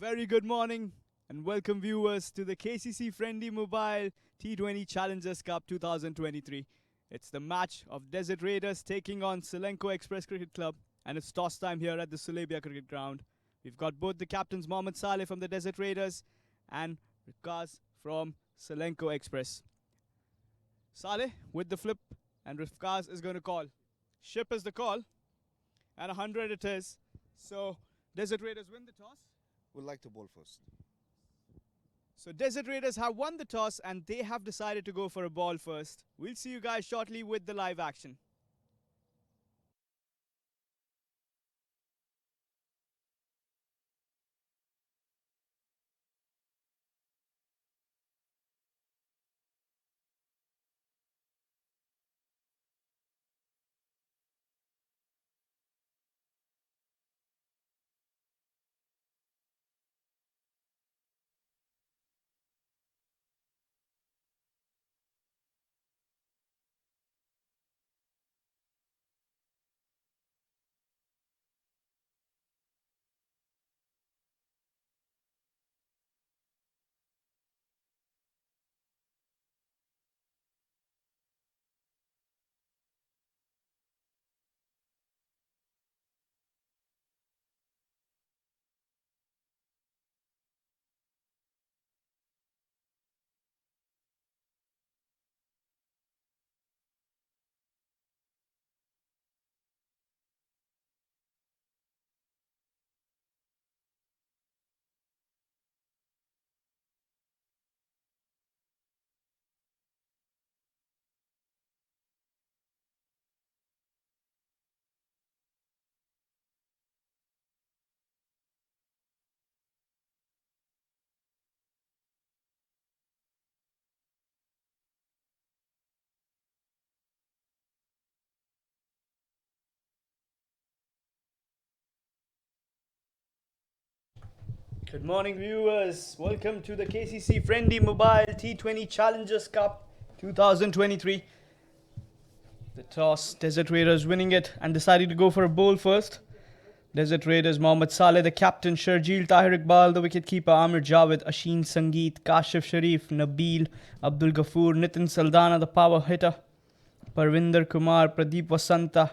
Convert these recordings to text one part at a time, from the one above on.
Very good morning and welcome viewers to the KCC FRiENDi Mobile T20 Challengers Cup 2023. It's the match of Desert Raiders taking on Ceylinco Express Cricket Club, and it's toss time here at the Sulebia Cricket Ground. We've got both the captains Mohammad Saleh from the Desert Raiders and Rifkaz from Ceylinco Express. Saleh with the flip and Rifkaz is going to call. Ship is the call and 100 it is. So Desert Raiders win the toss. Would like to bowl first. So Desert Raiders have won the toss and they have decided to go for a ball first. We'll see you guys shortly with the live action. Good morning viewers, welcome to the KCC FRiENDi Mobile T20 Challengers Cup 2023. The toss, Desert Raiders winning it and deciding to go for a bowl first. Desert Raiders, Mohammad Saleh, the captain, Sharjeel Tahir Iqbal, the wicketkeeper, Amir Javed, Asheen Sangeet, Kashif Sharif, Nabil, Abdul Ghafoor, Nitin Saldana, the power hitter, Parvinder Kumar, Pradeep Vasanta,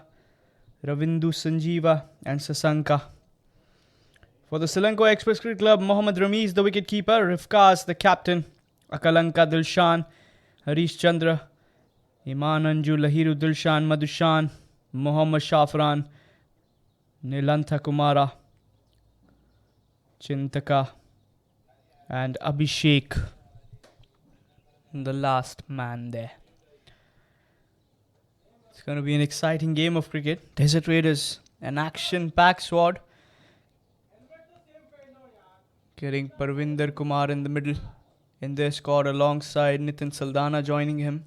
Ravindu Sanjeeva and Sasanka. For the Ceylinco Express Cricket Club, Mohammad Ramiz, the wicketkeeper, Rifkaz, the captain, Akalanka Dilshan, Harish Chandra, Iman Anju, Lahiru Dilshan, Madhushan, Mohammad Shafran, Nilantha Kumara, Chintaka, and Abhishek, the last man there. It's going to be an exciting game of cricket. Desert Raiders, an action-packed squad. Getting Parvinder Kumar in the middle in their squad alongside Nitin Saldana joining him.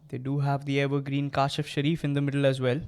They do have the evergreen Kashif Sharif in the middle as well.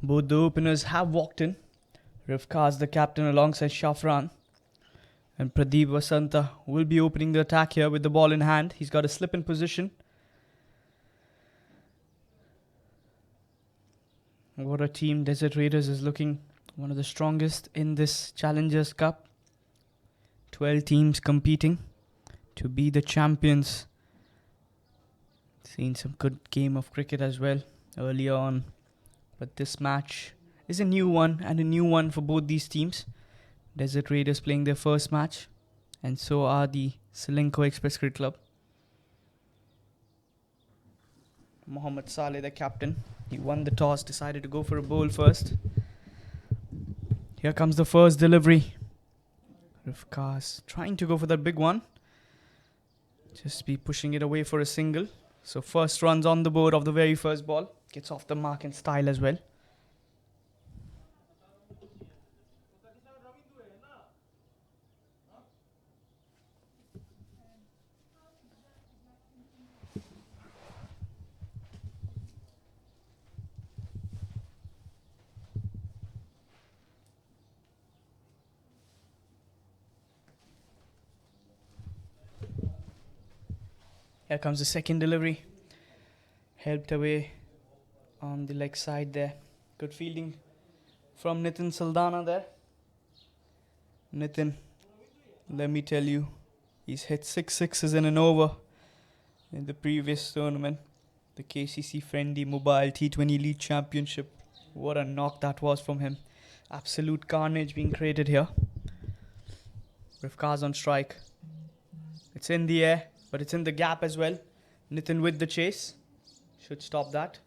Both the openers have walked in. Rifkaz, the captain, alongside Shafran. And Pradeep Vasanta will be opening the attack here with the ball in hand. He's got a slip in position. What a team Desert Raiders is looking. One of the strongest in this Challengers Cup. 12 teams competing to be the champions. Seen some good game of cricket as well earlier on. But this match is a new one, and a new one for both these teams. Desert Raiders playing their first match, and so are the Ceylinco Express Cricket Club. Mohammad Saleh, the captain, he won the toss, decided to go for a bowl first. Here comes the first delivery. Rifkaz trying to go for that big one. Just be pushing it away for a single. So first runs on the board of the very first ball. Gets off the mark in style as well. Here comes the second delivery. Helped away on the leg side there. Good fielding from Nitin Saldana there. Nitin, let me tell you, he's hit 6 sixes in an over in the previous tournament, the KCC FRiENDi Mobile T20 League Championship. What a knock that was from him. Absolute carnage being created here. Rifkaz on strike. It's in the air, but it's in the gap as well. Nitin with the chase. Should stop that.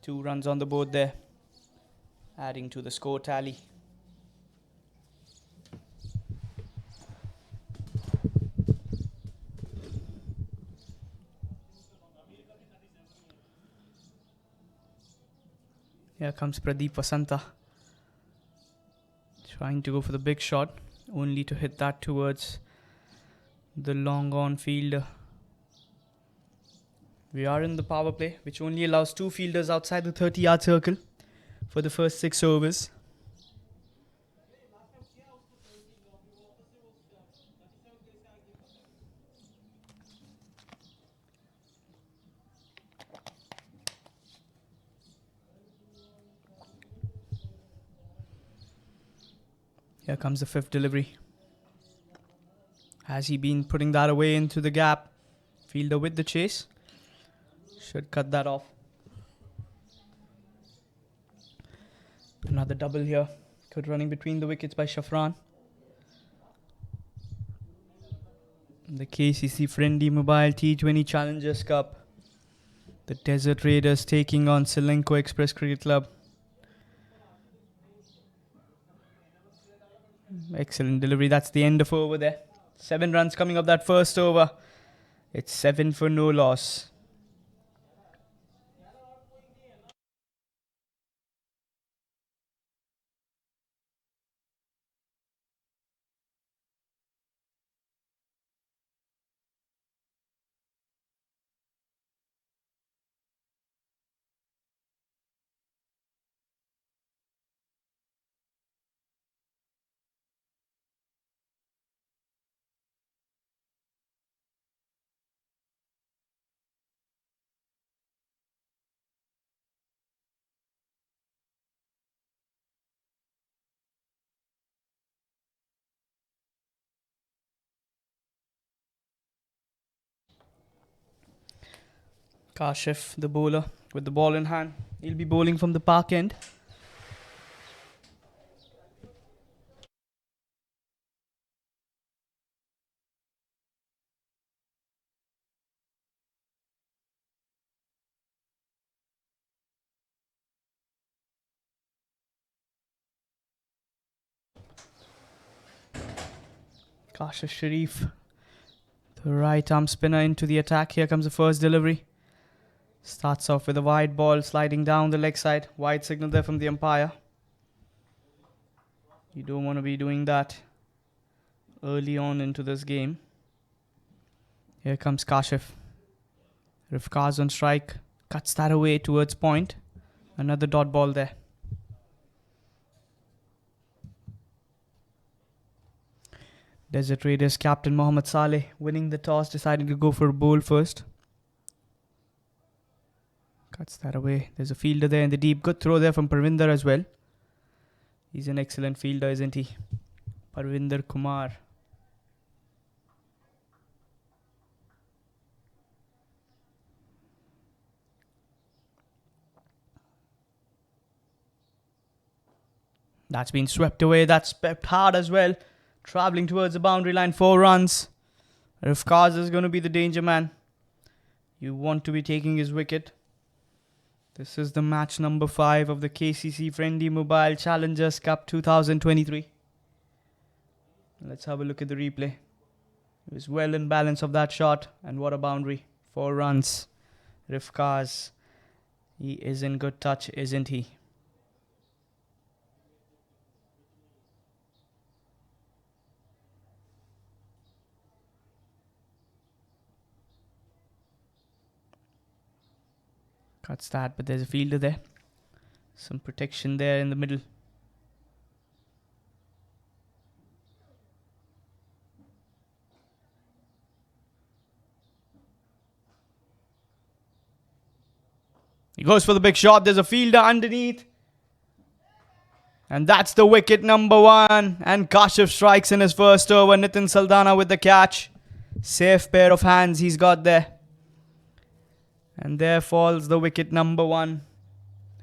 2 runs on the board there, adding to the score tally. Here comes Pradeep Vasanta, trying to go for the big shot, only to hit that towards the long on fielder. We are in the power play, which only allows 2 fielders outside the 30-yard circle for the first 6 overs. Here comes the 5th delivery. Has he been putting that away into the gap? Fielder with the chase. Should cut that off. Another double here. Good running between the wickets by Shafran. The KCC FRiENDi Mobile T20 Challengers Cup. The Desert Raiders taking on Ceylinco Express Cricket Club. Excellent delivery. That's the end of over there. 7 runs coming up that first over. It's 7 for no loss. Kashif, the bowler, with the ball in hand. He'll be bowling from the park end. Kashif Sharif, the right arm spinner, into the attack. Here comes the first delivery. Starts off with a wide ball sliding down the leg side. Wide signal there from the umpire. You don't want to be doing that early on into this game. Here comes Kashif. Rifkaz on strike. Cuts that away towards point. Another dot ball there. Desert Raiders captain Mohammad Saleh winning the toss, deciding to go for a bowl first. Cuts that away. There's a fielder there in the deep. Good throw there from Parvinder as well. He's an excellent fielder, isn't he? Parvinder Kumar. That's been swept away. That's swept hard as well. Travelling towards the boundary line, 4 runs. Rifkaz is going to be the danger man. You want to be taking his wicket. This is the match number 5 of the KCC FRiENDi Mobile Challengers Cup 2023. Let's have a look at the replay. He was well in balance of that shot. And what a boundary. 4 runs. Rifkaz. He is in good touch, isn't he? Cuts that, but there's a fielder there. Some protection there in the middle. He goes for the big shot. There's a fielder underneath. And that's the wicket number 1. And Kashif strikes in his first over. Nitin Saldana with the catch. Safe pair of hands he's got there. And there falls the wicket number 1.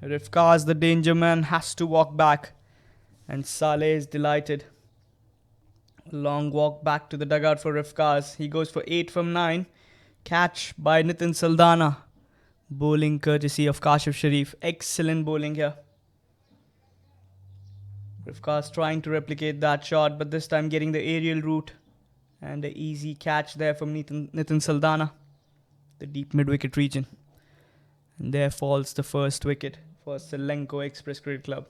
Rifkaz, the danger man, has to walk back. And Saleh is delighted. Long walk back to the dugout for Rifkaz. He goes for 8 from 9. Catch by Nitin Saldana. Bowling courtesy of Kashif Sharif. Excellent bowling here. Rifkaz trying to replicate that shot, but this time getting the aerial route. And an easy catch there from Nitin Saldana. The deep mid-wicket region. And there falls the first wicket for Ceylinco Express Cricket Club.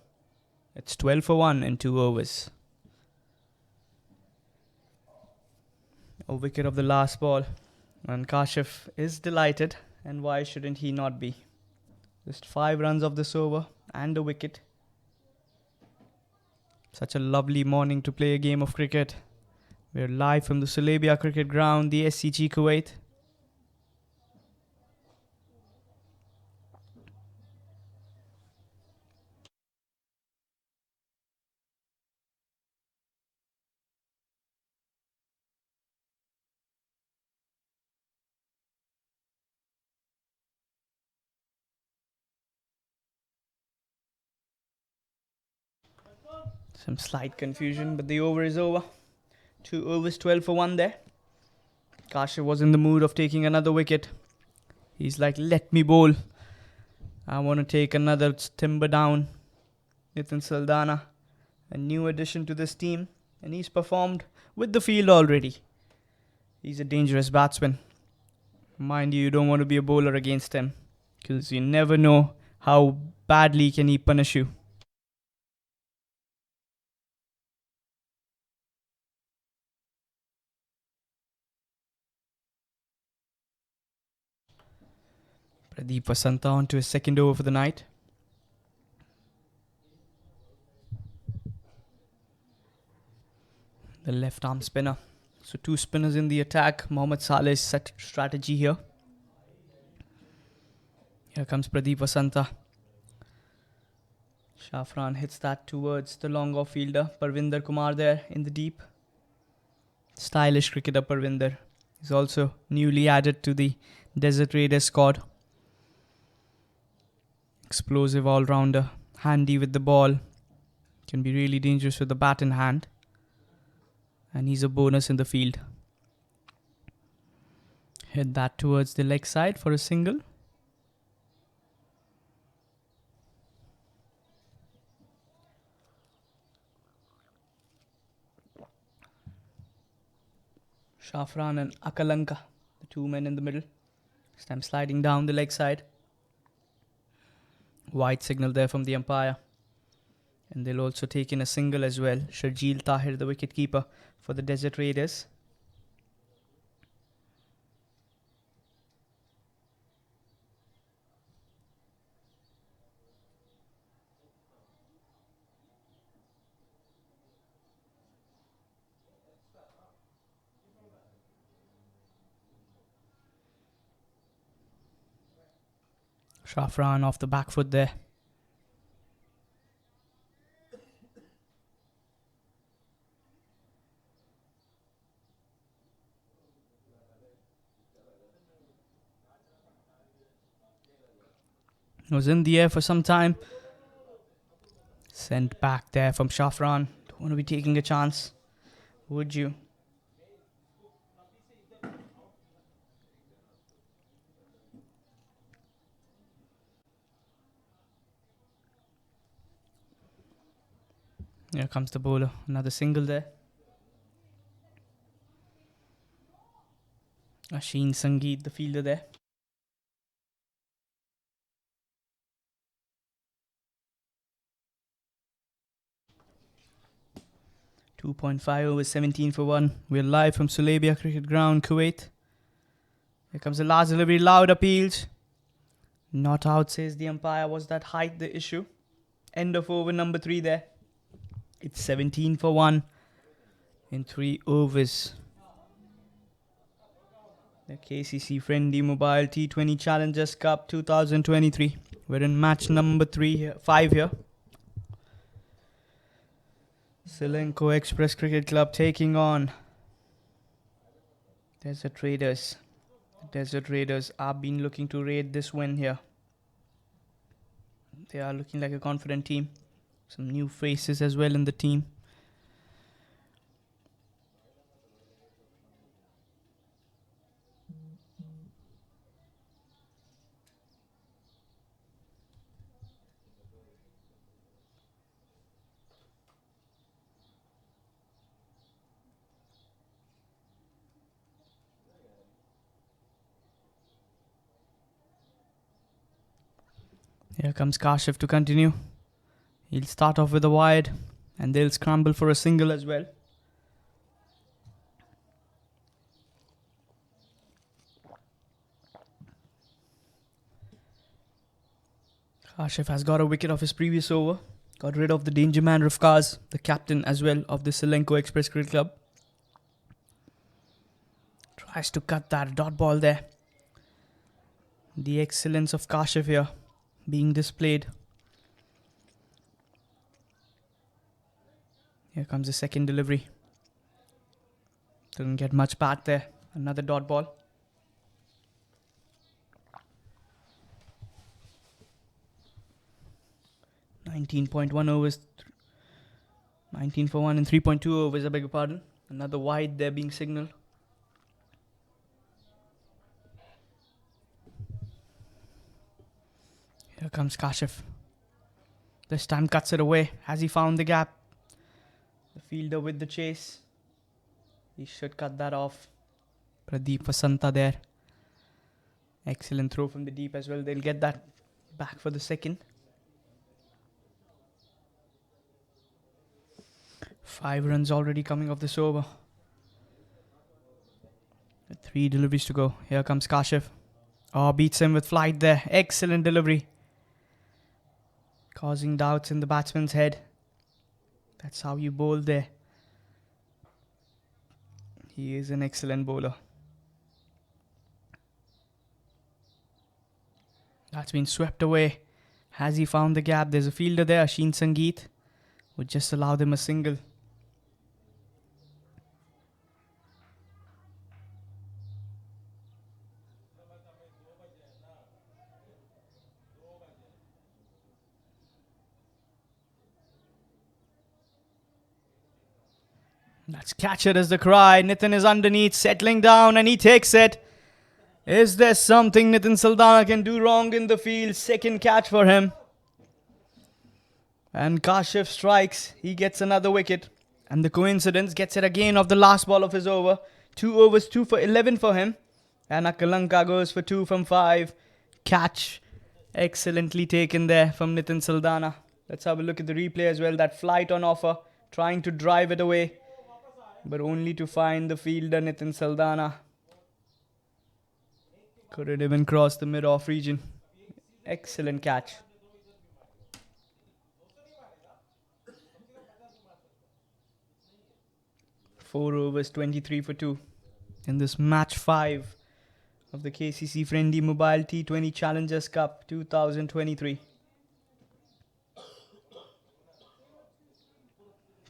It's 12 for 1 in 2 overs. A wicket of the last ball. And Kashif is delighted. And why shouldn't he not be? Just 5 runs of this over and a wicket. Such a lovely morning to play a game of cricket. We're live from the Sulabia Cricket Ground, the SCG Kuwait. Some slight confusion, but the over is over. 2 overs, 12 for 1 there. Kashif was in the mood of taking another wicket. He's like, let me bowl. I want to take another timber down. Nitin Saldana, a new addition to this team. And he's performed with the field already. He's a dangerous batsman. Mind you don't want to be a bowler against him. Because you never know how badly can he punish you. Pradeep Vasanta on to his second over for the night. The left arm spinner. So 2 spinners in the attack. Mohammad Saleh's set strategy here. Here comes Pradeep Vasanta. Shafran hits that towards the long off fielder. Parvinder Kumar there in the deep. Stylish cricketer Parvinder. He's also newly added to the Desert Raiders squad. Explosive all-rounder. Handy with the ball. Can be really dangerous with the bat in hand. And he's a bonus in the field. Hit that towards the leg side for a single. Shafran and Akalanka, the 2 men in the middle. This time sliding down the leg side. White signal there from the umpire. And they'll also take in a single as well. Sharjeel Tahir, the wicketkeeper for the Desert Raiders. Shafran off the back foot there. Was in the air for some time. Sent back there from Shafran. Don't want to be taking a chance. Would you? Here comes the bowler. Another single there. Asheen Sangeet, the fielder there. 2.5 overs, 17 for 1. We're live from Sulabia Cricket Ground, Kuwait. Here comes the last delivery, loud appeals. Not out, says the umpire. Was that height the issue? End of over number 3 there. It's 17 for 1 in 3 overs. The KCC FRiENDi Mobile T20 Challengers Cup 2023. We're in match number 5 here. Ceylinco Express Cricket Club taking on Desert Raiders. The Desert Raiders have been looking to raid this win here. They are looking like a confident team. Some new faces as well in the team. Here comes Kashif to continue. He'll start off with a wide and they'll scramble for a single as well. Kashif has got a wicket off his previous over. Got rid of the danger man Rafkaz, the captain as well of the Ceylinco Express Cricket Club. Tries to cut that dot ball there. The excellence of Kashif here being displayed. Here comes the second delivery. Didn't get much back there. Another dot ball. .1 overs. 19 for 1 and 3.2 overs, I beg your pardon. Another wide there being signalled. Here comes Kashif. This time cuts it away. Has he found the gap? The fielder with the chase. He should cut that off. Pradeep Vasanta there. Excellent throw from the deep as well. They'll get that back for the second. 5 runs already coming off this over. 3 deliveries to go. Here comes Kashif. Oh, beats him with flight there. Excellent delivery. Causing doubts in the batsman's head. That's how you bowl there. He is an excellent bowler. That's been swept away. Has he found the gap? There's a fielder there, Asheen Sangeet. Would just allow them a single. That's catch it as the cry. Nitin is underneath, settling down, and he takes it. Is there something Nitin Saldana can do wrong in the field? Second catch for him. And Kashif strikes. He gets another wicket. And the coincidence gets it again off the last ball of his over. 2 overs, 2 for 11 for him. And Akalanka goes for 2 from 5. Catch excellently taken there from Nitin Saldana. Let's have a look at the replay as well. That flight on offer. Trying to drive it away. But only to find the fielder Nitin Saldana. Couldn't even cross the mid-off region. Excellent catch. Four overs, 23 for 2. In this match 5 of the KCC FRiENDi Mobile T20 Challengers Cup 2023.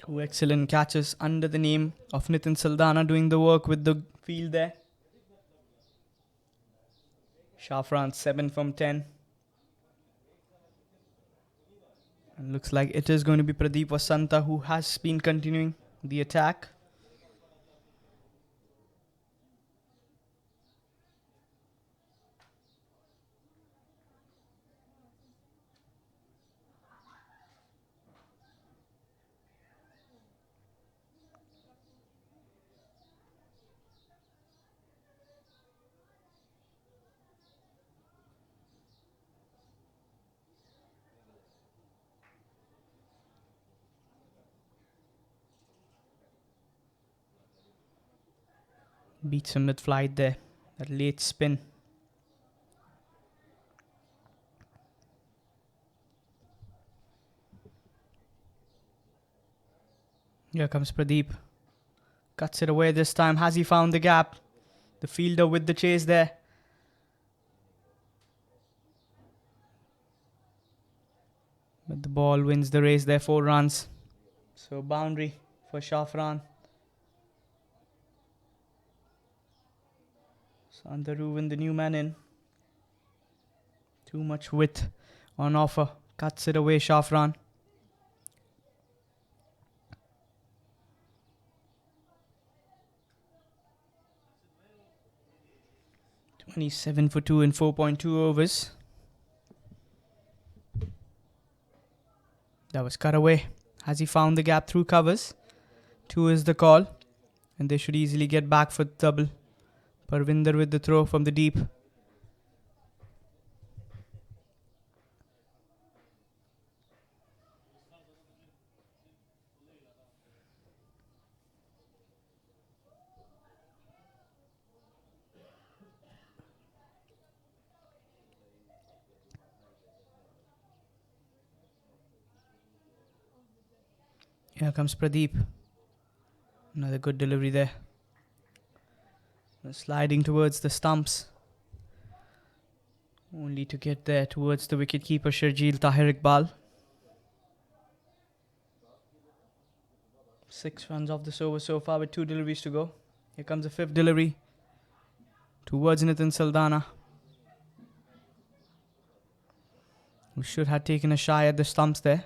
2 excellent catches under the name of Nitin Saldana doing the work with the field there. Shafran 7 from 10. Looks like it is going to be Pradeep Vasanta who has been continuing the attack. Beats him with flight there. That late spin. Here comes Pradeep. Cuts it away this time. Has he found the gap? The fielder with the chase there. But the ball wins the race there, 4 runs. So boundary for Shafran. Sandaruvan, the new man in. Too much width on offer. Cuts it away, Shafran. 27 for 2 in 4.2 overs. That was cut away. Has he found the gap through covers? 2 is the call. And they should easily get back for double. Parvinder with the throw from the deep. Here comes Pradeep. Another good delivery there. Sliding towards the stumps. Only to get there towards the wicketkeeper Sharjeel Tahir Iqbal. 6 runs off this over so far with 2 deliveries to go. Here comes the 5th delivery. Towards Nitin Saldana. Who should have taken a shy at the stumps there.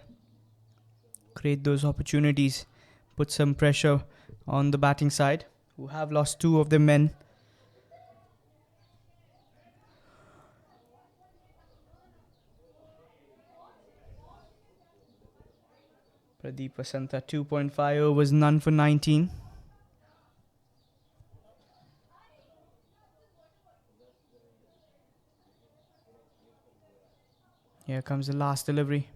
Create those opportunities. Put some pressure on the batting side, who have lost 2 of their men. Pradeep Vasanta, 2.5 overs, none for 19. Here comes the last delivery.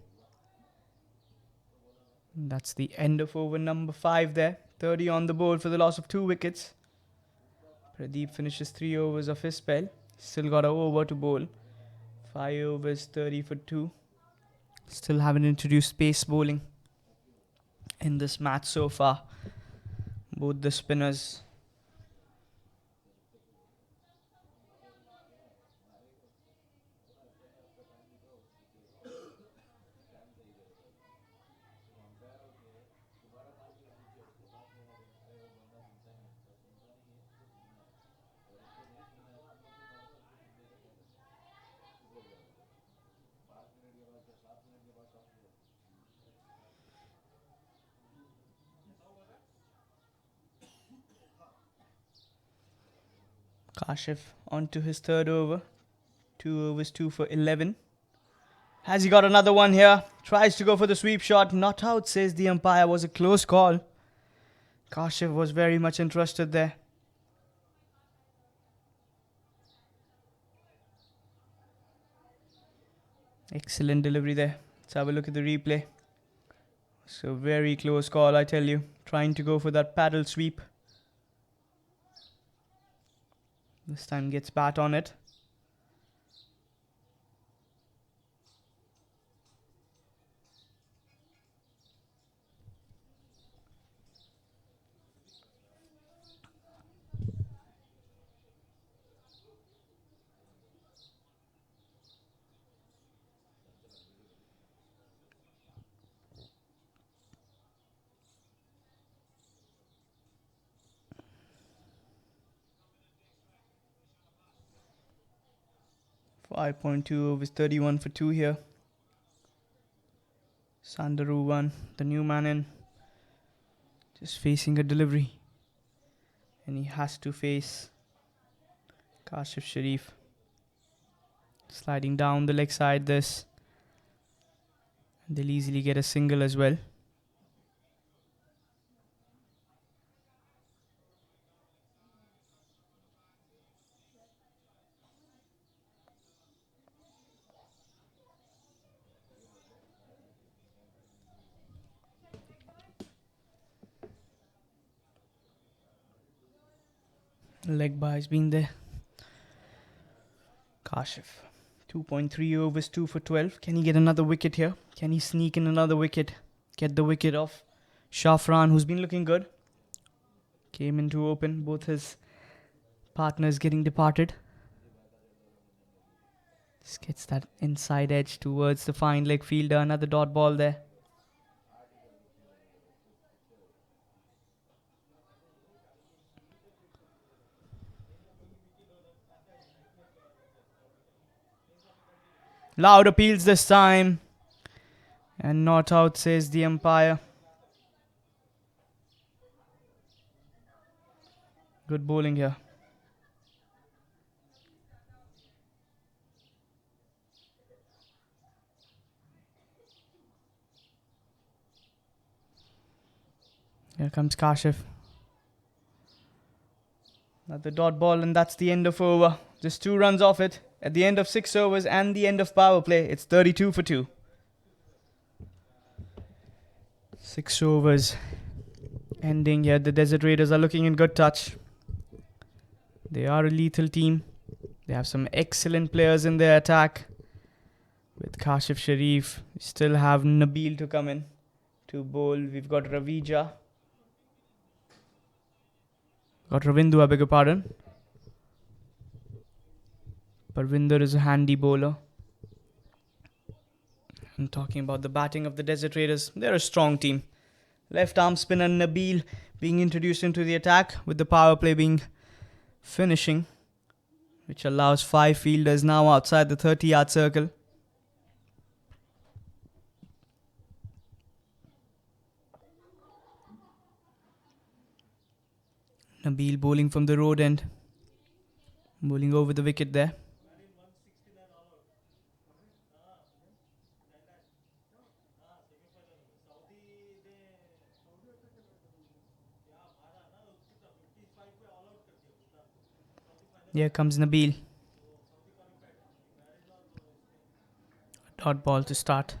That's the end of over number 5 there. 30 on the board for the loss of 2 wickets. Pradeep finishes 3 overs of his spell. Still got an over to bowl. 5 overs, 30 for 2. Still haven't introduced pace bowling in this match so far. Both the spinners. Kashif onto his 3rd over. 2 overs, 2 for 11. Has he got another one here? Tries to go for the sweep shot. Not out, says the umpire. Was a close call. Kashif was very much interested there. Excellent delivery there. Let's have a look at the replay. So very close call, I tell you. Trying to go for that paddle sweep. This time gets bat on it. .2 overs, 31 for 2 here. Sandaruvan, the new man in, just facing a delivery. And he has to face Kashif Sharif. Sliding down the leg side this. They'll easily get a single as well. Leg by's been there. Kashif. 2.3 overs, 2 for 12. Can he get another wicket here? Can he sneak in another wicket? Get the wicket off Shafran, who's been looking good. Came in to open. Both his partners getting departed. Just gets that inside edge towards the fine leg fielder. Another dot ball there. Loud appeals this time. And not out, says the umpire. Good bowling here. Here comes Kashif. Another dot ball, and that's the end of over. Just 2 runs off it. At the end of 6 overs and the end of power play, it's 32 for 2. 6 overs ending here. The Desert Raiders are looking in good touch. They are a lethal team. They have some excellent players in their attack. With Kashif Sharif, we still have Nabil to come in to bowl. We've got Ravija. Got Ravindu, I beg your pardon. Parvinder is a handy bowler. I'm talking about the batting of the Desert Raiders. They're a strong team. Left arm spinner Nabil being introduced into the attack, with the power play being finishing, which allows 5 fielders now outside the 30-yard circle. Nabil bowling from the road end. Bowling over the wicket there. Here comes Nabil. Dot ball to start.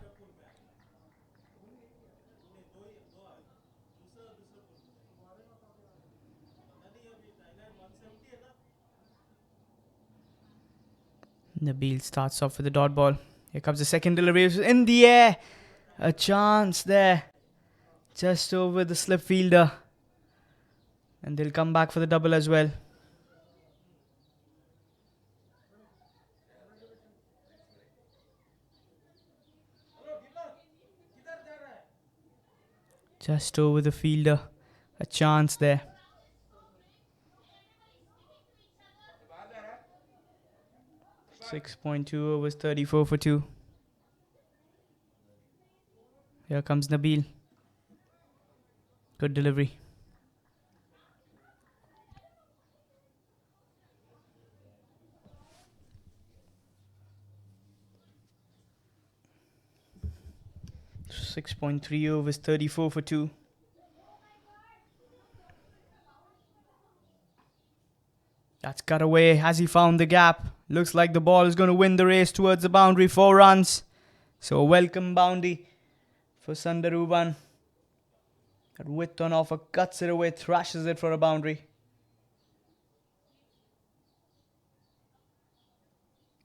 Nabil starts off with a dot ball. Here comes the second delivery. In the air. A chance there. Just over the slip fielder. And they'll come back for the double as well. Just over the fielder. A chance there. .2 overs, 34 for 2. Here comes Nabil. Good delivery. .3 overs, 34 for 2. That's cut away. Has he found the gap? Looks like the ball is going to win the race towards the boundary. 4 runs. So a welcome boundary for Sandaruvan. That width on offer, cuts it away, thrashes it for a boundary.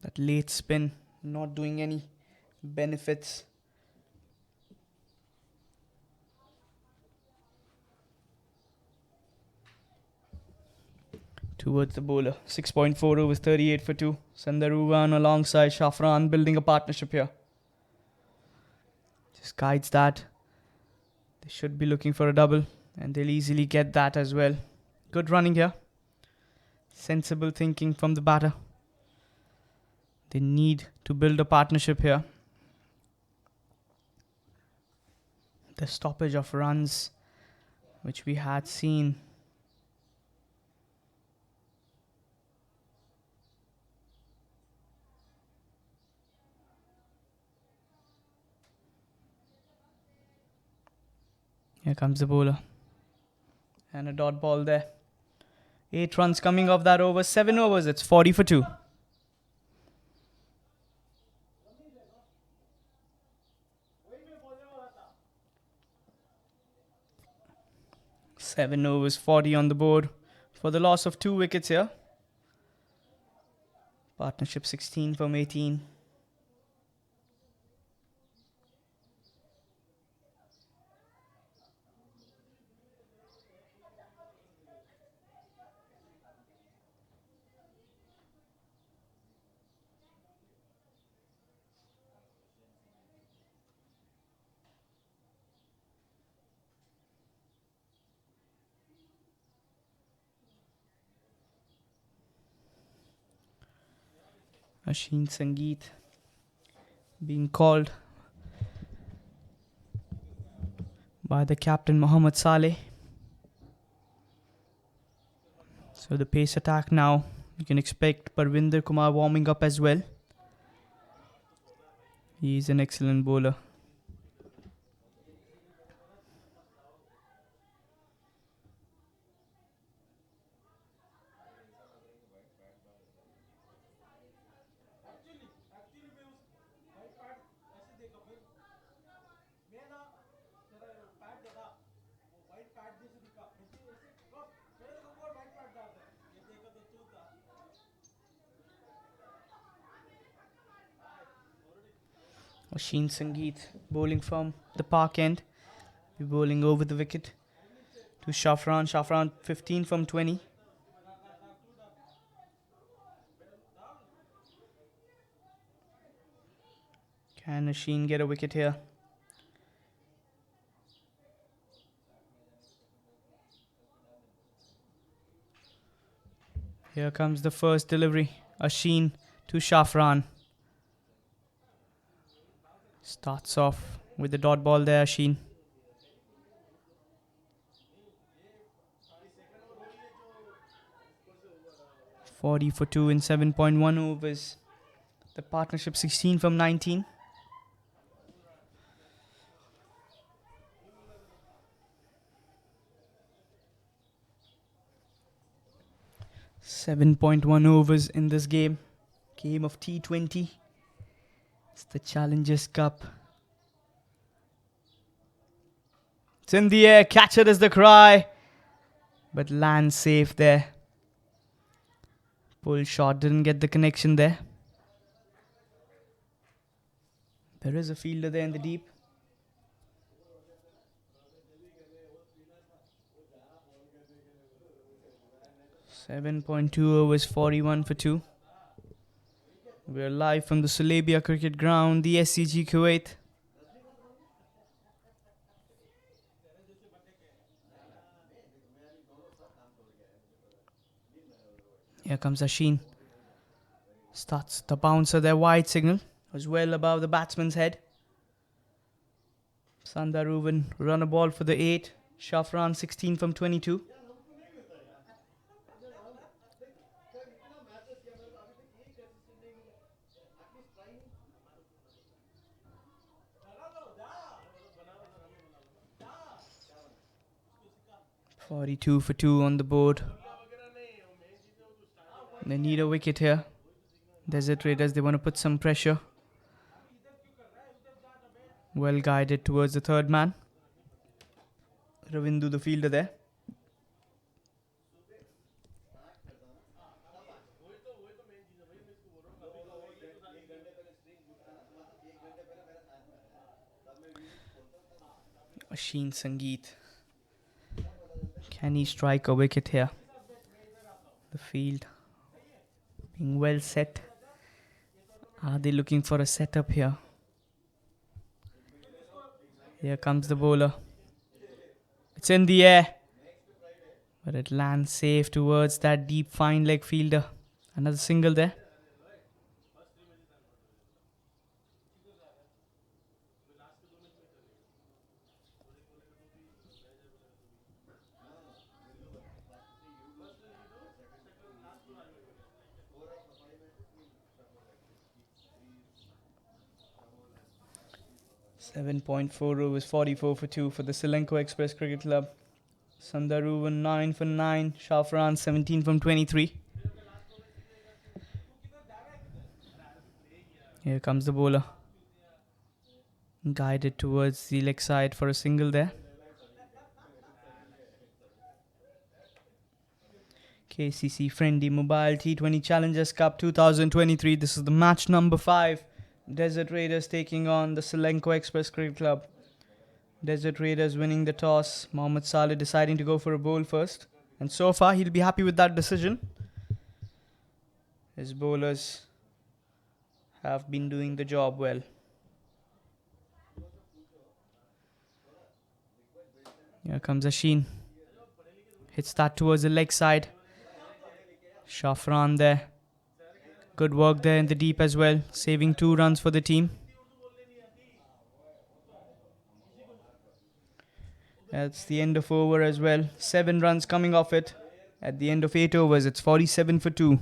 That late spin, not doing any benefits. Towards the bowler. 6.4 overs, 38 for 2. Sandaruvan alongside Shafran building a partnership here. Just guides that. They should be looking for a double, and they'll easily get that as well. Good running here. Sensible thinking from the batter. They need to build a partnership here. the stoppage of runs which we had seen. Here comes the bowler. And a dot ball there. 8 runs coming off that over. 7 overs. It's 40 for 2. Seven overs, 40 on the board for the loss of 2 wickets here. Partnership 16 from 18. Asheen Sangeet being called by the captain Mohammad Saleh. So the pace attack now. You can expect Parvinder Kumar warming up as well. He is an excellent bowler. Asheen Sangeet bowling from the park end. Be bowling over the wicket to Shafran. Shafran 15 from 20. Can Asheen get a wicket here? Here comes the first delivery. Asheen to Shafran. Starts off with the dot ball there, Asheen. .40 for 2 in 7.1 overs. The partnership 16 from 19. .1 overs in this game. Game of T20. It's the Challengers Cup. It's in the air. Catch it is the cry. But lands safe there. Pull shot. Didn't get the connection there. There is a fielder there in the deep. .2 overs, 41 for 2. We're live from the Sulabia Cricket Ground, the SCG Kuwait. Here comes Asheen. Starts the bouncer there, wide signal. Was well above the batsman's head. Sandaruvan run a ball for the 8. Shafran 16 from 22. .42 for 2 on the board. They need a wicket here. Desert Raiders, they want to put some pressure. Well guided towards the third man. Ravindu, the fielder there. Asheen Sangeet. Can he strike a wicket here? The field being well set. Are they looking for a setup here? Here comes the bowler. It's in the air. But it lands safe towards that deep fine leg fielder. Another single there. 11.4 overs, 44 for 2 for the Ceylinco Express Cricket Club. Sandaru 9 for 9. Shafran 17 from 23. Here comes the bowler. Guided towards the leg side for a single there. KCC FRiENDi Mobile T20 Challengers Cup 2023. This is the match number 5. Desert Raiders taking on the Ceylinco Express Cricket Club. Desert Raiders winning the toss. Mohammad Saleh deciding to go for a bowl first. And so far, he'll be happy with that decision. His bowlers have been doing the job well. Here comes Asheen. Hits that towards the leg side. Shafran there. Good work there in the deep as well. Saving 2 runs for the team. That's the end of over as well. 7 runs coming off it. At the end of 8 overs, it's 47 for 2.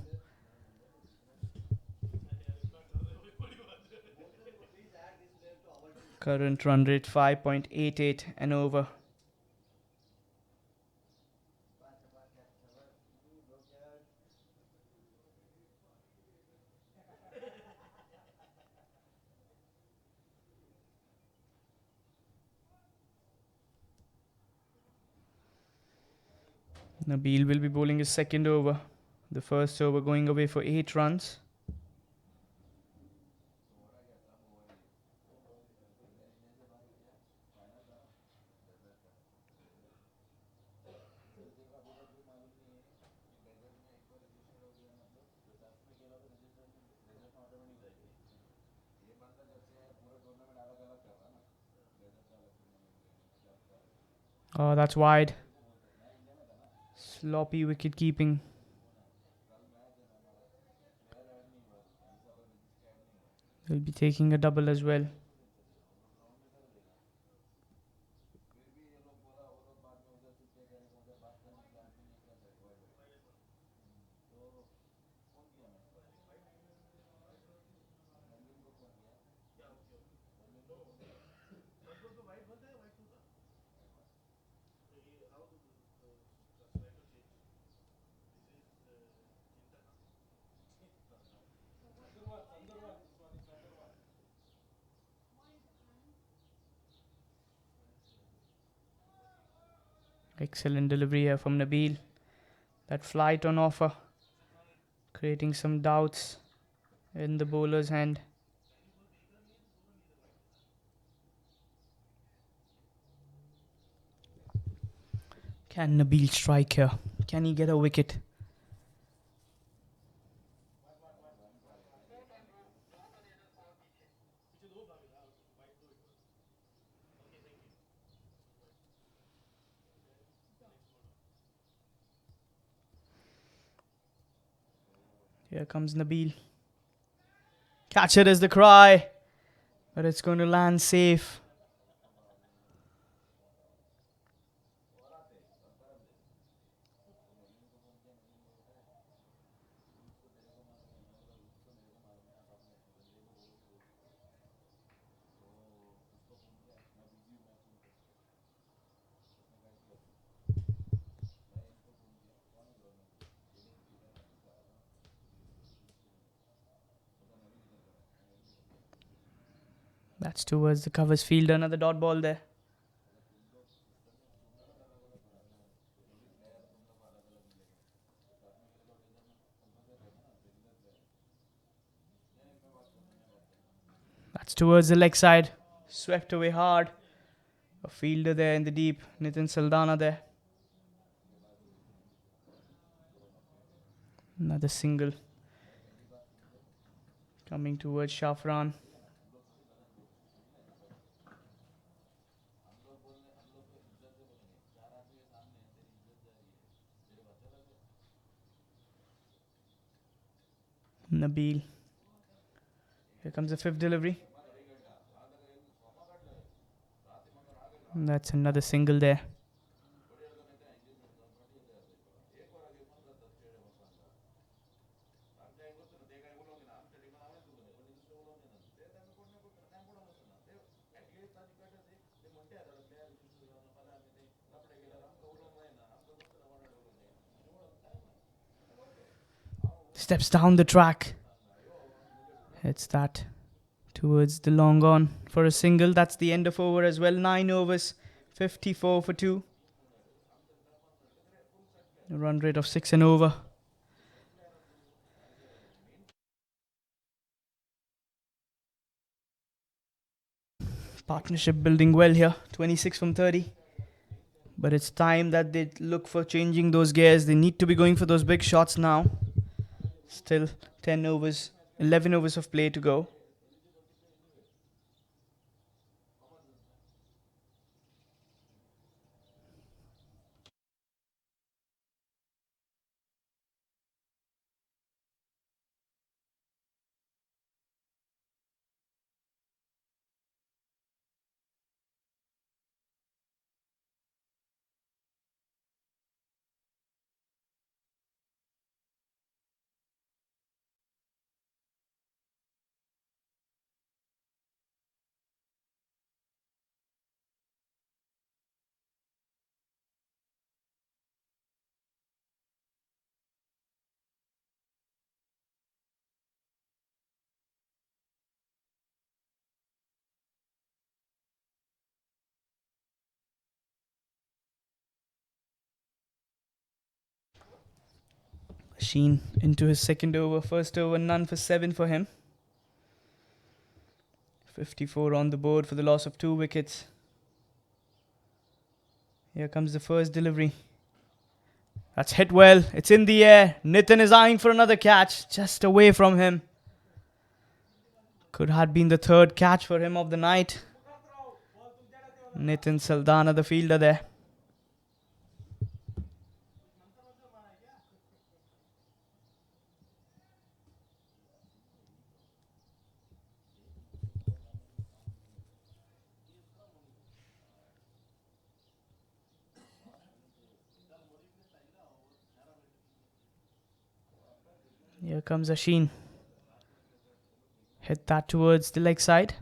Current run rate 5.88 and over. Nabil will be bowling his second over. The first over going away for 8 runs. Oh, that's wide. Sloppy wicket keeping. They'll be taking a double as well. Excellent delivery here from Nabil. That flight on offer, creating some doubts in the bowler's hand. Can Nabil strike here? Can he get a wicket? Here comes Nabil. Catch it is the cry, but it's going to land safe. That's towards the covers field. Another dot ball there. That's towards the leg side. Swept away hard. A fielder there in the deep. Nitin Saldana there. Another single. Coming towards Shafran. Nabil. Here comes the 5th delivery. And that's another single there. Steps down the track. Hits that towards the long on for a single. That's the end of over as well. 9 overs, 54 for 2. A run rate of 6 and over. Partnership building well here. 26 from 30. But it's time that they look for changing those gears. They need to be going for those big shots now. Still 10 overs, 11 overs of play to go. Sheen into his second over. First over, none for 7 for him. 54 on the board for the loss of 2 wickets. Here comes the first delivery. That's hit well. It's in the air. Nitin is eyeing for another catch. Just away from him. Could have been the third catch for him of the night. Nitin Saldana, the fielder there. Here comes Asheen. Hit that towards the leg side.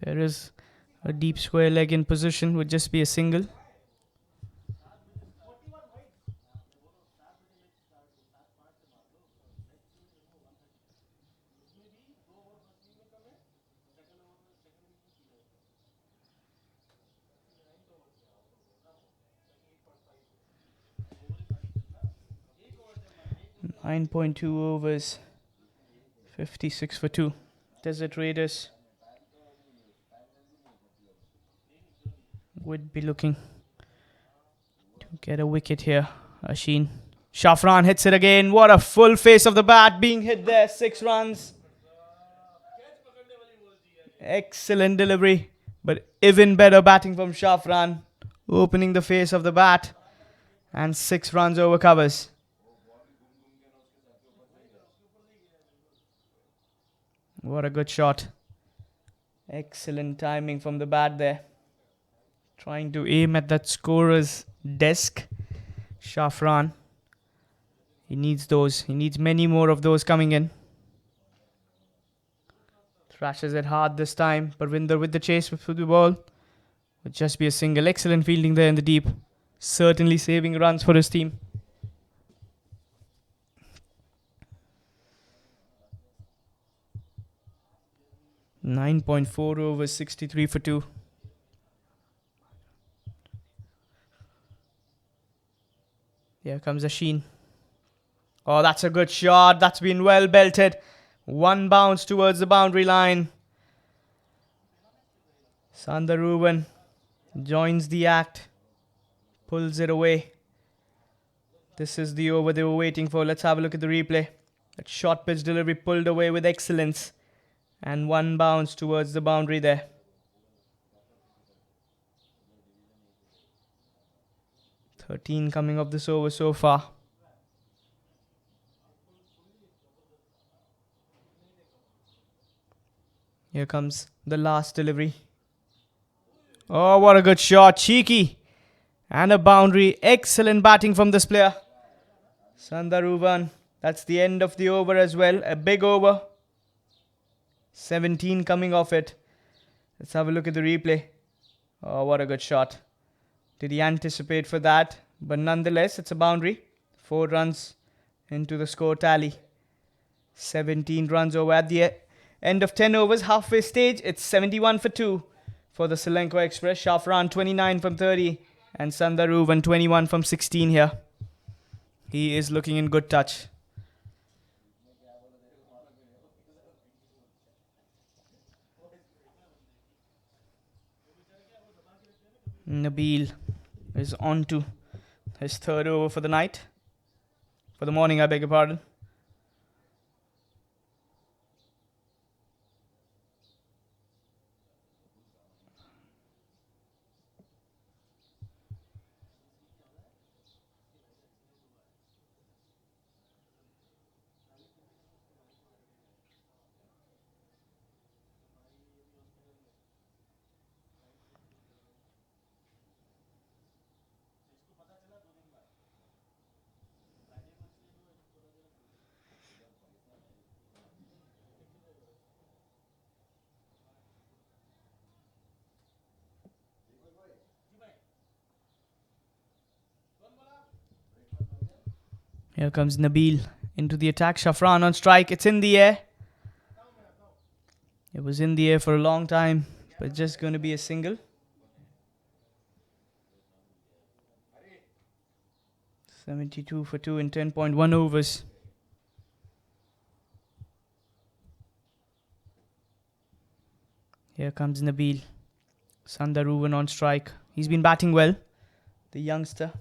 There is a deep square leg in position. Would just be a single. .2 overs. 56 for 2. Desert Raiders would be looking to get a wicket here. Asheen. Shafran hits it again. What a full face of the bat being hit there. 6 runs. Excellent delivery. But even better batting from Shafran. Opening the face of the bat. And 6 runs over covers. What a good shot. Excellent timing from the bat there. Trying to aim at that scorer's desk. Shafran. He needs those. He needs many more of those coming in. Thrashes it hard this time. Parvinder with the chase through the ball. Would just be a single. Excellent fielding there in the deep. Certainly saving runs for his team. .4 over 63 for 2. Here comes Asheen. Oh, that's a good shot. That's been well belted. 1 bounce towards the boundary line. Sandaruban joins the act. Pulls it away. This is the over they were waiting for. Let's have a look at the replay. That short pitch delivery pulled away with excellence. And 1 bounce towards the boundary there. .13 coming off this over so far. Here comes the last delivery. Oh, what a good shot. Cheeky. And a boundary. Excellent batting from this player. Sandaruban. That's the end of the over as well. A big over. 17 coming off it. Let's have a look at the replay. Oh, what a good shot. Did he anticipate for that? But nonetheless, it's a boundary. 4 runs into the score tally. 17 runs over at the end of 10 overs, halfway stage. It's 71 for 2 for the Ceylinco Express. Shafran 29 from 30 and Sandaruvan 21 from 16 here. He is looking in good touch. Nabil is on to his third over for the night. For the morning, I beg your pardon. Here comes Nabil into the attack. Shafran on strike. It's in the air. It was in the air for a long time, but just going to be a single. 72 for 2 in 10.1 overs. Here comes Nabil. Sandaruvan on strike. He's been batting well, the youngster.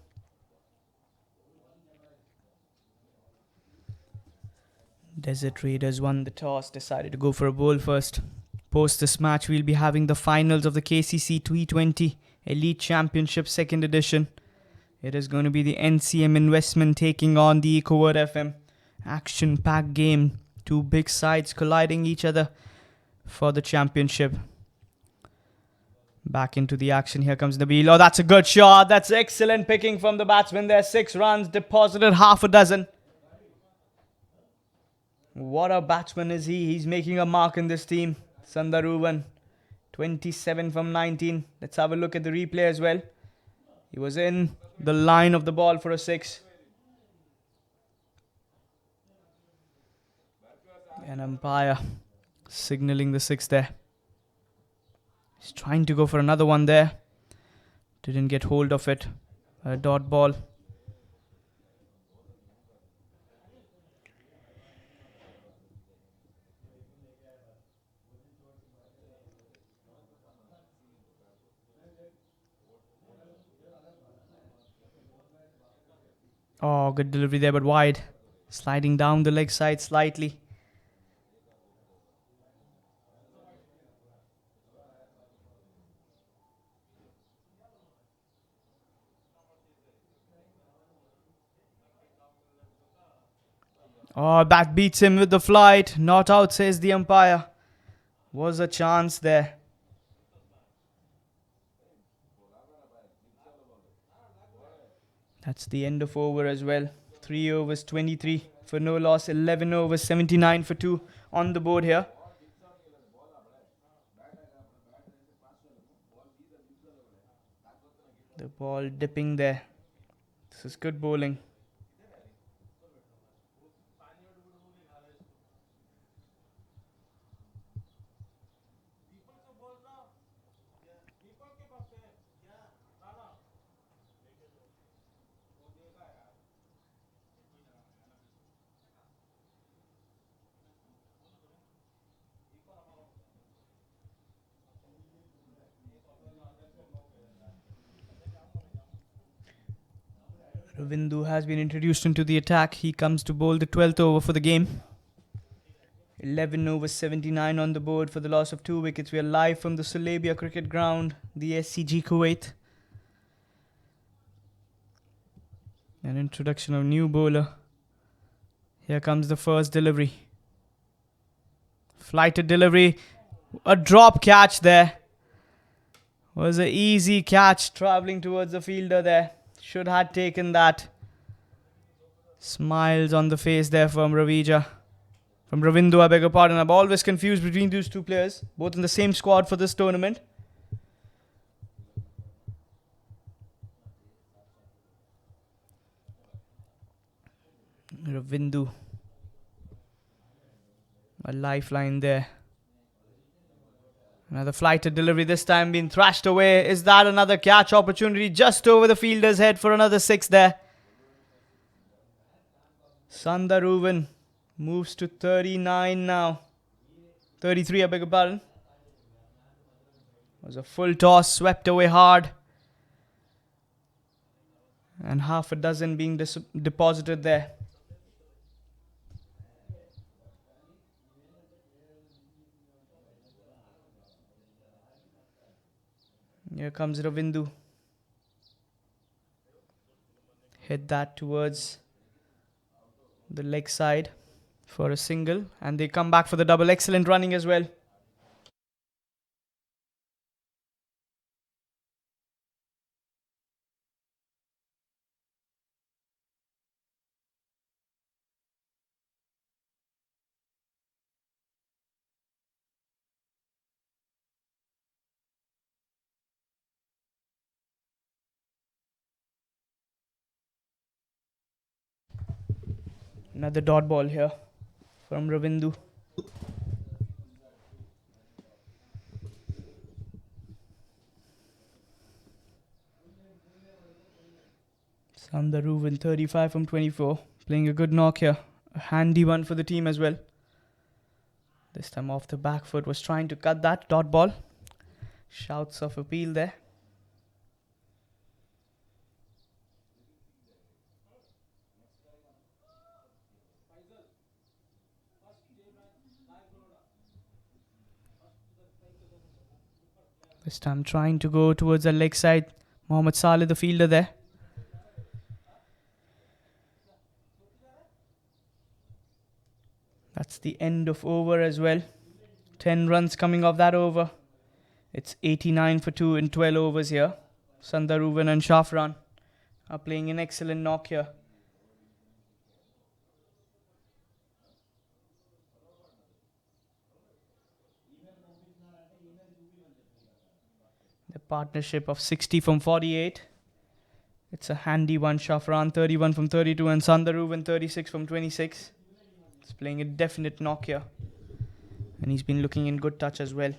Desert Raiders won the toss, decided to go for a bowl first. Post this match, we'll be having the finals of the KCC T20 Elite Championship 2nd edition. It is going to be the NCM Investment taking on the EcoWord FM. Action-packed game. Two big sides colliding each other for the championship. Back into the action. Here comes Nabil. Oh, that's a good shot. That's excellent picking from the batsman there. 6 runs, deposited half a dozen. What a batsman is he. He's making a mark in this team. Sandaruvan, 27 from 19. Let's have a look at the replay as well. He was in the line of the ball for a 6. An umpire signalling the 6 there. He's trying to go for another one there. Didn't get hold of it. A dot ball. Oh, good delivery there, but wide. Sliding down the leg side slightly. Oh, that beats him with the flight. Not out, says the umpire. Was a chance there. That's the end of over as well. 3 overs, 23 for no loss. 11 overs, 79 for 2 on the board here. The ball dipping there. This is good bowling. Ravindu has been introduced into the attack. He comes to bowl the 12th over for the game. 11 overs, 79 on the board for the loss of 2 wickets. We are live from the Sulabia Cricket Ground, the SCG Kuwait. An introduction of new bowler. Here comes the first delivery. Flighted delivery. A drop catch there. Was an easy catch travelling towards the fielder there. Should have taken that. Smiles on the face there from Ravija. From Ravindu, I beg your pardon. I'm always confused between these two players. Both in the same squad for this tournament. Ravindu. A lifeline there. Another flighted delivery, this time being thrashed away. Is that another catch opportunity just over the fielder's head for another 6 there? Sandaruvan moves to 39 now. 33, I beg your pardon. Was a full toss, swept away hard. And half a dozen being deposited there. Here comes Ravindu. Hit that towards the leg side for a single. And they come back for the double. Excellent running as well. Another dot ball here from Ravindu. Sandaruvan 35 from 24. Playing a good knock here. A handy one for the team as well. This time off the back foot, was trying to cut that dot ball. Shouts of appeal there. This time trying to go towards the leg side. Mohammad Saleh, the fielder there. That's the end of over as well. 10 runs coming off that over. It's 89 for 2 in 12 overs here. Sandaruvan and Shafran are playing an excellent knock here. The partnership of 60 from 48. It's a handy one. Shafran 31 from 32 and Sandaruvan 36 from 26. He's playing a definite knock here. And he's been looking in good touch as well.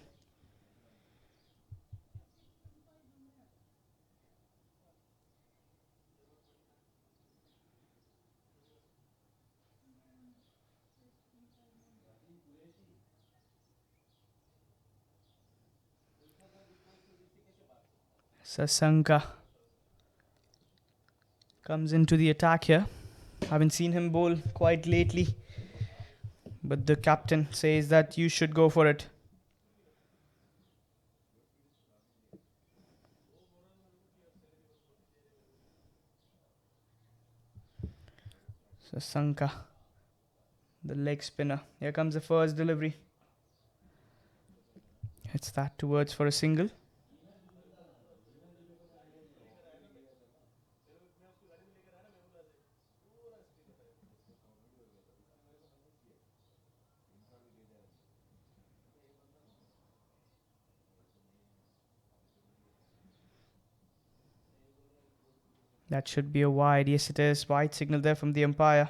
Sasanka comes into the attack here. Haven't seen him bowl quite lately, but the captain says that you should go for it. Sasanka, the leg spinner. Here comes the first delivery. Hits that towards for a single. That should be a wide. Yes, it is. Wide signal there from the umpire.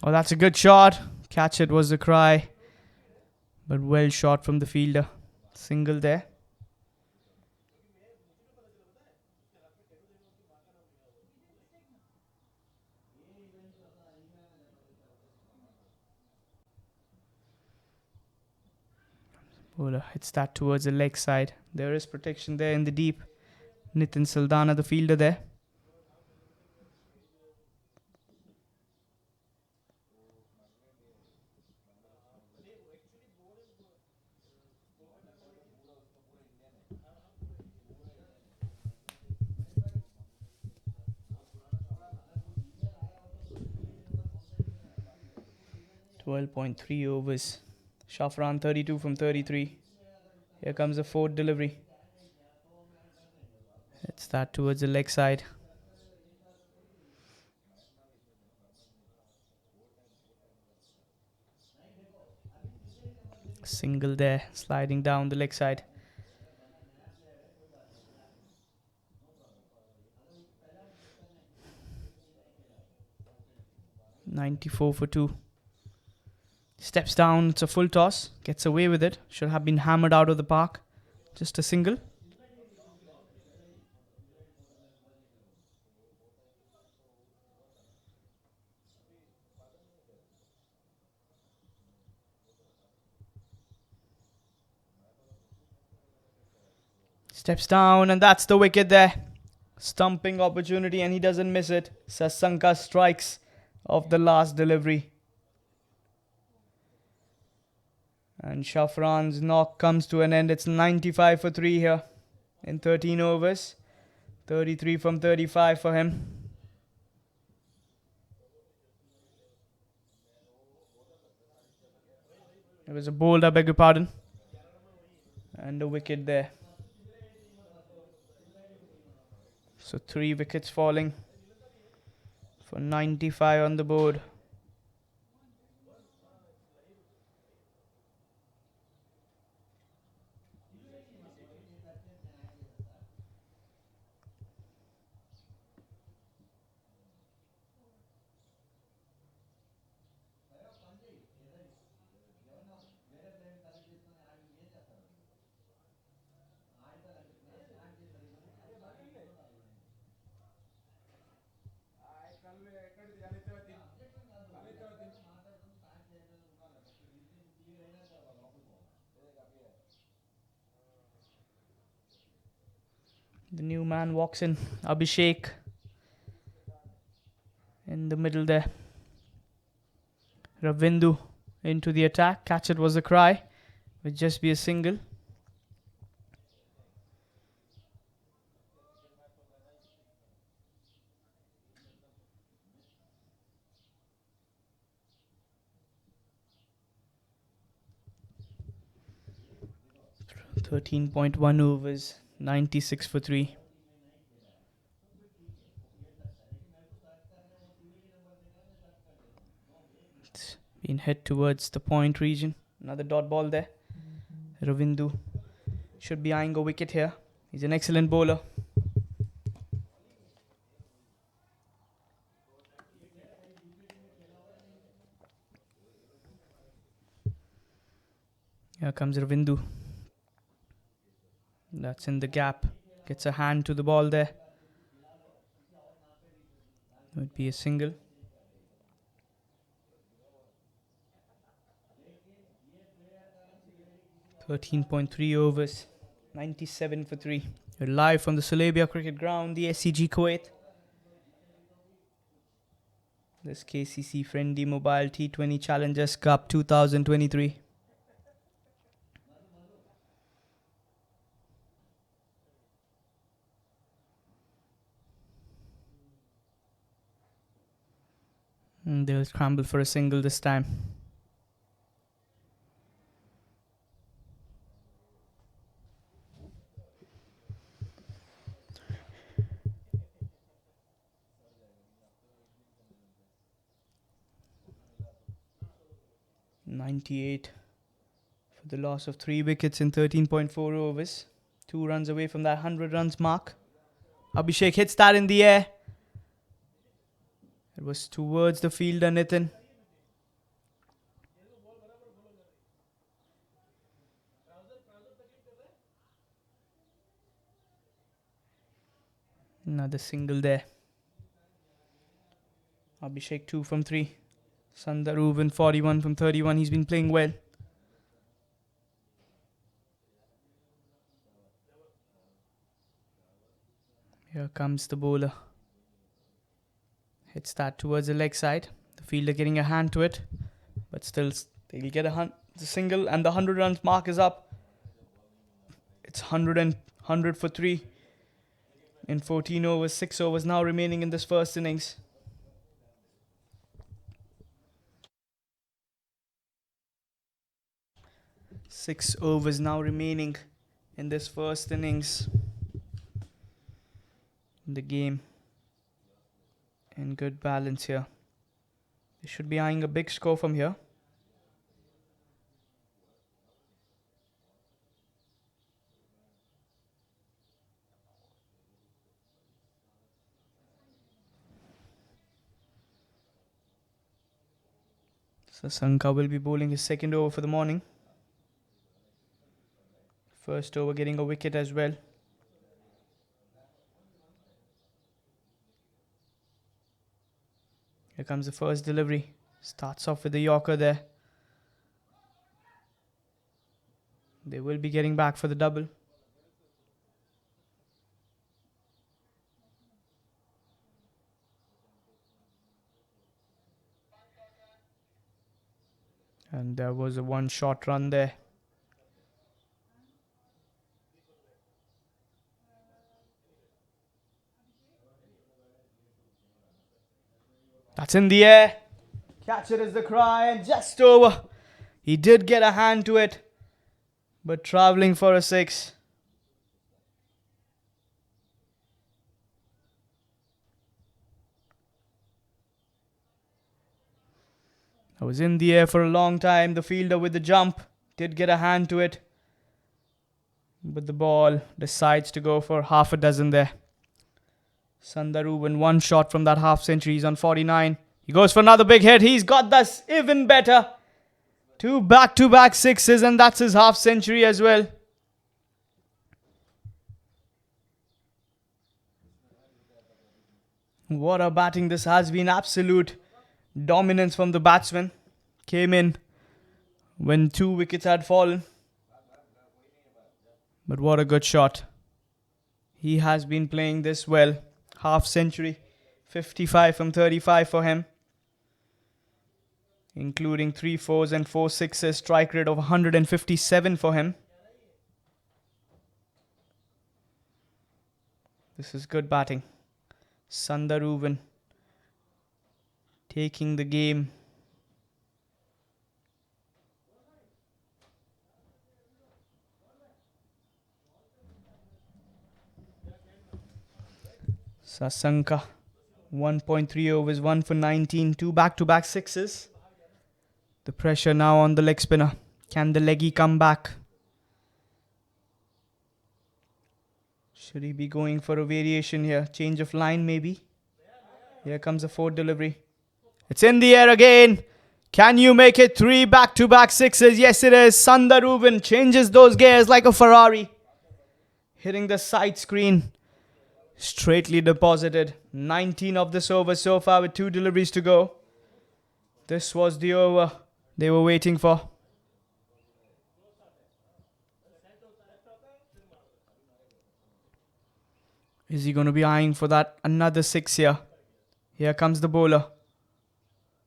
Oh, that's a good shot. Catch it was the cry. But well shot from the fielder. Single there. Bowler hits that towards the leg side. There is protection there in the deep. Nitin Saldana, the fielder there. .3 overs. Shafran 32 from 33. Here comes the fourth delivery. It's that towards the leg side. Single there, sliding down the leg side. 94 for 2. Steps down, it's a full toss. Gets away with it. Should have been hammered out of the park. Just a single. Steps down, and that's the wicket there. Stumping opportunity, and he doesn't miss it. Sasanka strikes off the last delivery. And Shafran's knock comes to an end. It's 95 for 3 here in 13 overs. 33 from 35 for him. It was a bowled, I beg your pardon. And a wicket there. So 3 wickets falling for 95 on the board. The new man walks in. Abhishek in the middle there. Ravindu into the attack. Catch it was a cry. Would just be a single. .1 overs. 96 for 3. It's been hit towards the point region. Another dot ball there. Ravindu should be eyeing a wicket here. He's an excellent bowler. Here comes Ravindu. That's in the gap. Gets a hand to the ball there. Would be a single. .3 overs. 97 for 3. You're live from the Sulabia Cricket Ground, the SCG Kuwait. This KCC FRiENDi Mobile T20 Challengers Cup 2023. And they'll scramble for a single this time. .98 for the loss of 3 wickets in 13.4 overs. 2 runs away from that 100 runs mark. Abhishek hits that in the air. It was towards the fielder, Nitin. Another single there. Abhishek 2 from 3. Sundar Uvan 41 from 31. He's been playing well. Here comes the bowler. Hits that towards the leg side. The fielder getting a hand to it. But still, they'll get the single, and the 100 runs mark is up. It's 100 for 3 in 14 overs. 6 overs now remaining in this first innings. Six overs now remaining in this first innings. The game in good balance here. They should be eyeing a big score from here. Sasanka will be bowling his second over for the morning. First over getting a wicket as well. Here comes the first delivery. Starts off with the Yorker there. They will be getting back for the double. And there was a one-shot run there. That's in the air. Catch it is the cry and just over. He did get a hand to it, but travelling for a 6. I was in the air for a long time. The fielder with the jump did get a hand to it, but the ball decides to go for half a dozen there. Sundaruban, one shot from that half century. He's on 49. He goes for another big hit. He's got this even better. 2 back-to-back 6s, and that's his half century as well. What a batting this has been. Absolute dominance from the batsman. Came in when 2 wickets had fallen. But what a good shot. He has been playing this well. Half century. 55 from 35 for him, including 3 4s and 4 6s. Strike rate of 157 for him. This is good batting. Sundaruban taking the game. Sasanka, 1.3 overs, 1 for 19, 2 back-to-back 6s. The pressure now on the leg spinner. Can the leggy come back? Should he be going for a variation here? Change of line maybe? Here comes a 4th delivery. It's in the air again. Can you make it 3 back-to-back 6s? Yes, it is. Sundaruban changes those gears like a Ferrari. Hitting the side screen. Straightly deposited. 19 of this over so far with 2 deliveries to go. This was the over they were waiting for. Is he going to be eyeing for that another 6 here? Here comes the bowler.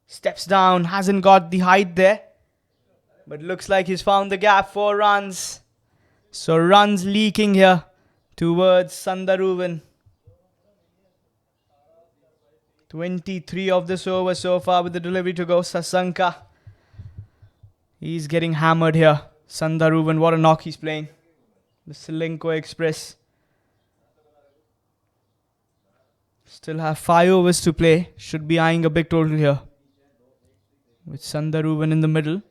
Steps down. Hasn't got the height there. But looks like he's found the gap. 4 runs. So runs leaking here towards Sundaruban. 23 of this over so far with the delivery to go. Sasanka. He's getting hammered here. Sundaruban, what a knock he's playing. The Ceylinco Express. Still have 5 overs to play. Should be eyeing a big total here. With Sundaruban in the middle.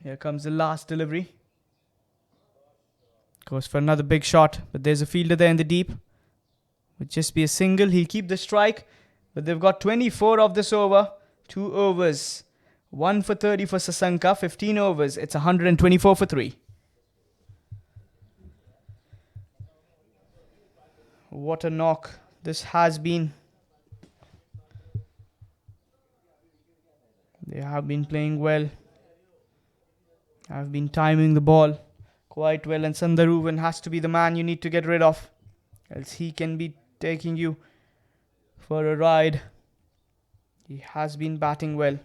Here comes the last delivery. Goes for another big shot, but there's a fielder there in the deep. Would just be a single. He'll keep the strike, but they've got 24 of this over. 2 overs. 1 for 30 for Sasanka. 15 overs. It's 124 for 3. What a knock this has been. They have been playing well. Have been timing the ball quite well, and Sundaruban has to be the man you need to get rid of, else he can be taking you for a ride. He has been batting well.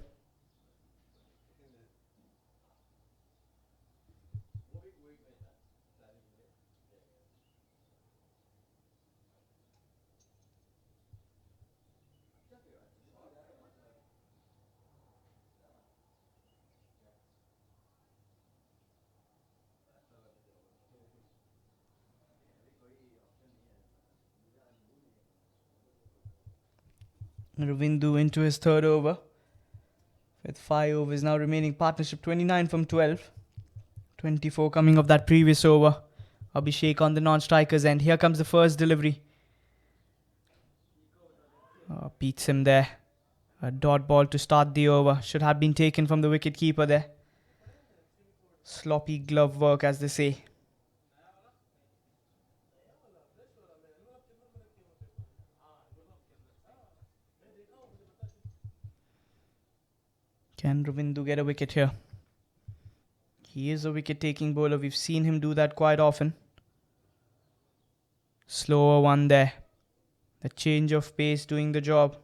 Ravindu into his 3rd over. With 5 overs now remaining. Partnership 29 from 12. 24 coming off that previous over. Abhishek on the non-strikers end. Here comes the first delivery. Beats him there. A dot ball to start the over. Should have been taken from the wicket keeper there. Sloppy glove work, as they say. Can Ravindu get a wicket here? He is a wicket-taking bowler. We've seen him do that quite often. Slower one there. The change of pace doing the job.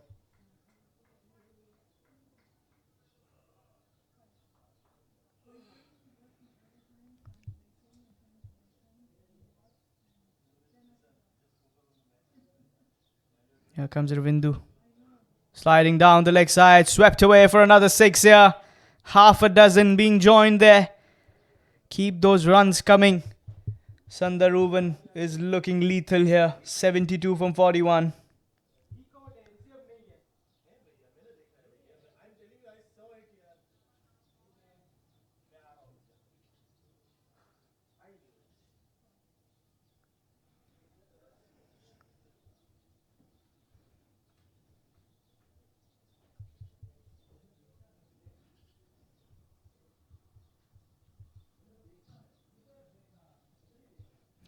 Here comes Ravindu. Sliding down the leg side. Swept away for another 6 here. Half a dozen being joined there. Keep those runs coming. Sundaruvan is looking lethal here. 72 from 41.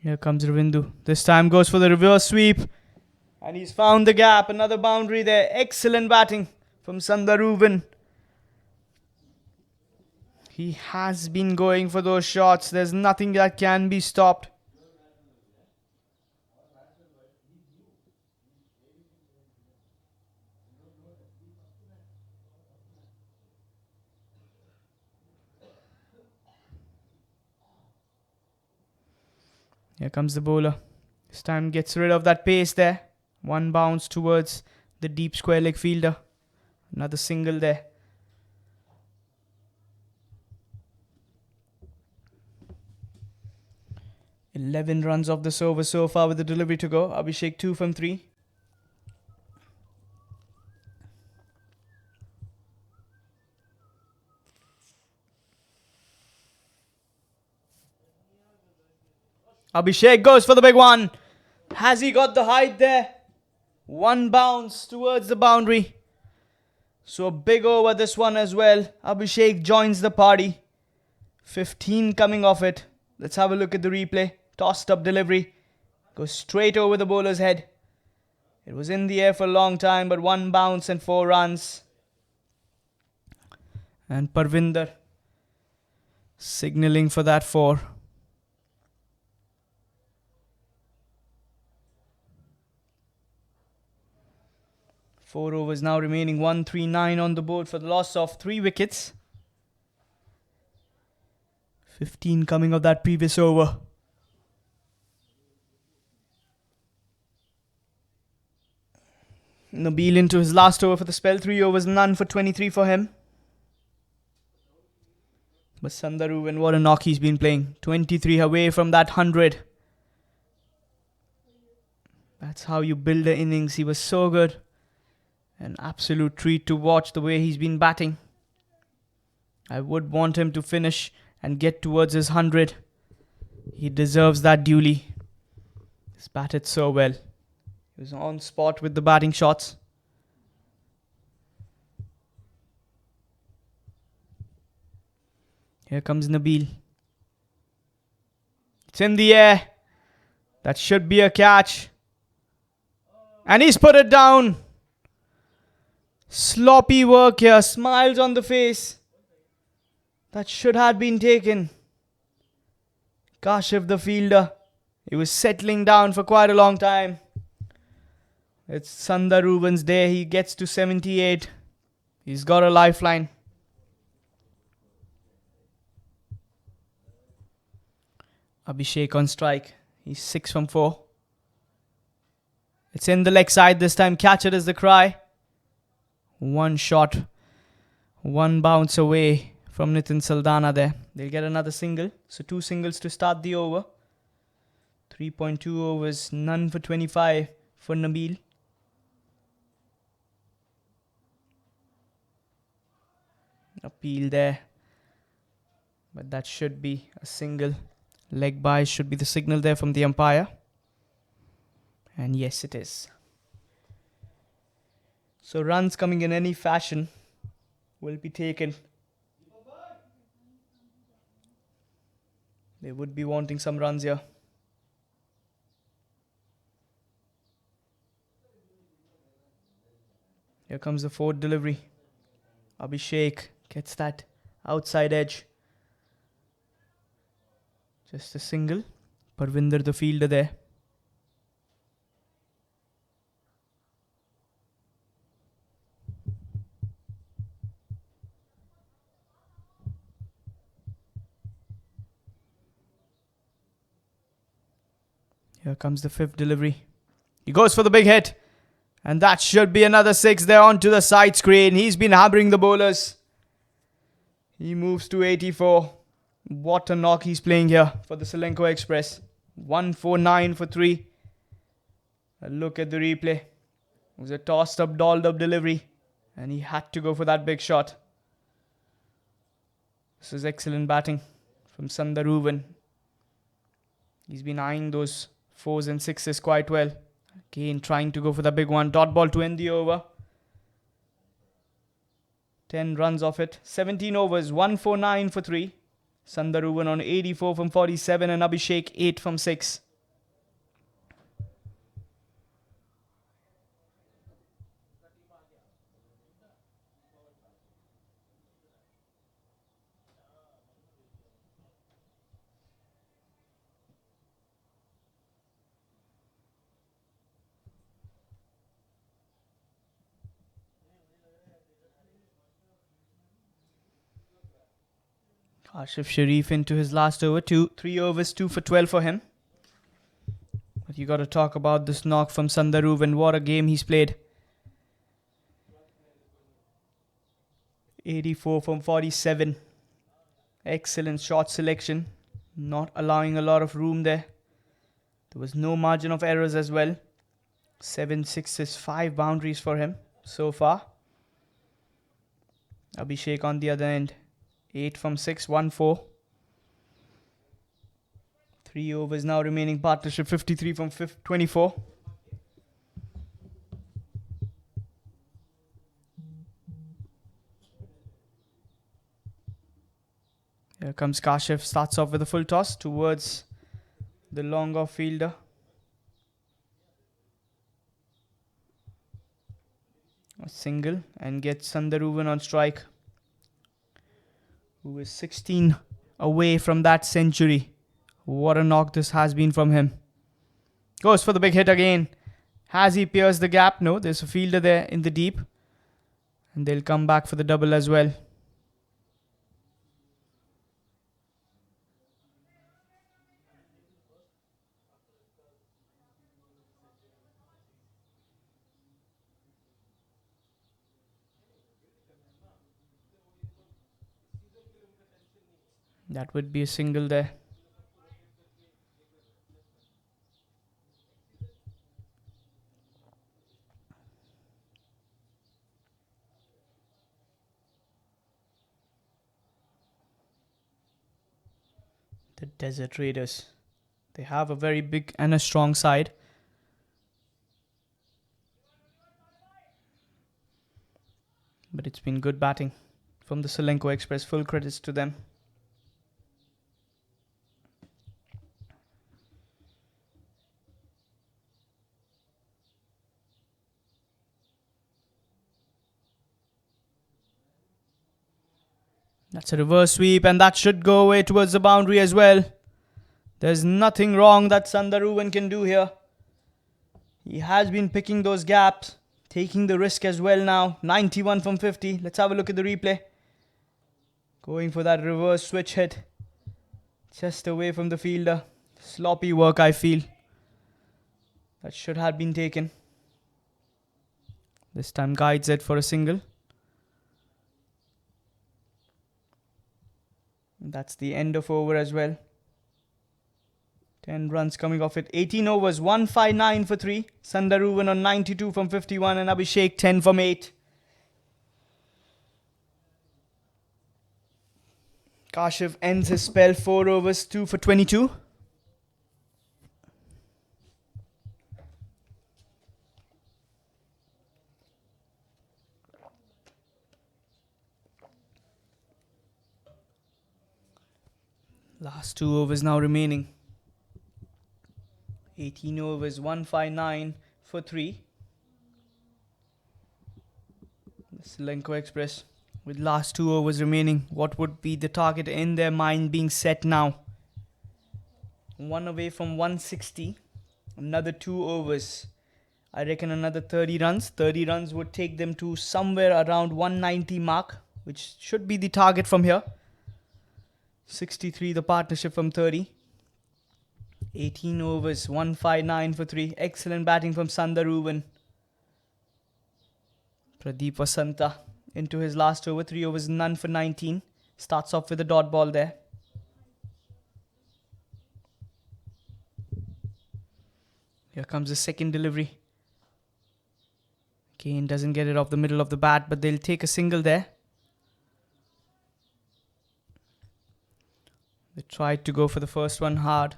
Here comes Ravindu. This time goes for the reverse sweep. And he's found the gap. Another boundary there. Excellent batting from Sundaruvan. He has been going for those shots. There's nothing that can be stopped. Here comes the bowler. This time gets rid of that pace there. One bounce towards the deep square leg fielder. Another single there. "11 runs off this over so far with the delivery to go. Abhishek 2 from 3. Abhishek goes for the big one. Has he got the height there? One bounce towards the boundary. So a big over this one as well. Abhishek joins the party. 15 coming off it. Let's have a look at the replay. Tossed up delivery. Goes straight over the bowler's head. It was in the air for a long time, but one bounce and 4 runs. And Parvinder signalling for that 4. Four overs now remaining. 139 on the board for the loss of 3 wickets. 15 coming of that previous over. Nabil into his last over for the spell. 3 overs, none for 23 for him. But Sundaruvan, what a knock he's been playing. 23 away from that 100. That's how you build the innings. He was so good. An absolute treat to watch the way he's been batting. I would want him to finish and get towards his 100. He deserves that duly. He's batted so well. He was on spot with the batting shots. Here comes Nabil. It's in the air. That should be a catch. And he's put it down. Sloppy work here. Smiles on the face. That should have been taken. Kashif, the fielder. He was settling down for quite a long time. It's Sundaruvan's day. He gets to 78. He's got a lifeline. Abhishek on strike. He's 6 from 4. It's in the leg side this time. Catch it is the cry. One shot. One bounce away from Nitin Saldana there. They'll get another single. So 2 singles to start the over. 3.2 overs. None for 25 for Nabil. Appeal there. But that should be a single. Leg by should be the signal there from the umpire. And yes, it is. So runs coming in any fashion will be taken. They would be wanting some runs here. Here comes the fourth delivery. Abhishek gets that outside edge. Just a single. Parvinder the fielder there. Here comes the fifth delivery. He goes for the big hit. And that should be another 6 there onto the side screen. He's been hammering the bowlers. He moves to 84. What a knock he's playing here for the Ceylinco Express. 149 for 3. A look at the replay. It was a tossed up, dolled up delivery. And he had to go for that big shot. This is excellent batting from Sandaruvan. He's been eyeing those 4s and 6s quite well. Again, trying to go for the big one. Dot ball to end the over. 10 runs off it. 17 overs. 149 for 3. Sandaruvan on 84 from 47 and Abhishek 8 from 6. Kashif Sharif into his last over. 3 overs, 2 for 12 for him. But you got to talk about this knock from Sandaruvan. What a game he's played. 84 from 47. Excellent shot selection. Not allowing a lot of room there. There was no margin of errors as well. 7 sixes, 5 boundaries for him so far. Abhishek on the other end. 8 from 6, 1-4. 3 overs now remaining. Partnership 53 from 24. Here comes Kashif. Starts off with a full toss towards the long off fielder. A single and gets Sandaruvan on strike, who is 16 away from that century. What a knock this has been from him. Goes for the big hit again. Has he pierced the gap? No, there's a fielder there in the deep. And they'll come back for the double as well. That would be a single there. The Desert Raiders. They have a very big and a strong side. But it's been good batting from the Ceylinco Express. Full credits to them. That's a reverse sweep and that should go away towards the boundary as well. There's nothing wrong that Sandaruvan can do here. He has been picking those gaps, taking the risk as well now. 91 from 50. Let's have a look at the replay. Going for that reverse switch hit. Just away from the fielder. Sloppy work, I feel. That should have been taken. This time guides it for a single. That's the end of over as well. 10 runs coming off it. 18 overs, 159 for 3. Sandaruvan on 92 from 51 and Abhishek 10 from 8. Kashif ends his spell 4 overs, 2 for 22. Last 2 overs now remaining. 18 overs, 159 for 3. The Ceylinco Express with last 2 overs remaining. What would be the target in their mind being set now? 1 away from 160. Another 2 overs. I reckon another 30 runs. 30 runs would take them to somewhere around 190 mark, which should be the target from here. 63 the partnership from 30. 18 overs, 159 for 3. Excellent batting from Sundaruvan. Pradeep Vasanta into his last over. 3 overs, none for 19. Starts off with a dot ball there. Here comes the second delivery. Kane doesn't get it off the middle of the bat, but they'll take a single there. They tried to go for the first one hard.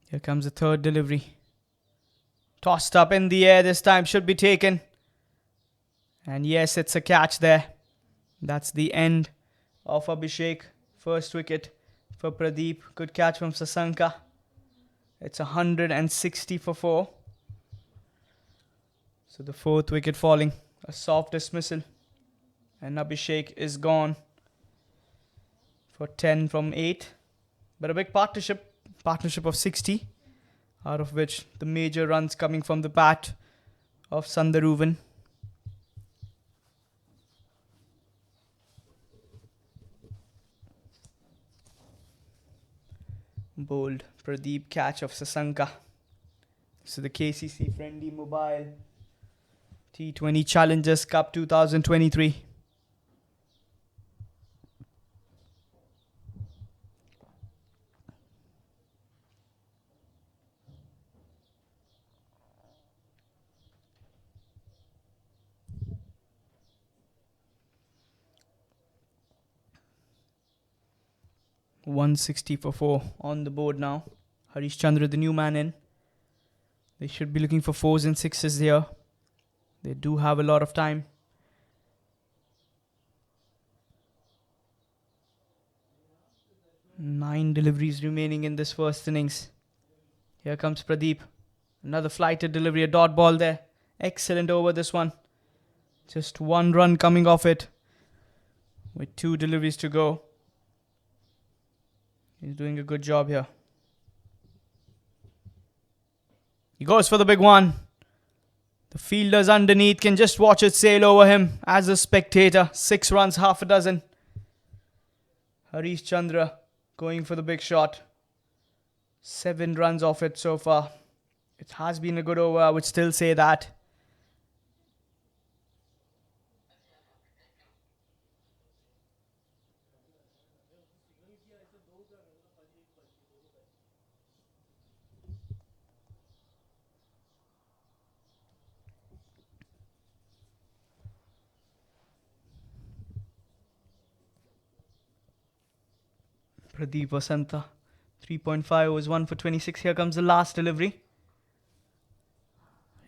Here comes the third delivery. Tossed up in the air this time, should be taken. And yes, it's a catch there. That's the end of Abhishek. First wicket for Pradeep. Good catch from Sasanka. It's 160 for 4. So the fourth wicket falling. A soft dismissal. And Abhishek is gone for 10 from 8. But a big partnership of 60. Out of which the major runs coming from the bat of Sundaruvan. Bold Pradeep catch of Sasanka. So the KCC FRiENDi Mobile T20 Challengers Cup 2023. .160 for 4 on the board now. Harish Chandra, the new man in. They should be looking for 4s and 6s here. They do have a lot of time. Nine deliveries remaining in this first innings. Here comes Pradeep. Another flighted delivery, a dot ball there. Excellent over this one. Just 1 run coming off it. With 2 deliveries to go. He's doing a good job here. He goes for the big one. The fielders underneath can just watch it sail over him as a spectator. 6 runs, half a dozen. Harish Chandra going for the big shot. 7 runs off it so far. It has been a good over, I would still say that. Pradeep Vasanta. 3.5 was 1 for 26. Here comes the last delivery.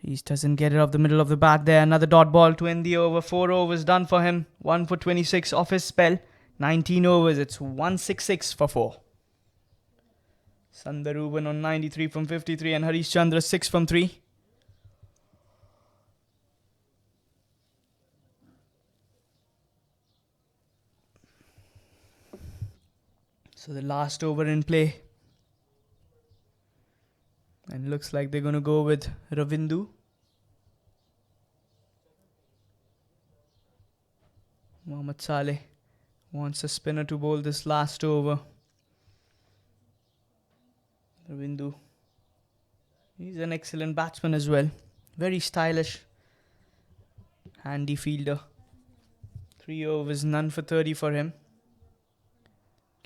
He doesn't get it off the middle of the bat there. Another dot ball to end the over. 4 overs done for him. 1 for 26 off his spell. 19 overs. It's 166 for 4. Sundaruvan on 93 from 53 and Harish Chandra 6 from 3. So the last over in play. And looks like they're going to go with Ravindu. Mohammad Saleh wants a spinner to bowl this last over. Ravindu. He's an excellent batsman as well. Very stylish. Handy fielder. 3 overs, none for 30 for him.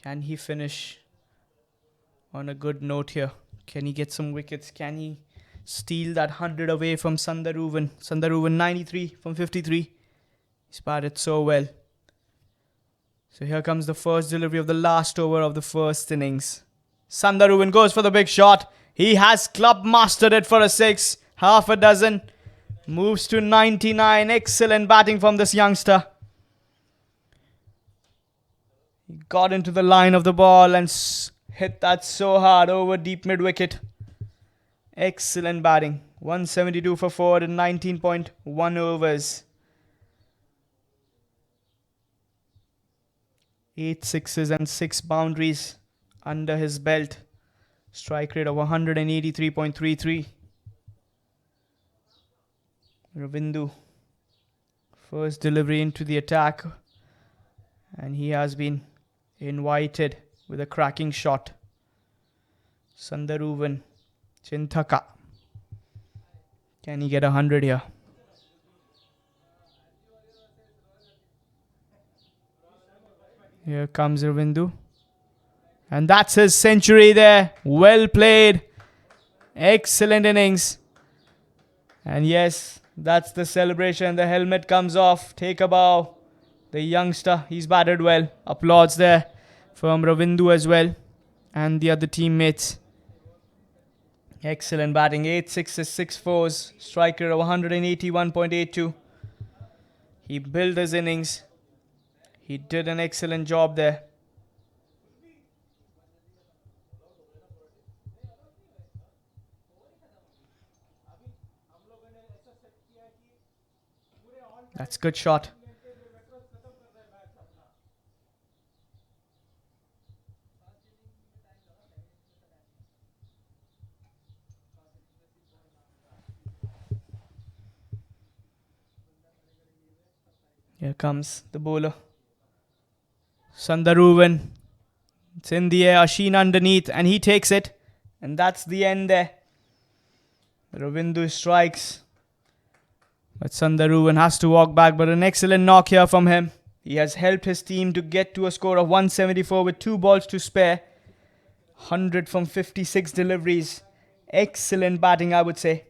Can he finish on a good note here? Can he get some wickets? Can he steal that 100 away from Sundaruvan? Sundaruvan 93 from 53. He's batted so well. So here comes the first delivery of the last over of the first innings. Sundaruvan goes for the big shot. He has club mastered it for a 6. Half a dozen. Moves to 99. Excellent batting from this youngster. He got into the line of the ball and hit that so hard over deep mid wicket. Excellent batting. 172 for 4 in 19.1 overs. 8 sixes and 6 boundaries under his belt. Strike rate of 183.33. Ravindu. First delivery into the attack. And he has been invited with a cracking shot. Sundaruvan. Chintaka. Can he get 100 here? Here comes Ravindu. And that's his century there. Well played. Excellent innings. And yes, that's the celebration. The helmet comes off. Take a bow. The youngster, he's batted well. Applause there from Ravindu as well. And the other teammates. Excellent batting. 8 sixes, 6 fours. Strike rate of 181.82. He built his innings. He did an excellent job there. That's a good shot. Here comes the bowler. Sundaruvan. It's in the air. Asheen underneath. And he takes it. And that's the end there. Ravindu strikes. But Sundaruvan has to walk back. But an excellent knock here from him. He has helped his team to get to a score of 174 with 2 balls to spare. 100 from 56 deliveries. Excellent batting, I would say.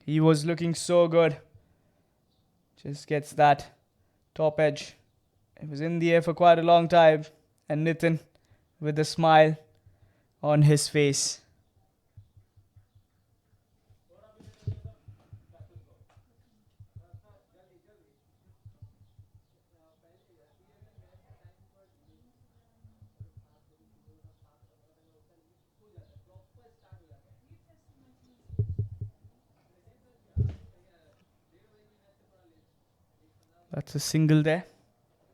He was looking so good. Just gets that top edge. It was in the air for quite a long time. And Nitin with a smile on his face. That's a single there.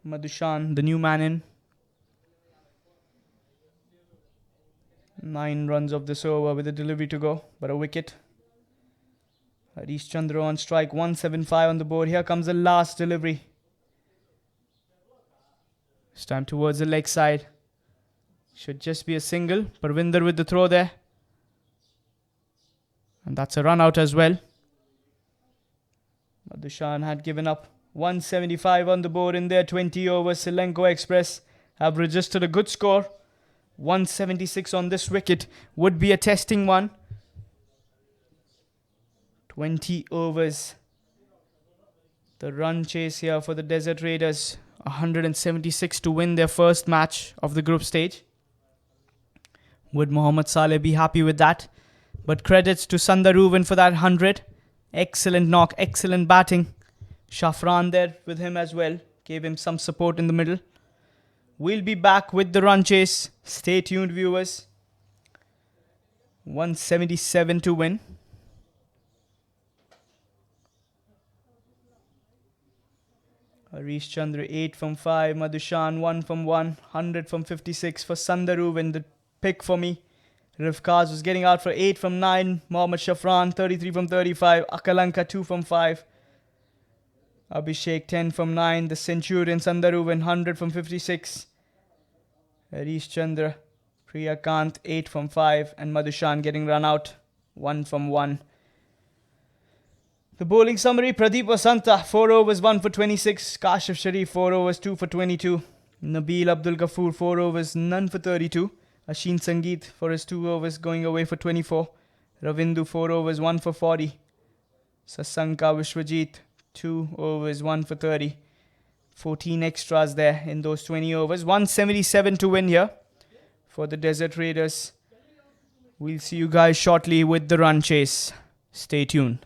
Madhushan, the new man in. 9 runs of this over with a delivery to go. But a wicket. Harish Chandra on strike. 175 on the board. Here comes the last delivery. This time towards the leg side. Should just be a single. Parvinder with the throw there. And that's a run out as well. Madhushan had given up. 175 on the board in their 20 overs. Ceylinco Express have registered a good score. 176 on this wicket would be a testing one. 20 overs. The run chase here for the Desert Raiders. 176 to win their first match of the group stage. Would Mohammad Saleh be happy with that? But credits to Sundaruvan for that 100. Excellent knock, excellent batting. Shafran there with him as well. Gave him some support in the middle. We'll be back with the run chase. Stay tuned, viewers. 177 to win. Harish Chandra 8 from 5. Madhushan 1 from 1. 100 from 56 for Sundaruvan. The pick for me. Rifkaz was getting out for 8 from 9. Mohammad Shafran 33 from 35. Akalanka 2 from 5. Abhishek 10 from 9. The Centurion Sundaruvan 100 from 56. Harish Chandra, Priyakant 8 from 5. And Madhushan getting run out 1 from 1. The bowling summary: Pradeep Vasanta 4 overs 1 for 26. Kashif Sharif 4 overs 2 for 22. Nabil Abdul Ghafoor 4 overs none for 32. Asheen Sangeet for his 2 overs going away for 24. Ravindu 4 overs 1 for 40. Sasanka Vishwajit 2 overs 1 for 30. 14 extras there in those 20 overs. 177 to win here for the Desert Raiders. We'll see you guys shortly with the run chase. Stay tuned.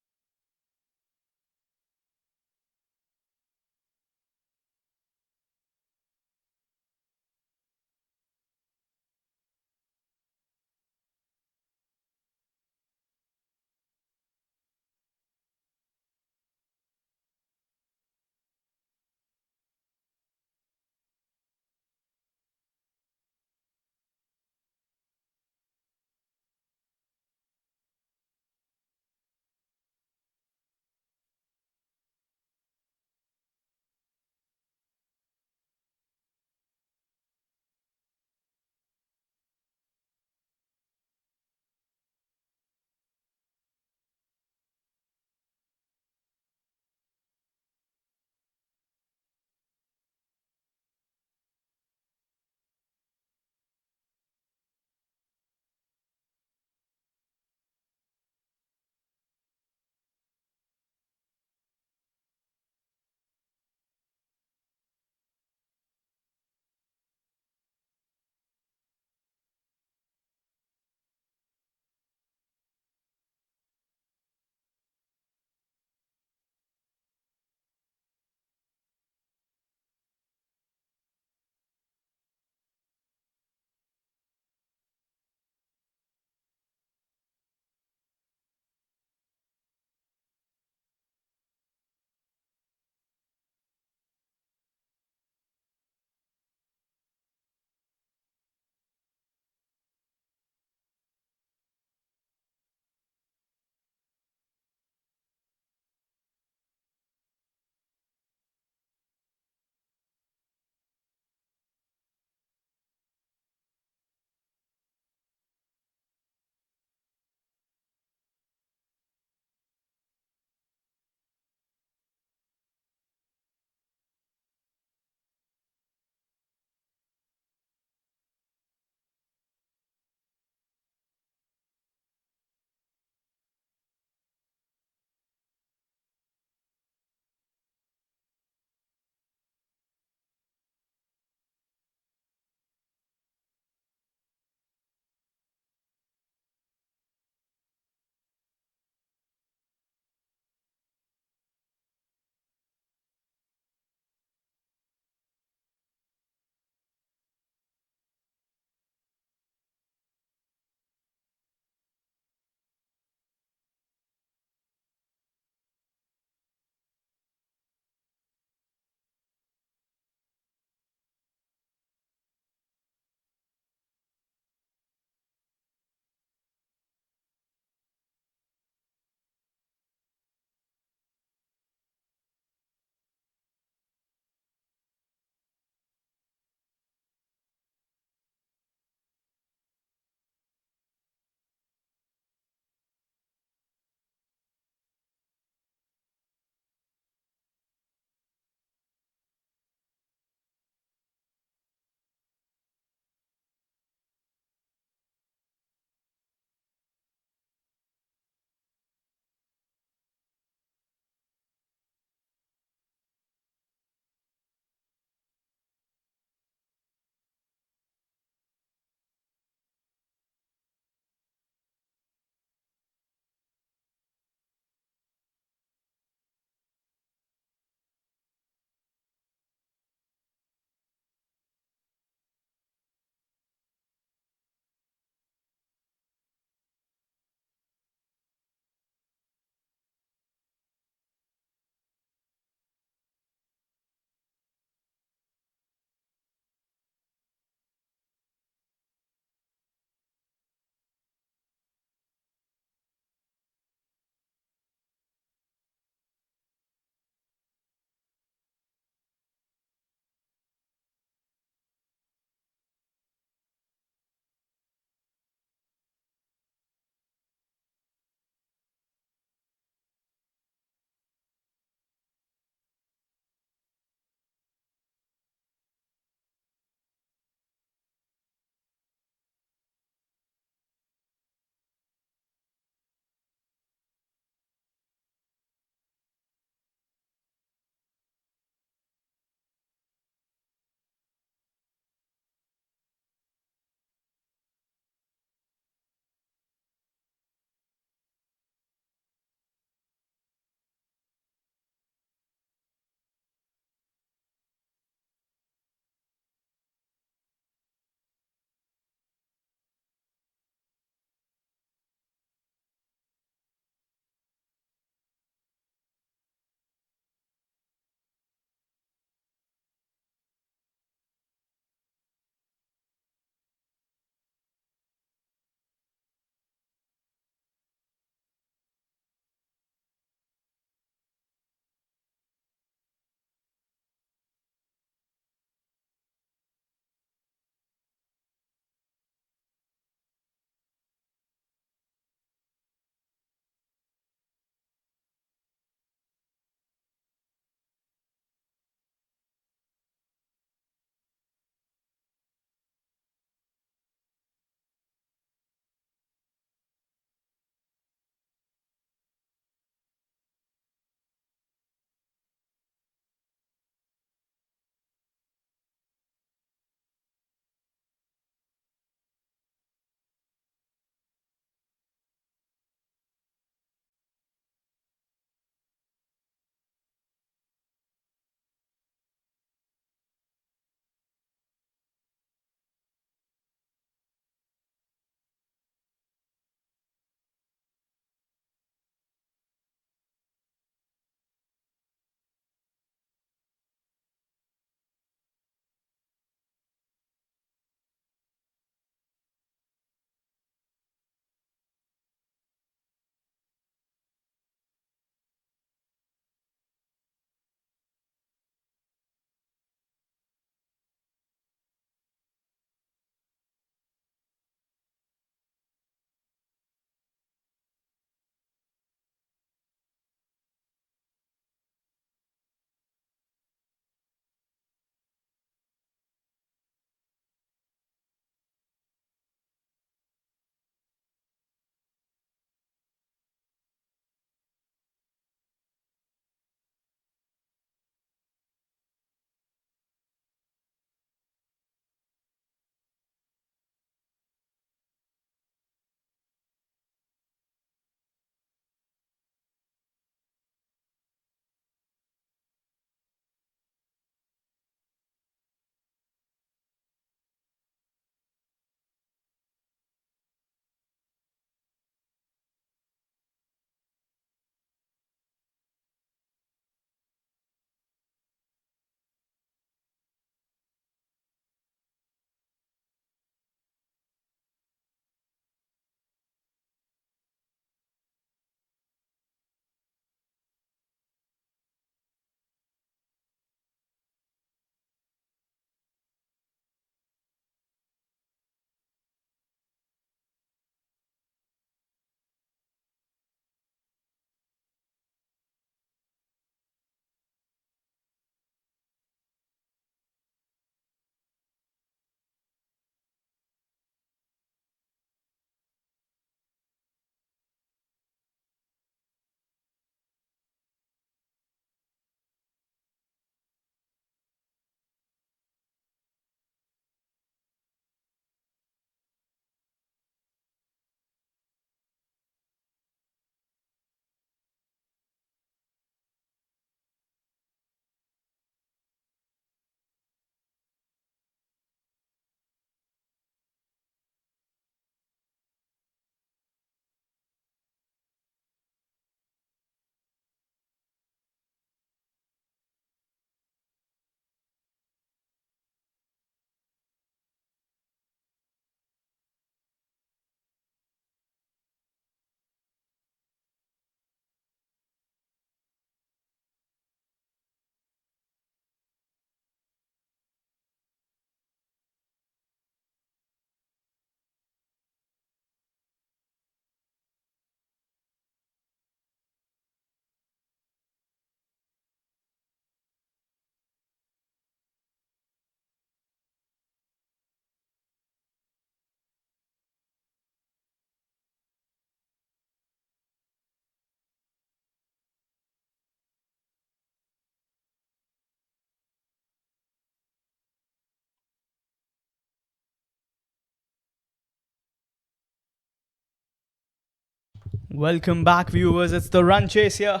Welcome back, viewers. It's the run chase here.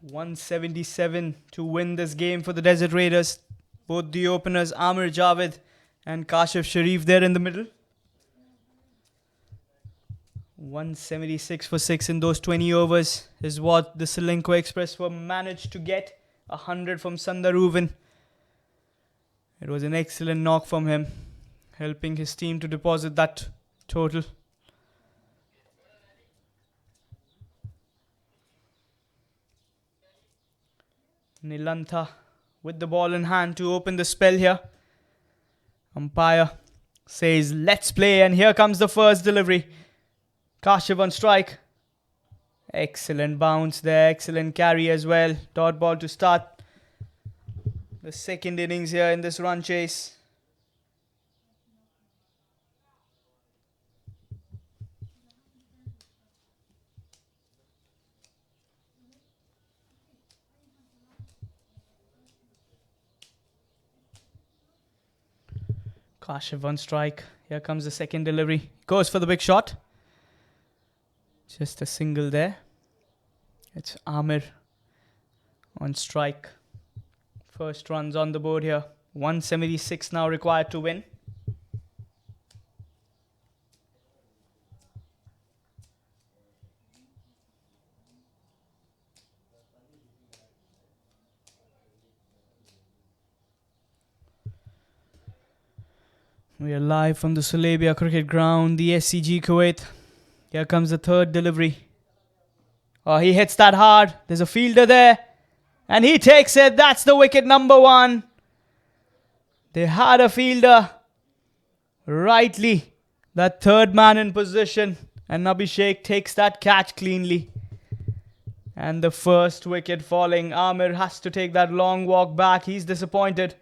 177 to win this game for the Desert Raiders. Both the openers, Amir Javed and Kashif Sharif, there in the middle. 176 for 6 in those 20 overs is what the Ceylinco Express were managed to get. 100 from Sandaruvan. It was an excellent knock from him, helping his team to deposit that total. Nilantha with the ball in hand to open the spell here. Umpire says, let's play, and here comes the first delivery. Kashiv on strike. Excellent bounce there, excellent carry as well. Dot ball to start the second innings here in this run chase. Kashiv on strike. Here comes the second delivery. Goes for the big shot. Just a single there. It's Amir on strike. First runs on the board here. 176 now required to win. We are live from the Sulabia Cricket Ground, the SCG Kuwait. Here comes the third delivery. Oh, he hits that hard. There's a fielder there. And he takes it. That's the wicket number 1. They had a fielder rightly. That third man in position. And Abhishek takes that catch cleanly. And the first wicket falling. Amir has to take that long walk back. He's disappointed.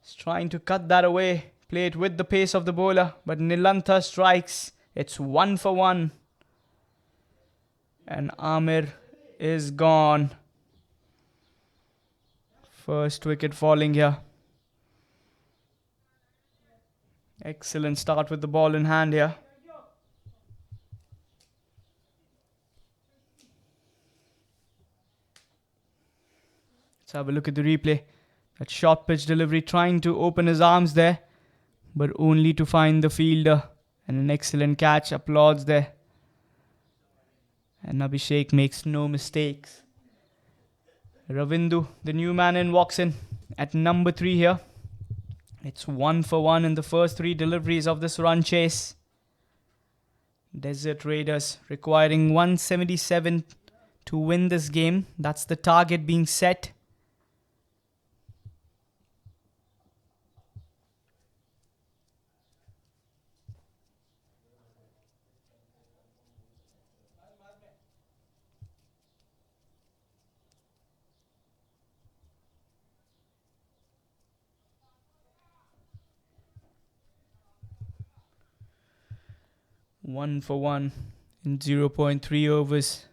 He's trying to cut that away. Play it with the pace of the bowler. But Nilantha strikes. It's 1 for 1. And Amir is gone. First wicket falling here. Excellent start with the ball in hand here. Let's have a look at the replay. That short pitch delivery, trying to open his arms there, but only to find the fielder. And an excellent catch. Applauds there. And Abhishek makes no mistakes. Ravindu, the new man in, walks in at number 3 here. It's 1 for 1 in the first 3 deliveries of this run chase. Desert Raiders requiring 177 to win this game. That's the target being set. One for 1 in 0.3 overs.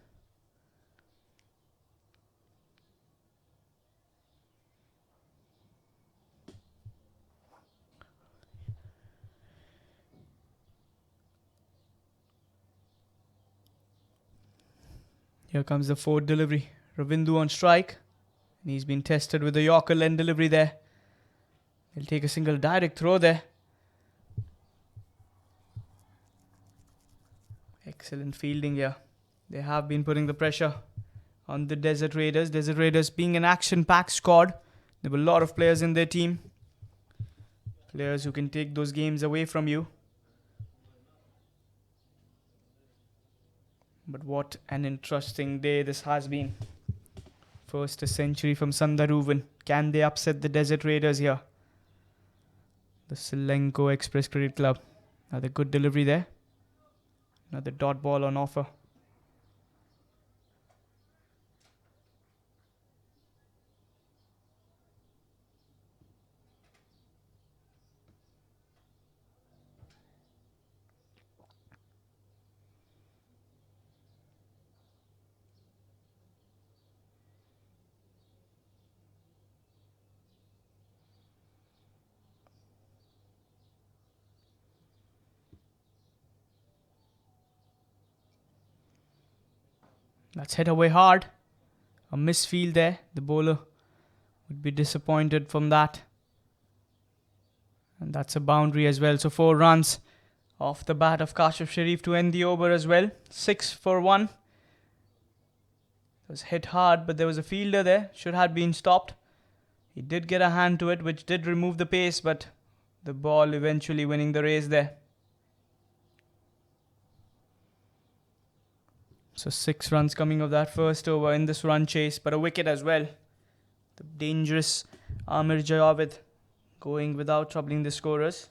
Here comes the fourth delivery. Ravindu on strike. And he's been tested with the Yorker end delivery there. He'll take a single direct throw there. Excellent fielding here. They have been putting the pressure on the Desert Raiders. Desert Raiders being an action-packed squad. There were a lot of players in their team. Players who can take those games away from you. But what an interesting day this has been. First a century from Sandaruvan. Can they upset the Desert Raiders here? The Ceylinco Express Cricket Club. Another good delivery there. Another dot ball on offer. That's hit away hard. A misfield there. The bowler would be disappointed from that. And that's a boundary as well. So 4 runs off the bat of Kashif Sharif to end the over as well. 6 for 1. It was hit hard, but there was a fielder there. Should have been stopped. He did get a hand to it, which did remove the pace, but the ball eventually winning the race there. So 6 runs coming of that first over in this run chase, but a wicket as well. The dangerous Amir Jayavid going without troubling the scorers.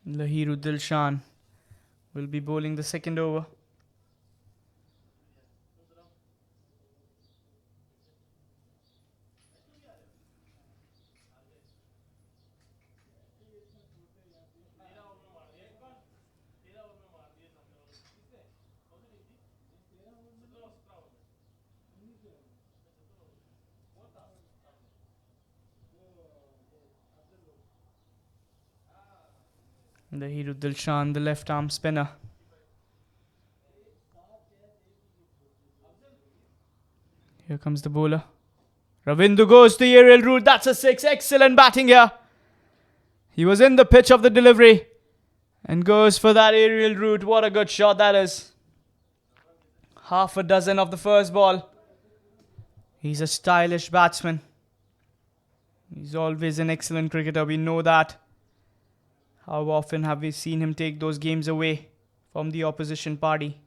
Lahiru Dilshan will be bowling the second over. Lahiru Dilshan, the left arm spinner. Here comes the bowler. Ravindu goes the aerial route. That's a 6. Excellent batting here. He was in the pitch of the delivery and goes for that aerial route. What a good shot that is. Half a dozen of the first ball. He's a stylish batsman. He's always an excellent cricketer. We know that. How often have we seen him take those games away from the opposition party?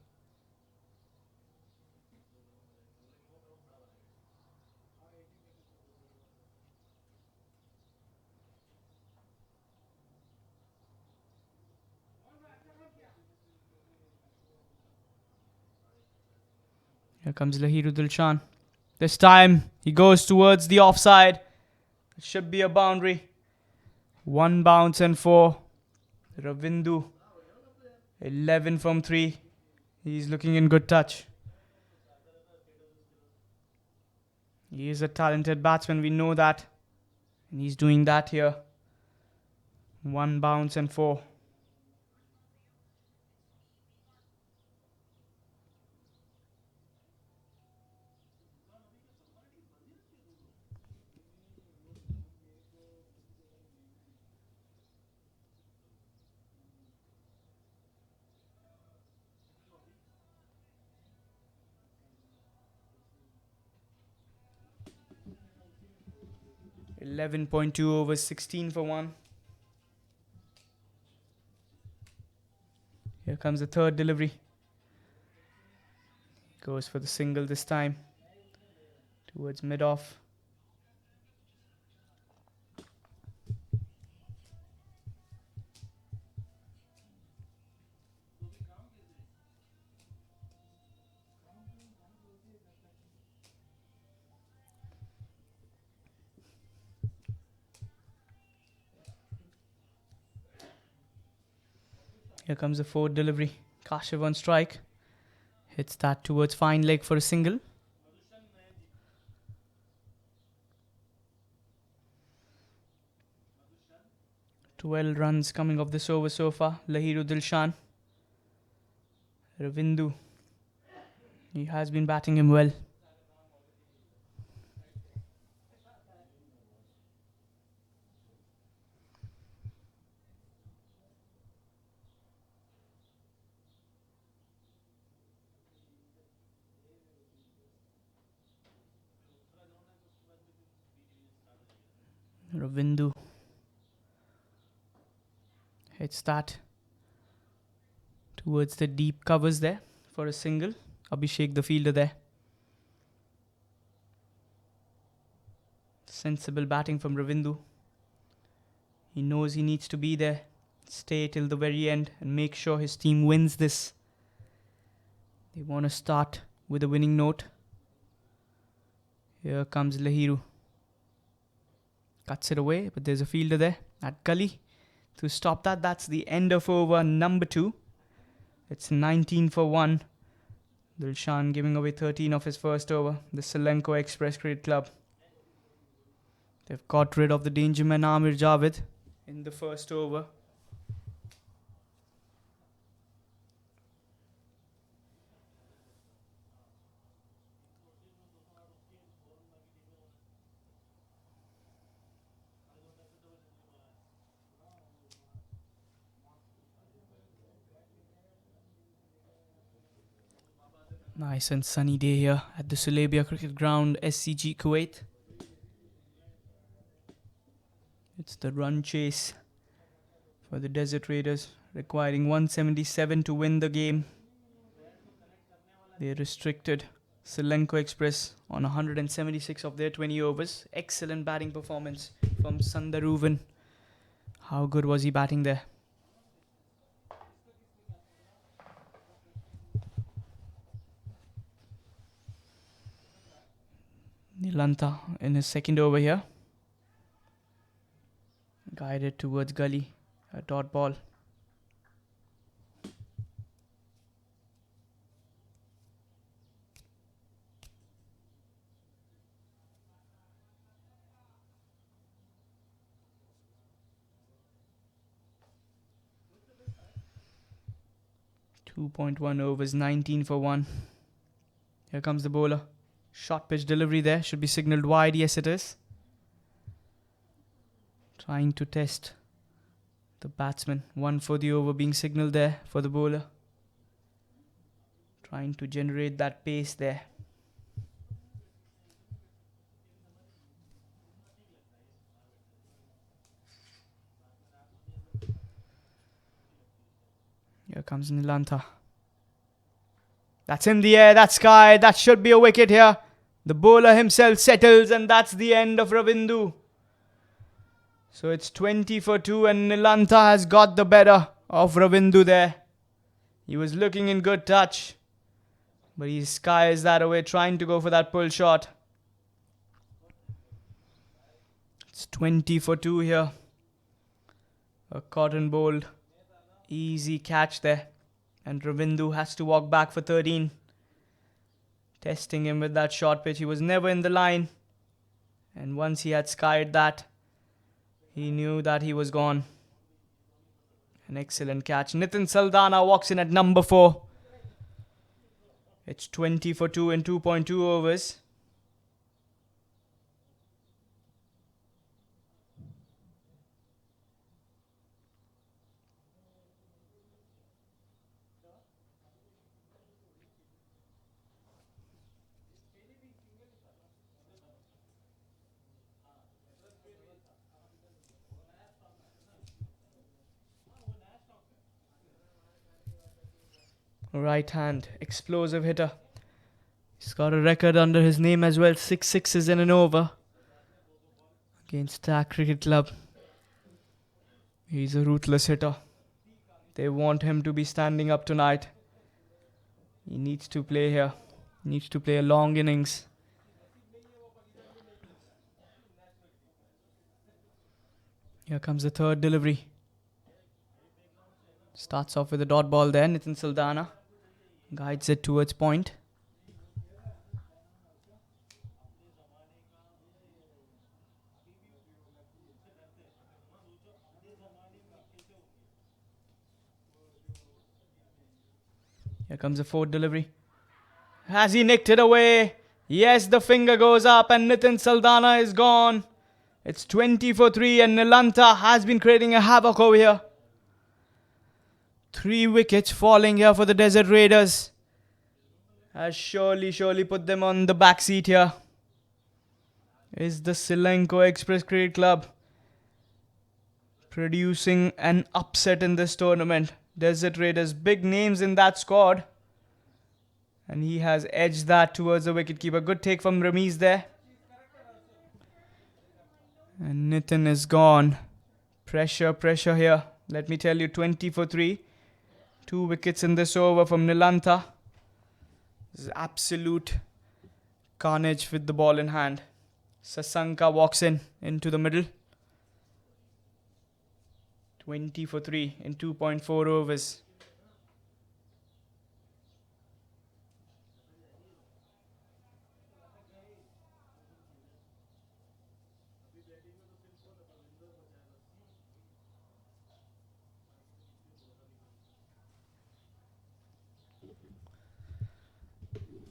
Here comes Lahiru Dilshan. This time he goes towards the offside. It should be a boundary. 1 bounce and 4. Ravindu, 11 from 3. He's looking in good touch. He is a talented batsman, we know that. And he's doing that here. 1 bounce and 4. .2 over 16 for 1. Here comes the third delivery. Goes for the single this time. Towards mid-off. Here comes the fourth delivery. Kashif on strike. Hits that towards fine leg for a single. .12 runs coming off this over so far. Lahiru Dilshan. Ravindu. He has been batting him well. Ravindu hits that towards the deep covers there for a single. Abhishek the fielder there. Sensible batting from Ravindu. He knows he needs to be there, stay till the very end and make sure his team wins this. They want to start with a winning note. Here comes Lahiru. Cuts it away, but there's a fielder there at gully to stop that. That's the end of over number 2. It's 19 for 1. Dilshan giving away 13 of his first over. The Ceylinco Express Cricket Club. They've got rid of the danger man Amir Javed in the first over. Nice and sunny day here at the Sulabia Cricket Ground, SCG Kuwait. It's the run chase for the Desert Raiders, requiring 177 to win the game. They restricted Ceylinco Express on 176 of their 20 overs. Excellent batting performance from Sandaruvan. How good was he batting there? Nilanta in his second over here. Guided towards gully. A dot ball. .1 overs, 19 for 1. Here comes the bowler. Short pitch delivery there. Should be signalled wide. Yes, it is. Trying to test the batsman. 1 for the over being signalled there for the bowler. Trying to generate that pace there. Here comes Nilanta. That's in the air, that's sky, that should be a wicket here. The bowler himself settles and that's the end of Ravindu. So it's 20 for 2 and Nilanta has got the better of Ravindu there. He was looking in good touch, but he skies that away, trying to go for that pull shot. It's 20 for 2 here. A cotton bowled. Easy catch there. And Ravindu has to walk back for 13. Testing him with that short pitch. He was never in the line. And once he had skied that, he knew that he was gone. An excellent catch. Nitin Saldana walks in at number 4. It's 20 for 2 in 2.2 overs. Right hand, explosive hitter. He's got a record under his name as well. 6 sixes in an over against Tak Cricket Club. He's a ruthless hitter. They want him to be standing up tonight. He needs to play here. He needs to play a long innings. Here comes the third delivery. Starts off with a dot ball there. Nitin Saldana guides it towards point. Here comes the fourth delivery. Has he nicked it away? Yes, the finger goes up and Nitin Saldana is gone. It's 20 for 3 and Nilanta has been creating a havoc over here. 3 wickets falling here for the Desert Raiders. Has surely put them on the back seat here. Is the Ceylinco Express Cricket Club producing an upset in this tournament? Desert Raiders, big names in that squad. And he has edged that towards the wicketkeeper. Good take from Ramiz there. And Nitin is gone. Pressure here. Let me tell you, 20 for 3. 2 wickets in this over from Nilanta. This is absolute carnage with the ball in hand. Sasanka walks into the middle. 20 for 3 in 2.4 overs.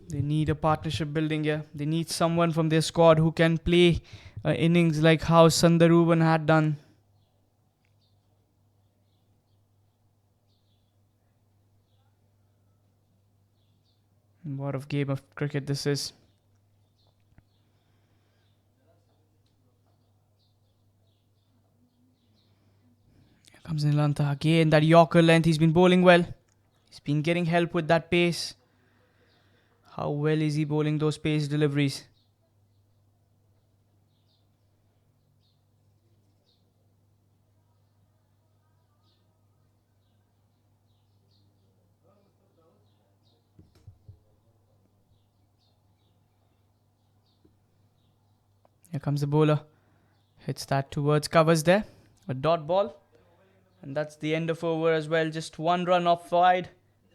They need a partnership building here. They need someone from their squad who can play innings like how Sundaruvan had done. What a game of cricket this is. Here comes Nilantha again. That Yorker length. He's been bowling well. He's been getting help with that pace. How well is he bowling those pace deliveries? Here comes the bowler. Hits that towards covers there. A dot ball. And that's the end of over as well. Just one run off wide.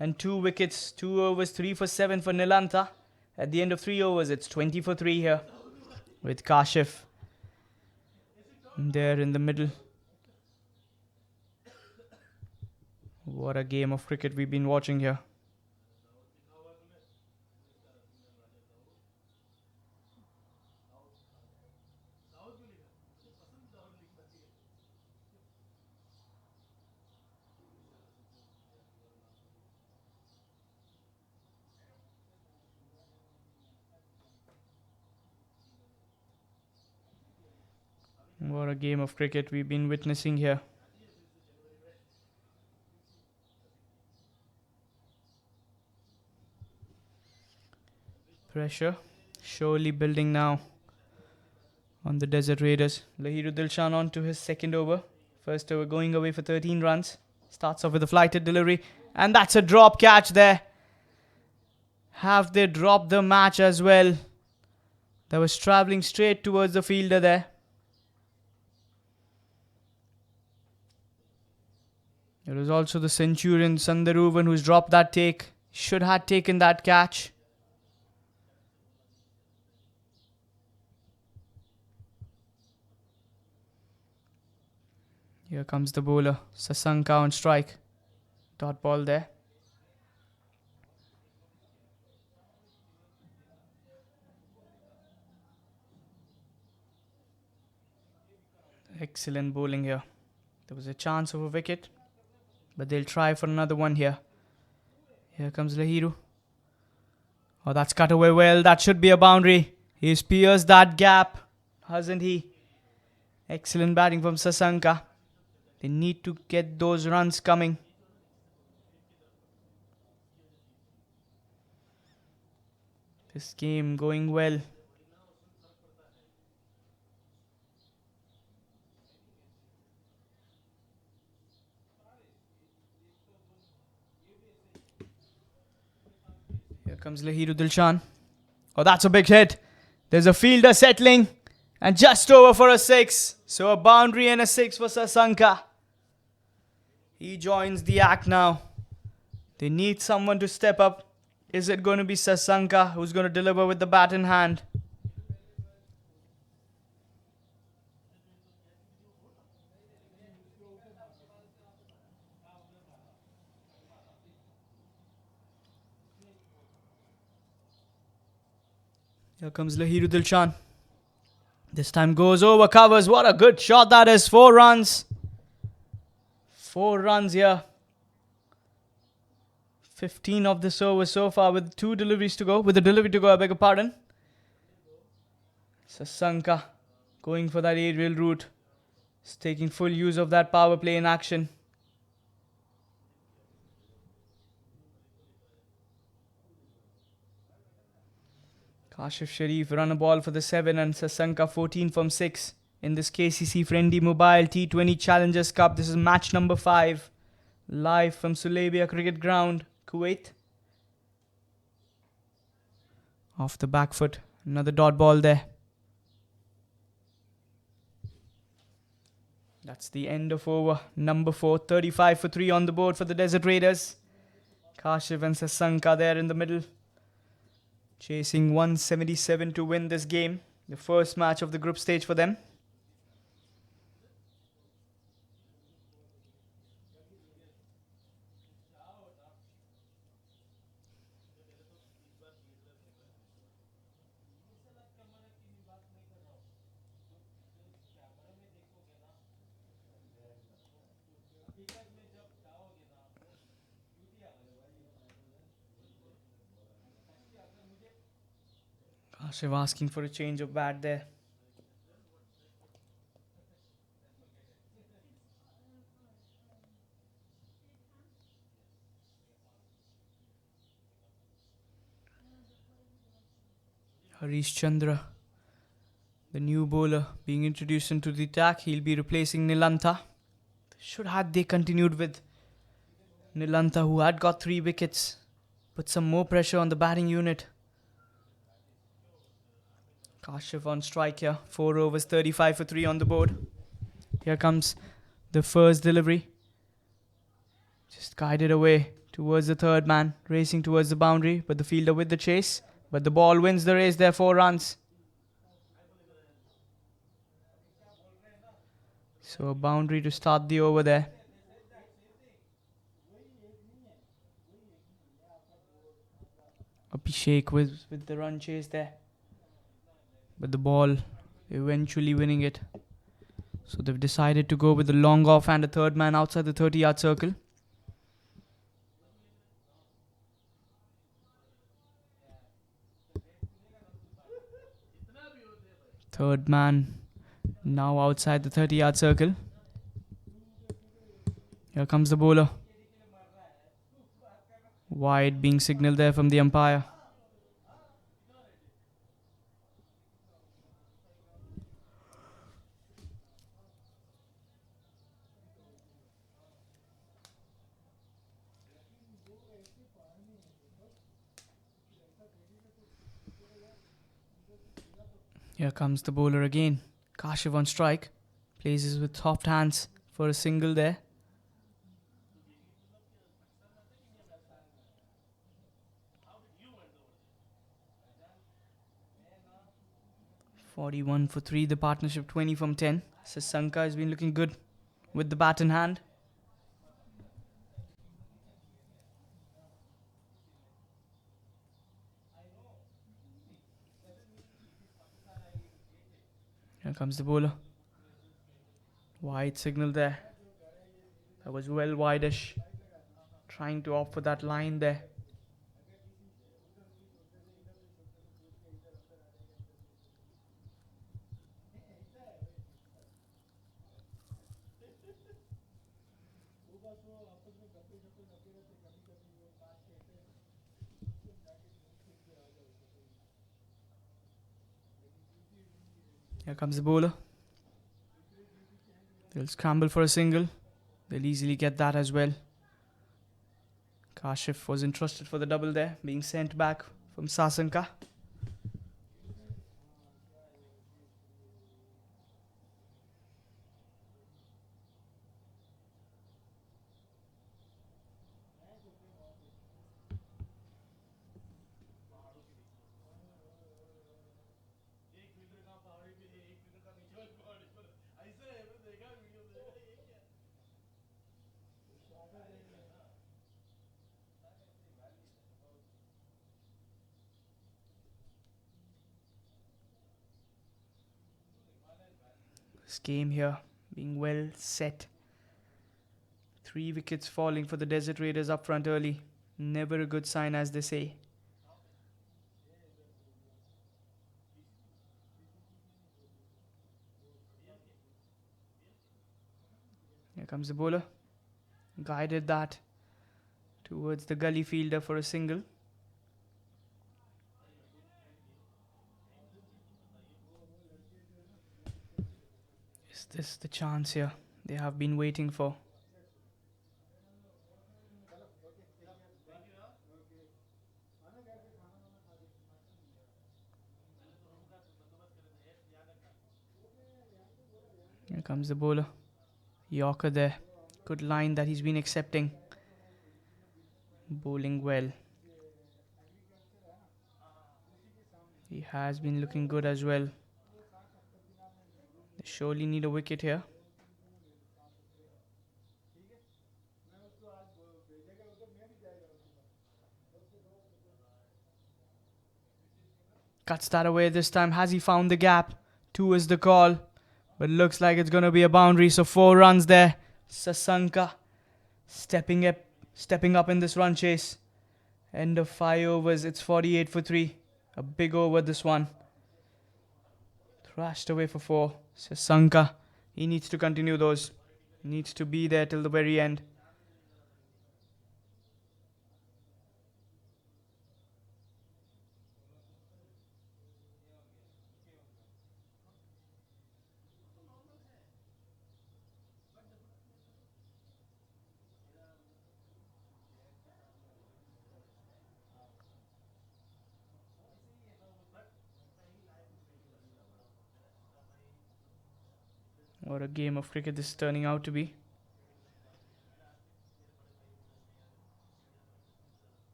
And 2 wickets. 2 overs, 3 for 7 for Nilantha. At the end of 3 overs, it's 20 for 3 here. With Kashif there in the middle. What a game of cricket we've been watching here. What a game of cricket we've been witnessing here. Pressure surely building now on the Desert Raiders. Lahiru Dilshan on to his second over. First over going away for 13 runs. Starts off with a flighted delivery. And that's a drop catch there. Have they dropped the match as well? That was travelling straight towards the fielder there. It was also the Centurion Sundaruvan who's dropped that take. Should have taken that catch. Here comes the bowler. Sasanka on strike. Dot ball there. Excellent bowling here. There was a chance of a wicket. But they'll try for another one here. Here comes Lahiru. Oh, that's cut away well. That should be a boundary. He's pierced that gap, hasn't he? Excellent batting from Sasanka. They need to get those runs coming. This game going well. Here comes Lahiru Dilshan. Oh, that's a big hit. There's a fielder settling. And just over for a 6. So a boundary and a 6 for Sasanka. He joins the act now. They need someone to step up. Is it going to be Sasanka who's going to deliver with the bat in hand? Here comes Lahiru Dilshan. This time goes over covers. What a good shot that is. 4 runs. 4 runs here. 15 of this over so far with 2 deliveries to go. With a delivery to go, I beg your pardon. Sasanka going for that aerial route. He's taking full use of that power play in action. Kashif Sharif run a ball for the 7 and Sasanka 14 from 6 in this KCC FRiENDi Mobile T20 Challengers Cup. This is match number 5 live from Sulebia Cricket Ground, Kuwait. Off the back foot, another dot ball there. That's the end of over number 4. 35 for 3 on the board for the Desert Raiders. Kashif and Ceylinco there in the middle, chasing 177 to win this game. The first match of the group stage for them. Kashif asking for a change of bat there. Harish Chandra, the new bowler, being introduced into the attack. He'll be replacing Nilantha. Had they continued with Nilantha, who had got 3 wickets, put some more pressure on the batting unit. Kashif on strike here. 4 overs, 35 for 3 on the board. Here comes the first delivery. Just guided away towards the third man, racing towards the boundary, but the fielder with the chase. But the ball wins the race there, 4 runs. So a boundary to start the over there. Abhishek with the run chase there. But the ball eventually winning it. So they've decided to go with the long off and a third man outside the 30-yard circle. Third man now outside the 30-yard circle. Here comes the bowler. Wide being signalled there from the umpire. Here comes the bowler again. Kashif on strike. Places with soft hands for a single there. "41 for 3, the partnership 20 from 10. Ceylinco has been looking good with the bat in hand. Here comes the bowler. Wide signal there. That was well wide-ish. Trying to opt for that line there. Here comes the bowler. They'll scramble for a single. They'll easily get that as well. Kashif was entrusted for the double there, being sent back from Ceylinco. This game here being well set. 3 wickets falling for the Desert Raiders up front early. Never a good sign, as they say. Here comes the bowler. Guided that towards the gully fielder for a single. Is this the chance here they have been waiting for? Here comes the bowler. Yorker there. Good line that he's been accepting. Bowling well. He has been looking good as well. They surely need a wicket here. Cuts that away this time. Has he found the gap? 2 is the call. But looks like it's going to be a boundary. So 4 runs there. Sasanka stepping up in this run chase. End of 5 overs. It's 48 for 3. A big over this one. Thrashed away for 4. Sasanka. He needs to continue those. He needs to be there till the very end. What a game of cricket this is turning out to be.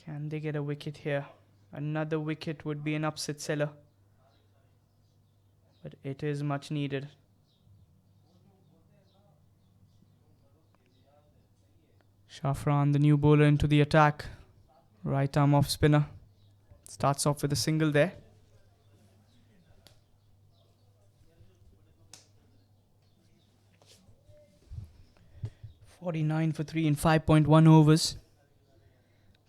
Can they get a wicket here? Another wicket would be an upset seller. But it is much needed. Shafran, the new bowler, into the attack. Right arm off spinner. Starts off with a single there. .49 for 3 in 5.1 overs.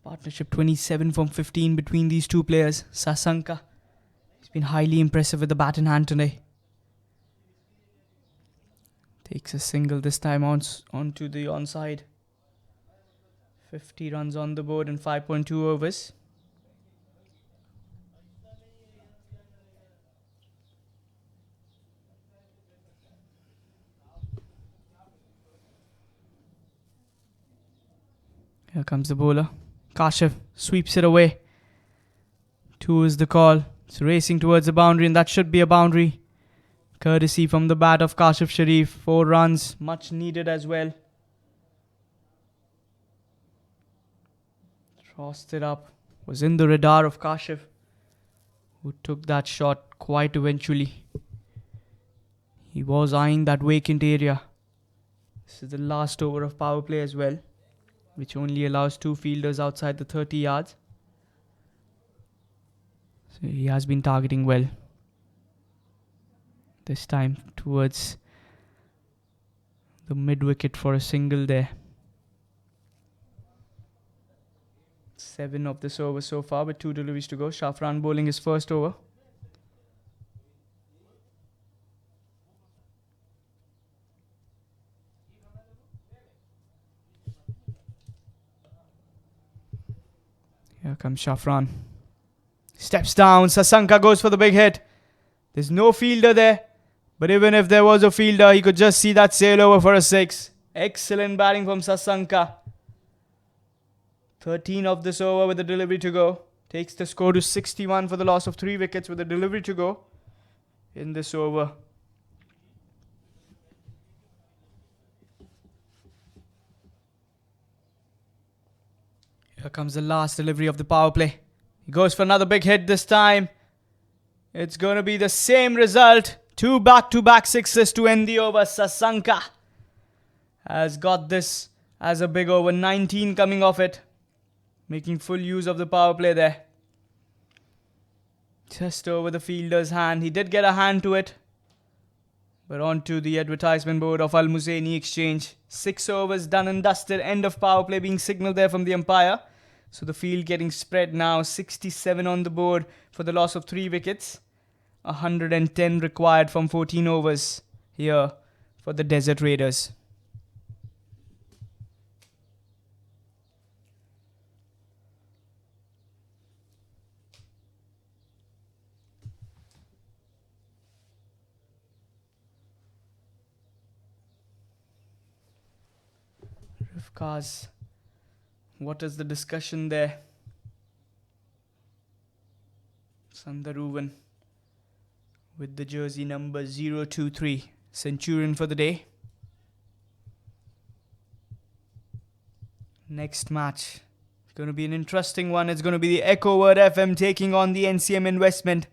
Partnership 27 from 15 between these two players. Sasanka. He's been highly impressive with the bat in hand today. Takes a single this time onto the onside. 50 runs on the board in 5.2 overs. Here comes the bowler. Kashif sweeps it away. 2 is the call. It's racing towards the boundary, and that should be a boundary. Courtesy from the bat of Kashif Sharif. 4 runs, much needed as well. Tossed it up. Was in the radar of Kashif, who took that shot quite eventually. He was eyeing that vacant area. This is the last over of power play as well, which only allows 2 fielders outside the 30 yards. So he has been targeting well. This time towards the mid-wicket for a single there. 7 of this over so far with 2 deliveries to go. Shafran bowling his first over. Here comes Shafran. Steps down. Sasanka goes for the big hit. There's no fielder there. But even if there was a fielder, he could just see that sail over for a 6. Excellent batting from Sasanka. 13 of this over with a delivery to go. Takes the score to 61 for the loss of 3 wickets with a delivery to go in this over. Here comes the last delivery of the power play. He goes for another big hit this time. It's going to be the same result. 2 back-to-back sixes to end the over. Sasanka has got this as a big over. 19 coming off it. Making full use of the power play there. Just over the fielder's hand. He did get a hand to it. But onto the advertisement board of Al Muzaini Exchange. 6 overs done and dusted. End of power play being signalled there from the umpire. So the field getting spread now. 67 on the board for the loss of 3 wickets. 110 required from 14 overs here for the Desert Raiders. Rifka's What is the discussion there? Sandaruvan with the jersey number 023. Centurion for the day. Next match. It's going to be an interesting one. It's going to be the Echo Word FM taking on the NCM Investment.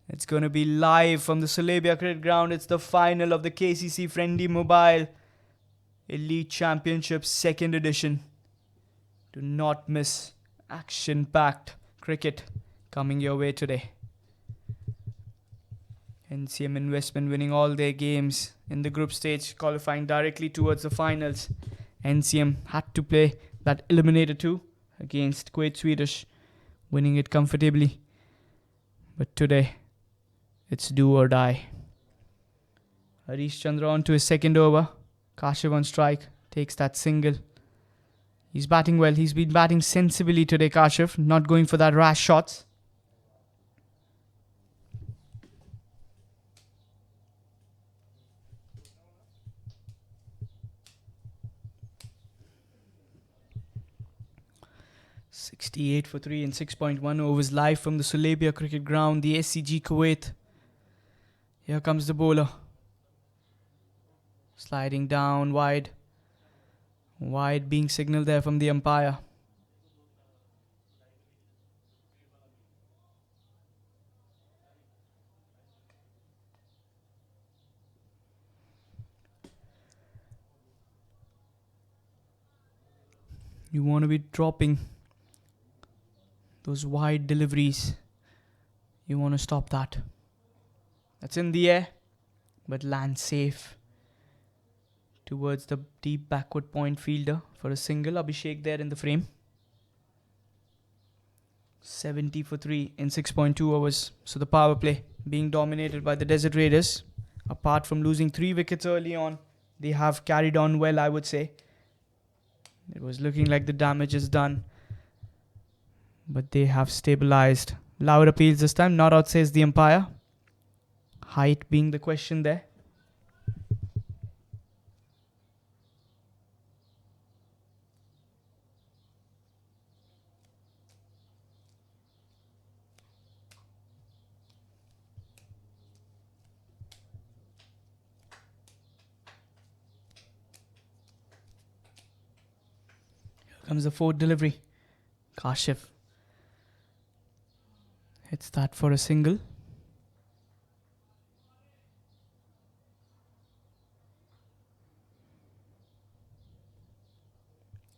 It's going to be live from the Sulabia Cricket Ground. It's the final of the KCC FRiENDi Mobile Elite Championship 2nd edition. Do not miss action-packed cricket coming your way today. NCM Investment winning all their games in the group stage, qualifying directly towards the finals. NCM had to play that Eliminator 2 against Kuwait Swedish, winning it comfortably. But today, it's do or die. Harish Chandra on to his second over. Kashyap on strike, takes that single. He's batting well. He's been batting sensibly today, Kashyap, not going for that rash shots. .68 for 3 in 6.1 overs live from the Sulabia Cricket Ground, the SCG Kuwait. Here comes the bowler. Sliding down wide. Wide being signalled there from the umpire. You want to be dropping those wide deliveries. You want to stop that. That's in the air, but lands safe towards the deep backward point fielder for a single. Abhishek there in the frame. 70 for 3 in 6.2 overs. So the power play being dominated by the Desert Raiders. Apart from losing 3 wickets early on, they have carried on well, I would say. It was looking like the damage is done, but they have stabilized. Loud appeals this time. Not out, says the umpire. Height being the question there. Here comes the 4th delivery. Kashyap hits that for a single.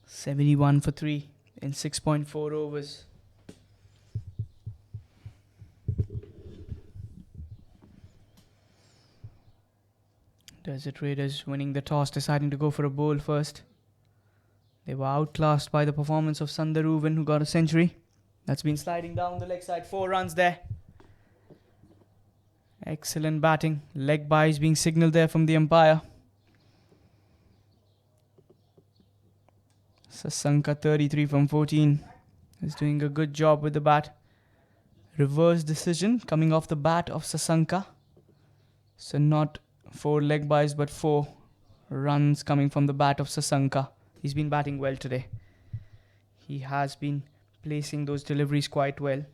.71 for 3 in 6.4 overs. Desert Raiders winning the toss, deciding to go for a bowl first. They were outclassed by the performance of Sandaruvan, who got a century. That's been sliding down the leg side. 4 runs there. Excellent batting. Leg byes being signalled there from the umpire. Sasanka 33 from 14 is doing a good job with the bat. Reverse decision coming off the bat of Sasanka. So not 4 leg byes but 4 runs coming from the bat of Sasanka. He's been batting well today. He has been placing those deliveries quite well.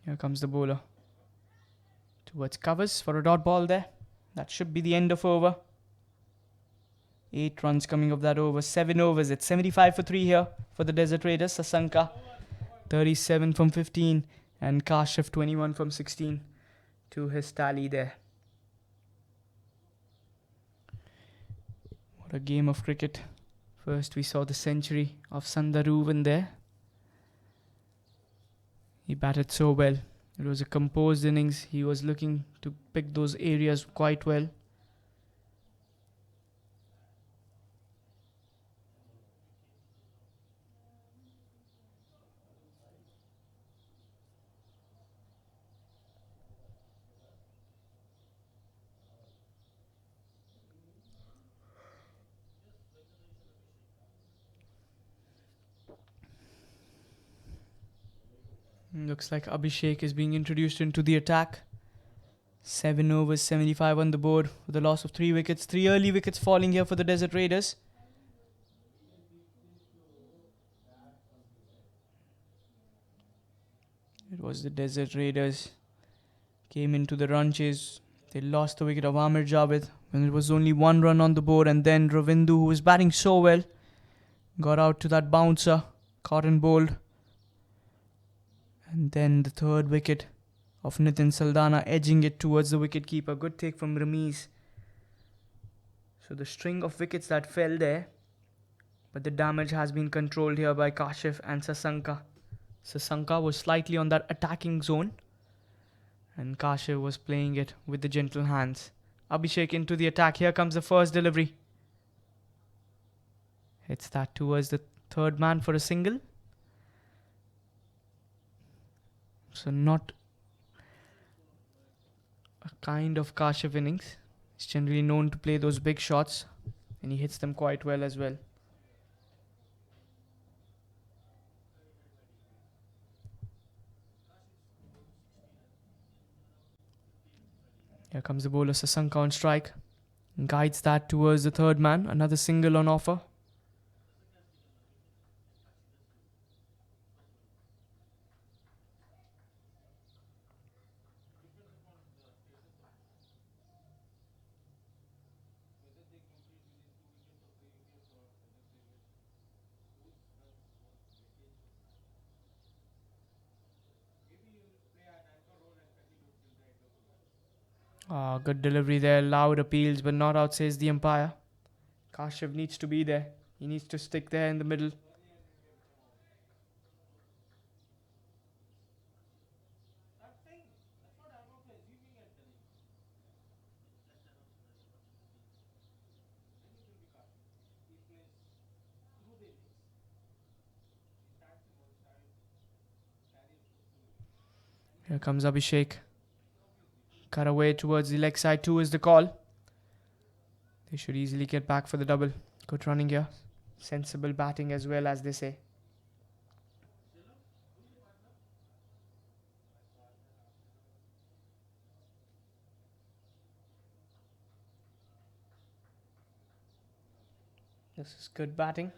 Here comes the bowler. Towards covers for a dot ball there. That should be the end of over. 8 runs coming of that over. 7 overs. It's 75 for 3 here for the Desert Raiders. Sasanka 37 from 15 and Kashyap 21 from 16 to his tally there. What a game of cricket. First we saw the century of Sandaruvan there. He batted so well. It was a composed innings. He was looking to pick those areas quite well. Looks like Abhishek is being introduced into the attack. 7 overs, 75 on the board with a loss of 3 wickets. 3 early wickets falling here for the Desert Raiders. It was the Desert Raiders came into the run chase. They lost the wicket of Amir Javed when it was only 1 run on the board, and then Ravindu, who was batting so well, got out to that bouncer, caught and bowled. And then the third wicket of Nitin Saldana edging it towards the wicketkeeper. Good take from Ramiz. So the string of wickets that fell there, but the damage has been controlled here by Kashif and Sasanka. Sasanka was slightly on that attacking zone, and Kashif was playing it with the gentle hands. Abhishek into the attack. Here comes the first delivery. Hits that towards the third man for a single. So not a kind of Kashif innings. He's generally known to play those big shots, and he hits them quite well as well. Here comes the bowler Sasanka on strike. Guides that towards the third man. Another single on offer. Good delivery there. Loud appeals, but not out, says the umpire. Kashif needs to be there. He needs to stick there in the middle. Here comes Abhishek. Cut away towards the leg side. 2 is the call. They should easily get back for the double. Good running here. Sensible batting as well, as they say. This is good batting.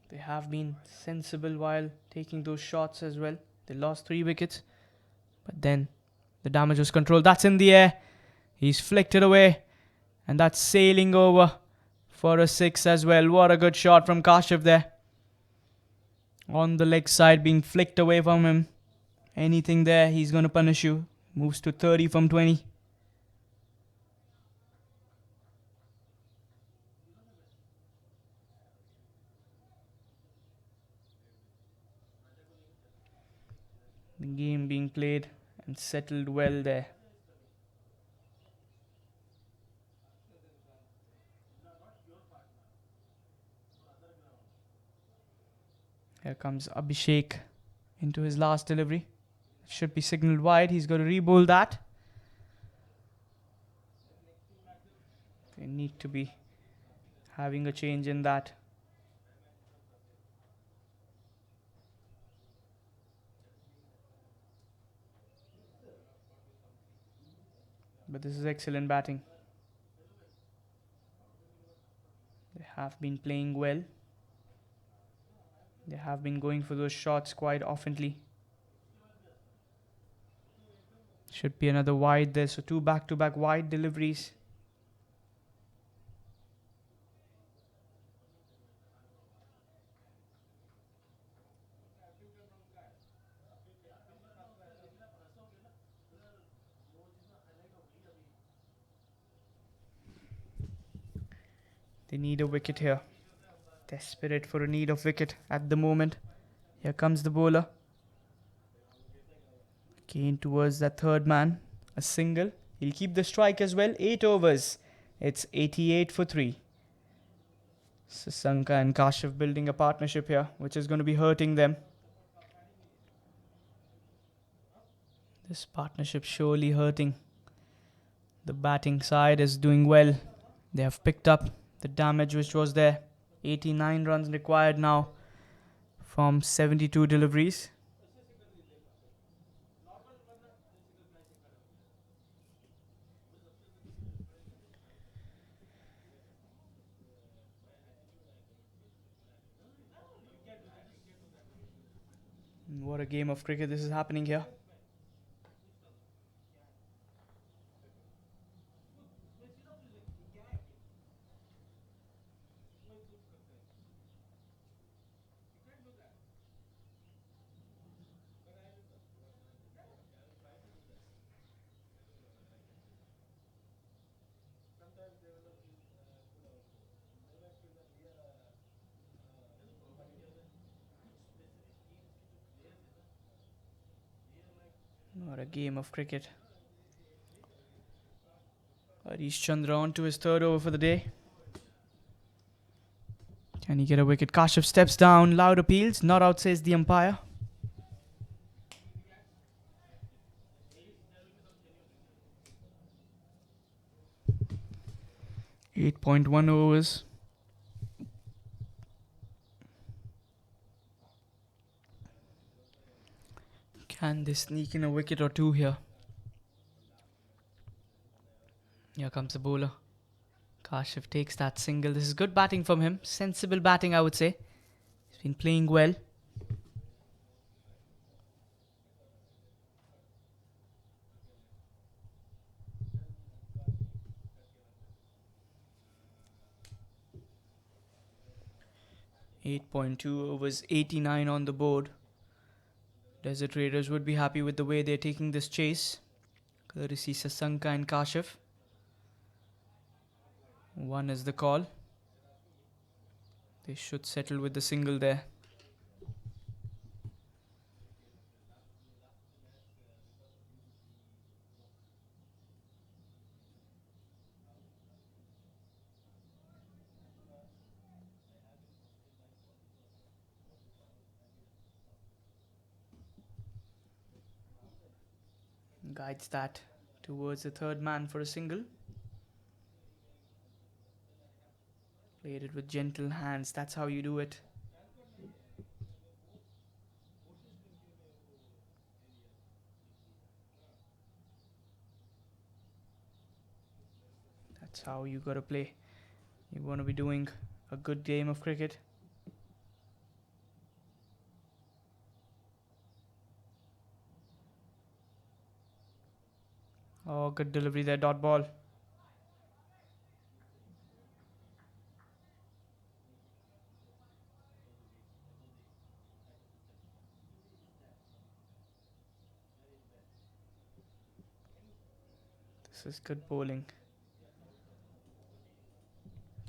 They have been sensible while taking those shots as well. They lost 3 wickets, but then the damage was controlled. That's in the air. He's flicked it away, and that's sailing over for a 6 as well. What a good shot from Kashif there. On the leg side, being flicked away from him. Anything there, he's going to punish you. Moves to 30 from 20. The game being played and settled well there. Here comes Abhishek into his last delivery. Should be signalled wide. He's got to re-bowl that. They need to be having a change in that. But this is excellent batting. They have been playing well. They have been going for those shots quite oftenly. Should be another wide there. So 2 back-to-back wide deliveries. They need a wicket here. Desperate for a need of wicket at the moment. Here comes the bowler. Keen towards that third man. A single. He'll keep the strike as well. 8 overs. It's 88 for 3. Sasanka and Kashif building a partnership here, which is going to be hurting them. This partnership surely hurting. The batting side is doing well. They have picked up the damage which was there. 89 runs required now from 72 deliveries. What a game of cricket this is happening here. What a game of cricket. Harish Chandra on to his third over for the day. Can he get a wicket? Kashyap steps down. Loud appeals. Not out, says the umpire. .1 overs. Can they sneak in a wicket or two here? Here comes the bowler. Kashyap takes that single. This is good batting from him. Sensible batting, I would say. He's been playing well. .2 overs, 89 on the board. Desert Raiders would be happy with the way they're taking this chase. Courtesy Sasanka and Kashyap. One is the call. They should settle with the single there. Guides that towards the third man for a single. Played it with gentle hands. That's how you do it. That's how you gotta play. You wanna be doing a good game of cricket. Oh, good delivery there, dot ball. This is good bowling.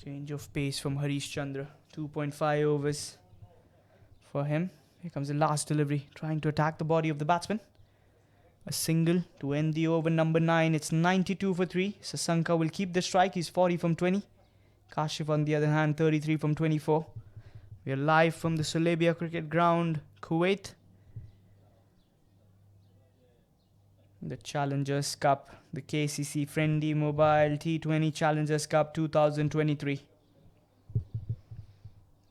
Change of pace from Harish Chandra. 2.5 overs for him. Here comes the last delivery, trying to attack the body of the batsman. A single to end the over number 9. It's 92 for 3. Sasanka will keep the strike. He's 40 from 20. Kashyap on the other hand, 33 from 24. We are live from the Sulebia Cricket Ground, Kuwait. The Challengers Cup, the KCC FRiENDi Mobile T20 Challengers Cup 2023.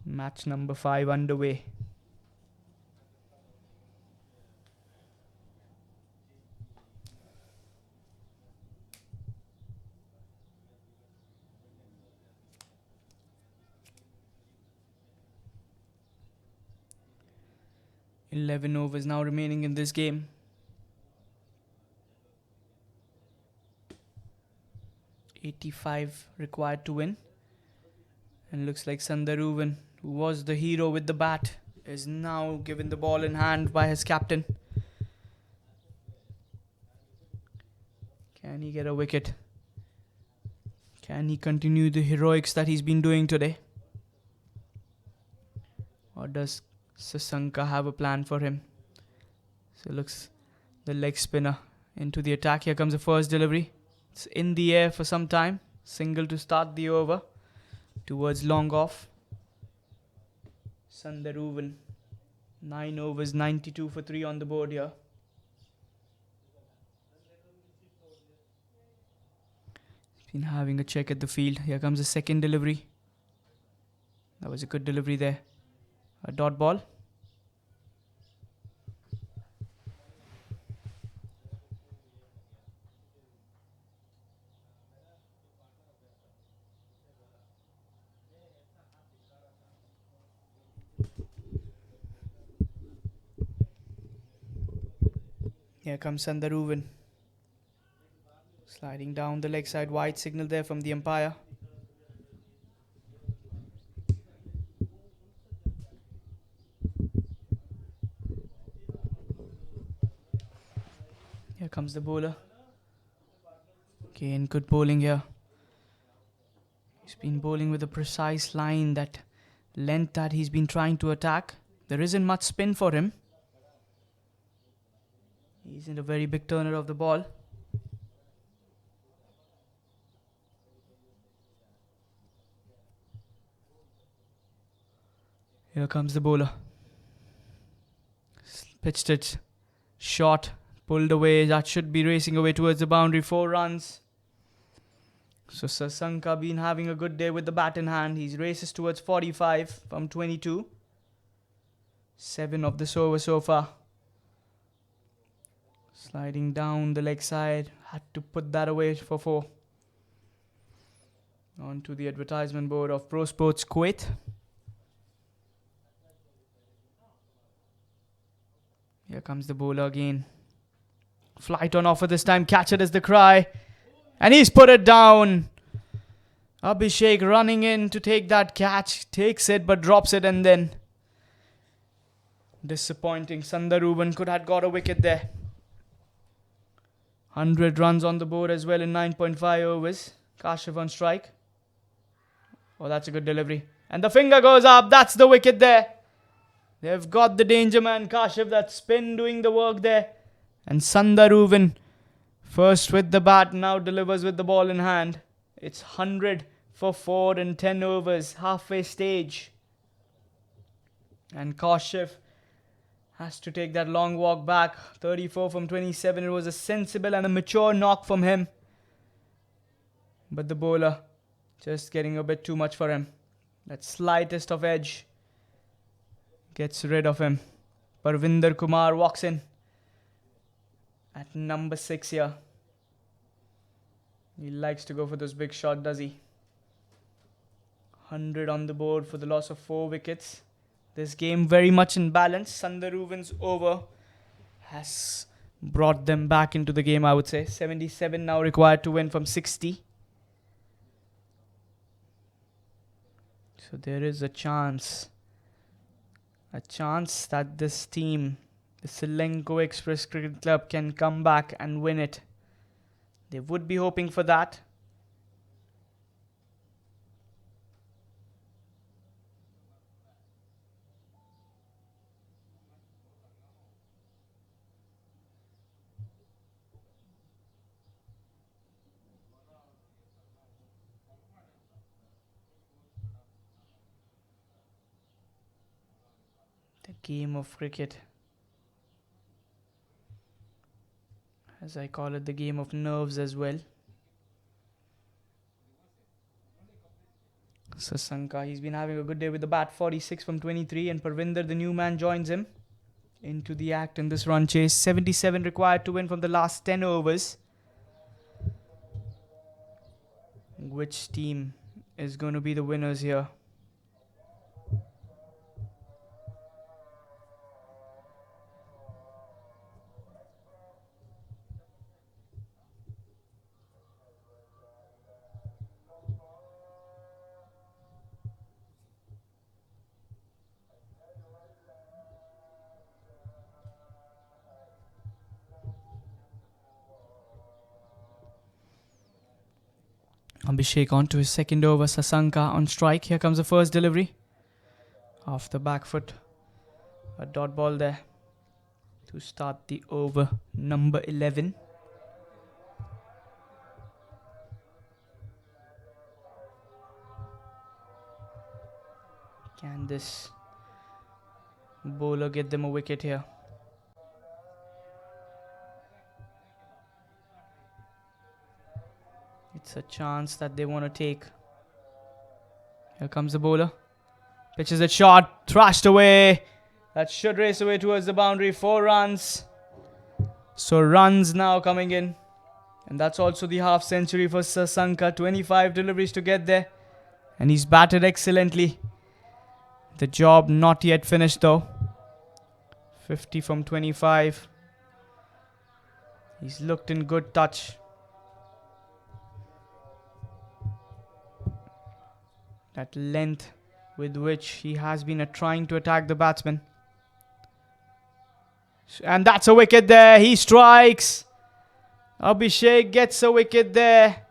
Match number 5 underway. .11 overs now remaining in this game. .85 required to win. And looks like Sundaruvan, who was the hero with the bat, is now given the ball in hand by his captain. Can he get a wicket? Can he continue the heroics that he's been doing today? Or does Sasanka have a plan for him? So looks the leg spinner into the attack. Here comes the first delivery. It's in the air for some time. Single to start the over. Towards long off. Sundaruvan. 9 overs, 92 for 3 on the board here. He's been having a check at the field. Here comes the second delivery. That was a good delivery there. A dot ball. Here comes Sandaruvan. Sliding down the leg side, wide signal there from the umpire. Here comes the bowler. Again, good bowling here. He's been bowling with a precise line, that length that he's been trying to attack. There isn't much spin for him. He isn't a very big turner of the ball. Here comes the bowler. Pitched it short, pulled away. That should be racing away towards the boundary. 4 runs. So Sasanka been having a good day with the bat in hand. He races towards 45 from 22. 7 of this over so far. Sliding down the leg side. Had to put that away for 4. On to the advertisement board of Pro Sports Kuwait. Here comes the bowler again. Flight on offer this time. Catch it is the cry. And he's put it down. Abhishek running in to take that catch. Takes it but drops it, and then disappointing. Sandaruvan could have got a wicket there. 100 runs on the board as well in 9.5 overs. Kashif on strike. Oh, that's a good delivery. And the finger goes up. That's the wicket there. They've got the danger man, Kashif. That spin doing the work there. And Sandaruvan, first with the bat, now delivers with the ball in hand. It's 100 for 4 in 10 overs, halfway stage. And Kashif has to take that long walk back. 34 from 27. It was a sensible and a mature knock from him. But the bowler just getting a bit too much for him. That slightest of edge gets rid of him. Parvinder Kumar walks in at number 6 here. He likes to go for this big shot, does he? 100 on the board for the loss of 4 wickets. This game very much in balance. Sandaruvan's over has brought them back into the game, I would say. 77 now required to win from 60. So there is a chance that this team, the Ceylinco Express Cricket Club, can come back and win it. They would be hoping for that. The game of cricket, as I call it, the game of nerves as well. Sasanka, he's been having a good day with the bat. 46 from 23, and Parvinder, the new man, joins him into the act in this run chase. 77 required to win from the last 10 overs. Which team is going to be the winners here? Abhishek on to his second over. Sasanka on strike. Here comes the first delivery. Off the back foot. A dot ball there to start the over number 11. Can this bowler get them a wicket here? It's a chance that they want to take. Here comes the bowler. Pitches it short. Thrashed away. That should race away towards the boundary. 4 runs. So runs now coming in. And that's also the half century for Sasanka. 25 deliveries to get there. And he's batted excellently. The job not yet finished though. 50 from 25. He's looked in good touch. That length with which he has been trying to attack the batsman. And that's a wicket there. He strikes. Abhishek gets a wicket there.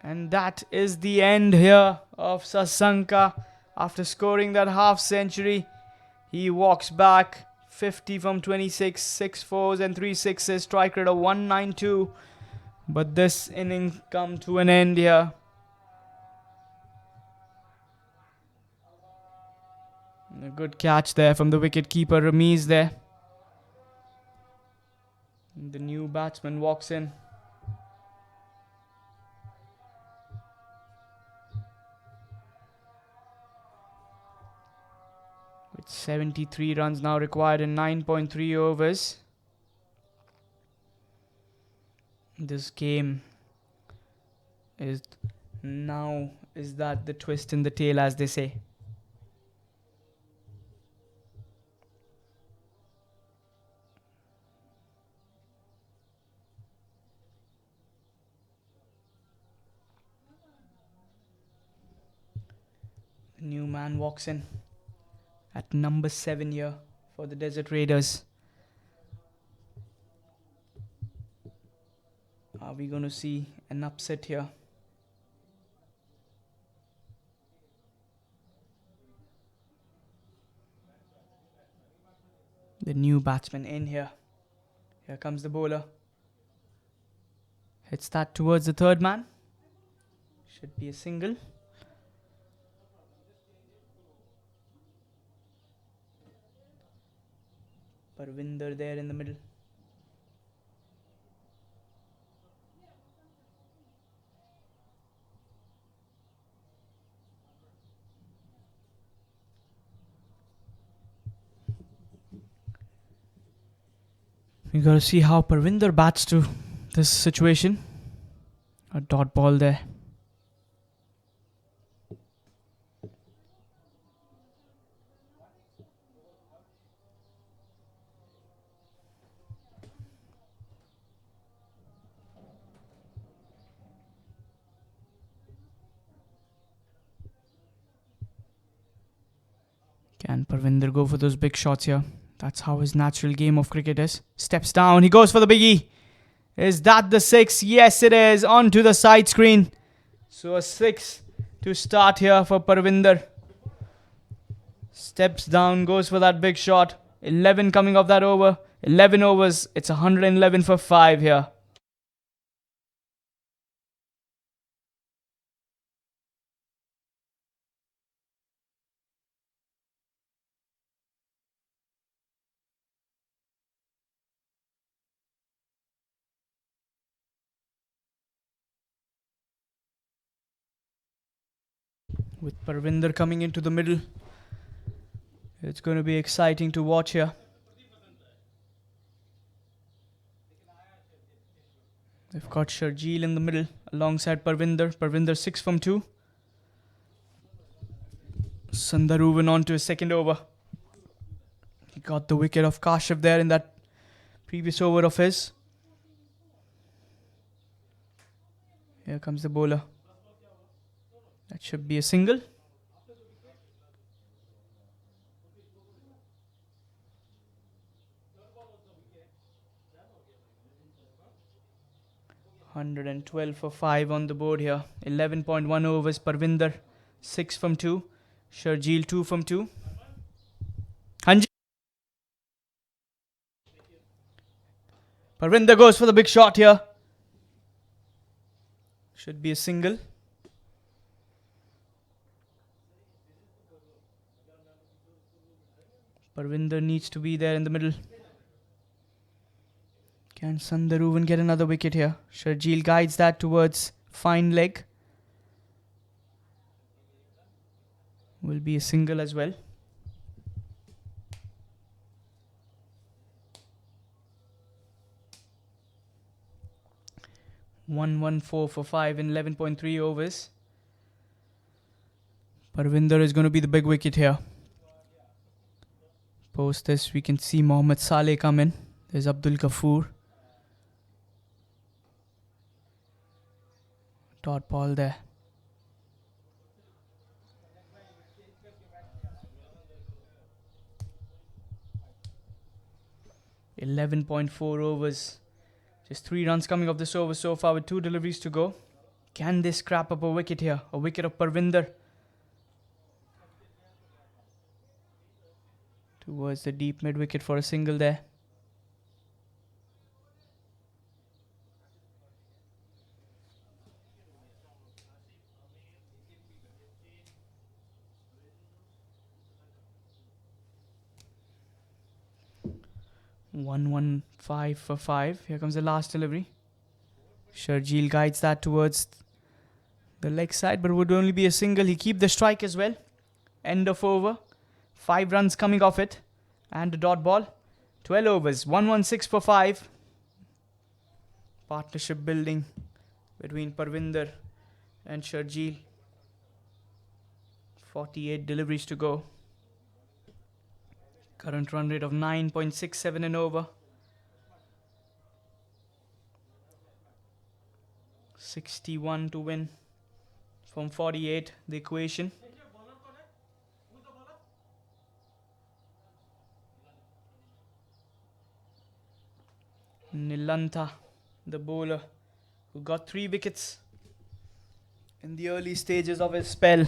And that is the end here of Sasanka. After scoring that half century, he walks back 50 from 26, 6 fours and 3 sixes, strike rate of 192. But this inning come to an end here. A good catch there from the wicket-keeper Ramiz there. The new batsman walks in. With 73 runs now required in 9.3 overs. This game is that the twist in the tail, as they say. The new man walks in at number 7 here for the Desert Raiders. Are we going to see an upset here? The new batsman in here. Here comes the bowler. Hits that towards the third man. Should be a single. Parvinder there in the middle. We got to see how Parvinder bats to this situation. A dot ball there. Can Parvinder go for those big shots here? That's how his natural game of cricket is. Steps down. He goes for the biggie. Is that the 6? Yes, it is. Onto the side screen. So a 6 to start here for Parvinder. Steps down. Goes for that big shot. 11 coming off that over. 11 overs. It's 111 for 5 here. With Parvinder coming into the middle, it's going to be exciting to watch here. They've got Sharjeel in the middle alongside Parvinder. Parvinder 6 from 2. Sandaruvan on to his second over. He got the wicket of Kashyap there in that previous over of his. Here comes the bowler. That should be a single. $112 for 5 on the board here. 11.1 overs. Parvinder 6 from 2. Sharjeel 2 from 2. Parvinder goes for the big shot here. Should be a single. Parvinder needs to be there in the middle. Can Sandaruvan get another wicket here? Sharjeel guides that towards fine leg. Will be a single as well. $114 for 5 in 11.3 overs. Parvinder is going to be the big wicket here. Post this, we can see Mohammad Saleh come in. There's Abdul Kafoor. Dot ball there. .4 overs. Just 3 runs coming off this over so far with 2 deliveries to go. Can they scrap up a wicket here? A wicket of Parvinder. Towards the deep mid wicket for a single there. .115 for 5. Here comes the last delivery. Sharjeel guides that towards the leg side, but it would only be a single. He keep the strike as well. End of over. 5 runs coming off it. And a dot ball. 12 overs. 116 for 5. Partnership building between Parvinder and Sharjeel. 48 deliveries to go. Current run rate of 9.67 and over. 61 to win from 48, the equation. Nilantha, the bowler, who got 3 wickets in the early stages of his spell.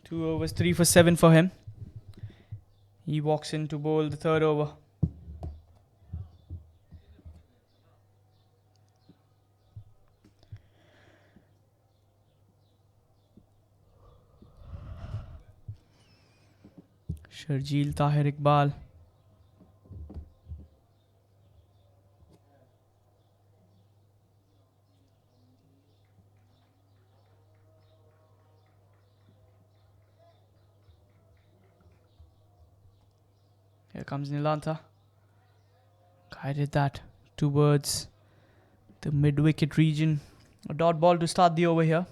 2 overs, 3 for 7 for him. He walks in to bowl the 3rd over. Sharjeel Tahir Iqbal. Here comes Nilantha. Guided that towards the mid-wicket region. A dot ball to start the over here.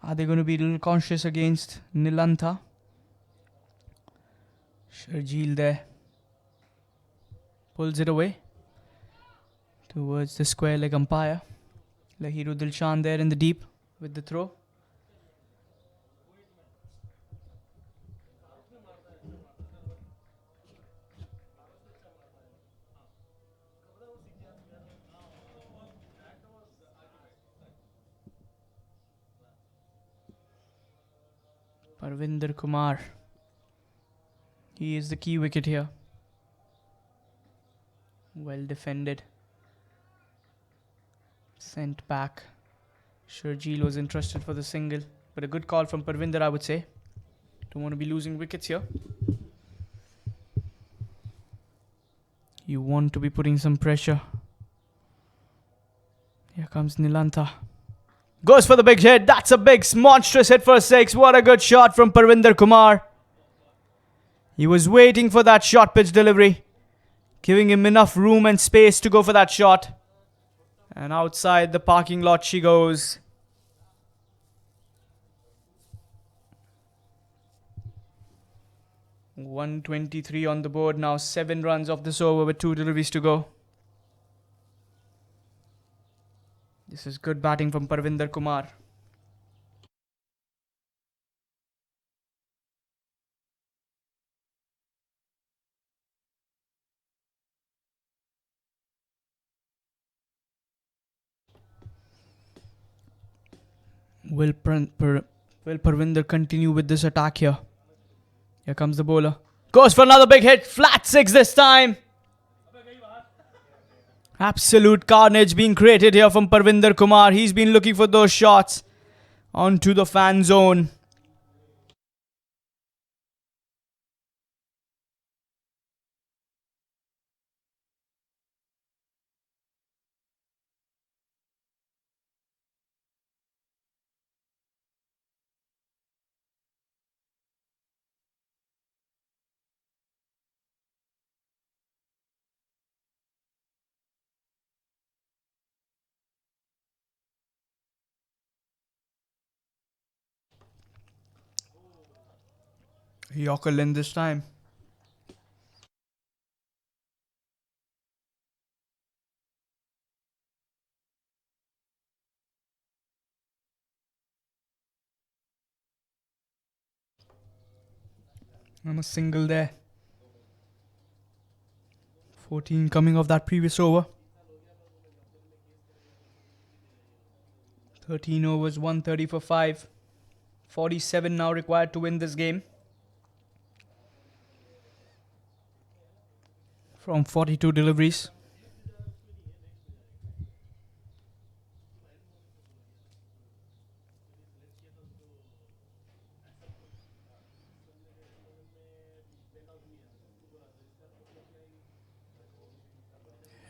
Are they going to be a little conscious against Nilantha? Sharjeel there. Pulls it away towards the square leg umpire. Lahiru Dilshan there in the deep with the throw. Parvinder Kumar. He is the key wicket here. Well defended. Sent back. Sharjeel was interested for the single. But a good call from Parvinder, I would say. Don't want to be losing wickets here. You want to be putting some pressure. Here comes Nilantha. Goes for the big hit. That's a big, monstrous hit for 6. What a good shot from Parvinder Kumar. He was waiting for that short pitch delivery, giving him enough room and space to go for that shot. And outside the parking lot she goes. .123 on the board now. 7 runs off this over with 2 deliveries to go. This is good batting from Parvinder Kumar. Will Parvinder continue with this attack here? Here comes the bowler. Goes for another big hit. Flat 6 this time. Absolute carnage being created here from Parvinder Kumar. He's been looking for those shots onto the fan zone. Yorker in this time. And a single there. 14 coming off that previous over. 13 overs, 130 for 5. 47 now required to win this game. From 42 deliveries.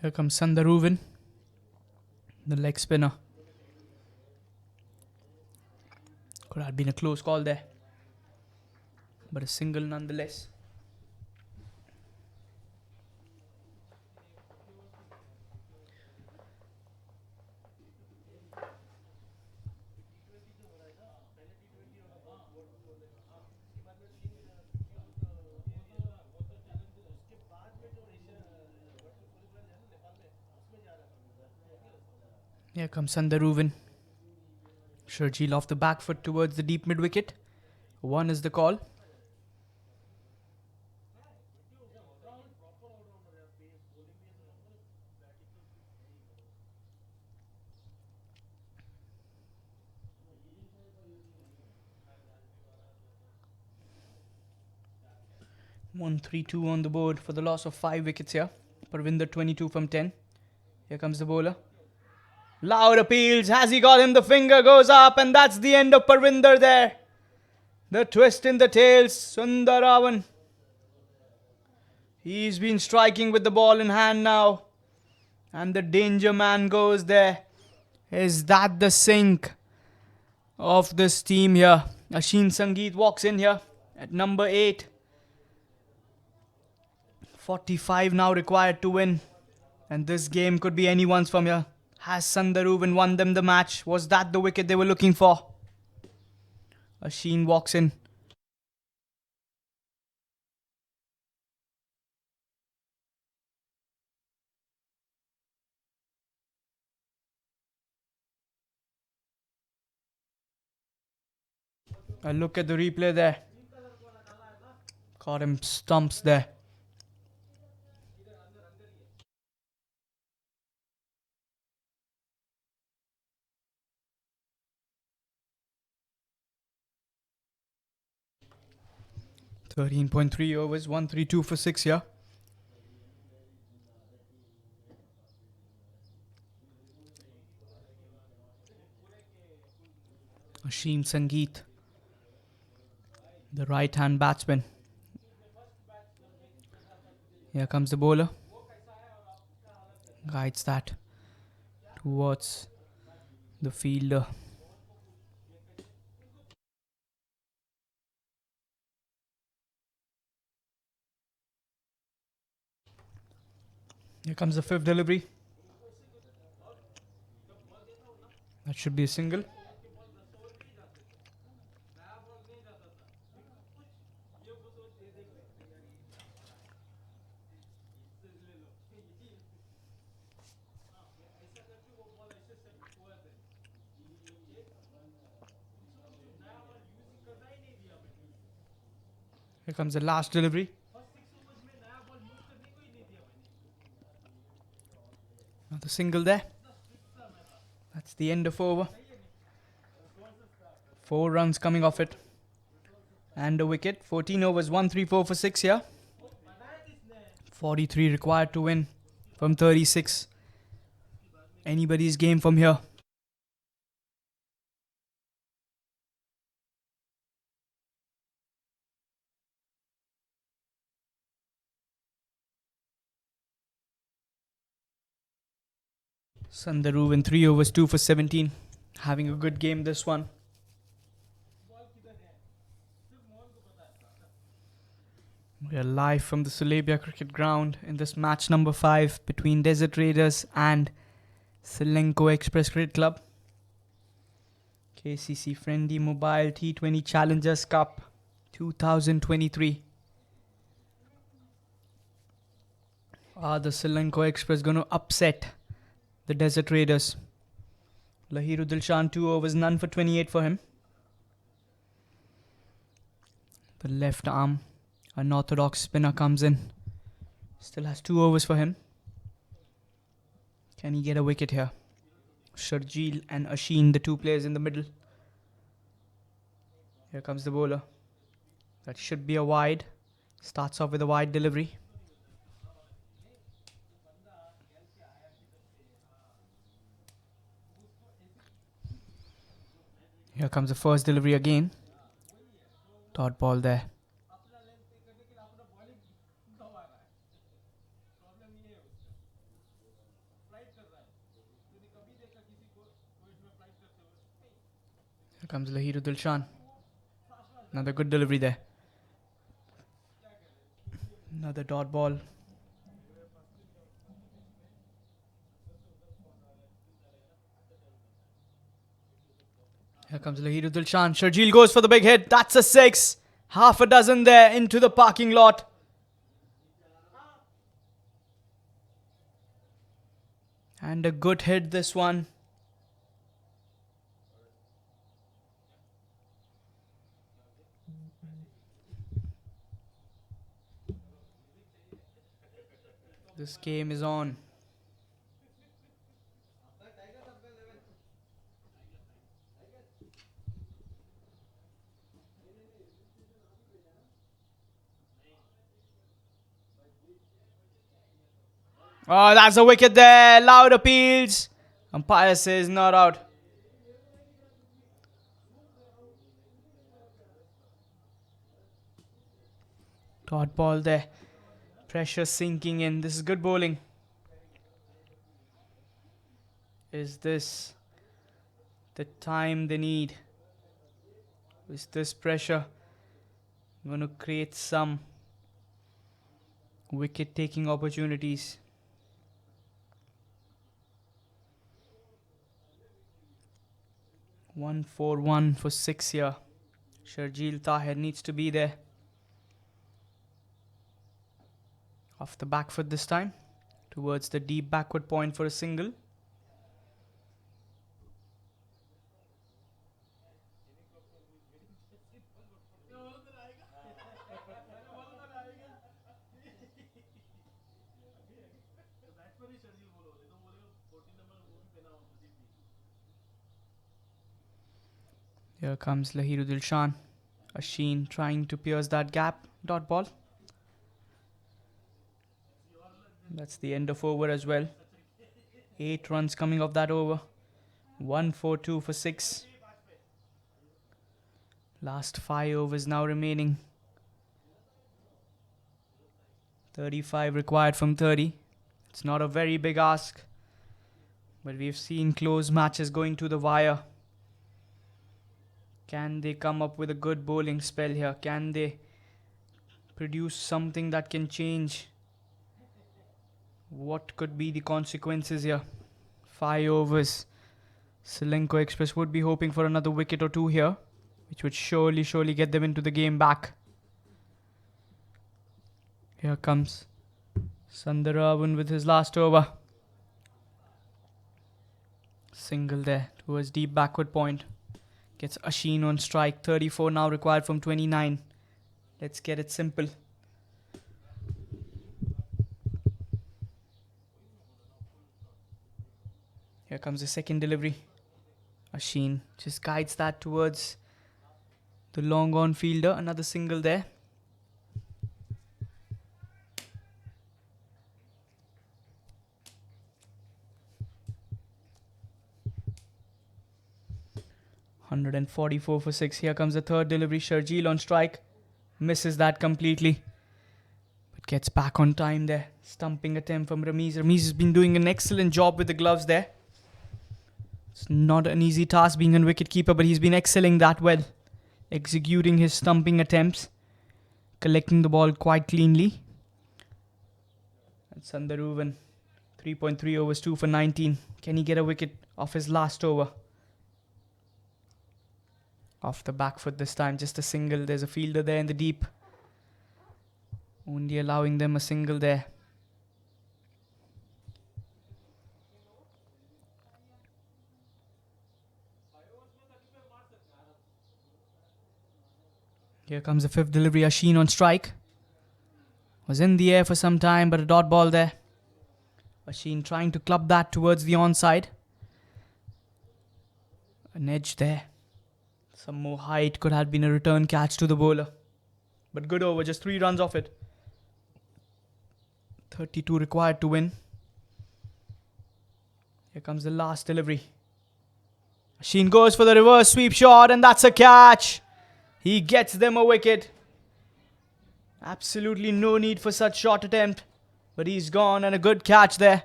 Here comes Sandaruvan, the leg spinner. Could have been a close call there, but a single nonetheless. Here comes Sandaruvan. Shergill off the back foot towards the deep mid wicket. 1 is the call. One 3-2 on the board for the loss of 5 wickets here. Parvinder 22 from 10. Here comes the bowler. Loud appeals. Has he got him? The finger goes up, and that's the end of Parvinder there. The twist in the tails. Sundaravan. He's been striking with the ball in hand now. And the danger man goes there. Is that the sink of this team here? Asheen Sangeet walks in here at number 8. 45 now required to win. And this game could be anyone's from here. Has Sandaruvan won them the match? Was that the wicket they were looking for? Asheen walks in. A look at the replay there. Caught him stumps there. .3 overs, 132 for 6 here. Asheen Sangeet, the right hand batsman. Here comes the bowler. Guides that towards the fielder. Here comes the 5th delivery. That should be a single. Here comes the last delivery. Another single there. That's the end of over. 4 runs coming off it. And a wicket. 14 overs, 134 for 6 here. 43 required to win from 36. Anybody's game from here. Sandaruvan 3 overs, 2 for 17. Having a good game this one. We are live from the Sulebia Cricket Ground in this match number 5 between Desert Raiders and Ceylinco Express Cricket Club. KCC FRiENDi Mobile T20 Challengers Cup 2023. Are the Ceylinco Express going to upset the Desert Raiders? Lahiru Dilshan 2 overs, none for 28 for him. The left arm An orthodox spinner comes in. Still has 2 overs for him. Can he get a wicket here? Sharjeel and Asheen, the 2 players in the middle. Here comes the bowler. That should be a wide. Starts off with a wide delivery. Here comes the first delivery again. Dot ball there. Here comes Lahiru Dilshan. Another good delivery there. Another dot ball. Here comes Lahiru Dilshan. Sharjeel goes for the big hit. That's a 6. Half a dozen there into the parking lot. And a good hit this one. This game is on. Oh, that's a wicket there. Loud appeals. Umpire says not out. Dot ball there. Pressure sinking in. This is good bowling. Is this the time they need? Is this pressure going to create some wicket taking opportunities? One 4-1 for 6 here. Sharjeel Tahir needs to be there. Off the back foot this time. Towards the deep backward point for a single. Here comes Lahiru Dilshan. Asheen trying to pierce that gap. Dot ball. That's the end of over as well. 8 runs coming off that over. 1-4-2 for 6. Last 5 overs now remaining. 35 required from 30. It's not a very big ask. But we've seen close matches going to the wire. Can they come up with a good bowling spell here? Can they produce something that can change? What could be the consequences here? 5 overs. Ceylinco Express would be hoping for another wicket or 2 here, which would surely get them into the game back. Here comes Sundaravan with his last over. Single there towards deep backward point. Gets Asheen on strike. 34 now required from 29. Let's get it simple. Here comes the second delivery. Asheen just guides that towards the long on fielder. Another single there. $144 for 6. Here comes the third delivery. Sharjeel on strike. Misses that completely. But gets back on time there. Stumping attempt from Ramiz. Ramiz has been doing an excellent job with the gloves there. It's not an easy task being a wicketkeeper, but he's been excelling that well. Executing his stumping attempts. Collecting the ball quite cleanly. And Sundaravan. 3.3 overs, 2 for 19. Can he get a wicket off his last over? Off the back foot this time, just a single. There's a fielder there in the deep. Only allowing them a single there. Here comes the fifth delivery. Asheen on strike. Was in the air for some time, but a dot ball there. Machine trying to club that towards the onside. An edge there. Some more height could have been a return catch to the bowler. But good over, just 3 runs off it. 32 required to win. Here comes the last delivery. Machine goes for the reverse sweep shot, and that's a catch. He gets them a wicket. Absolutely no need for such short attempt. But he's gone, and a good catch there.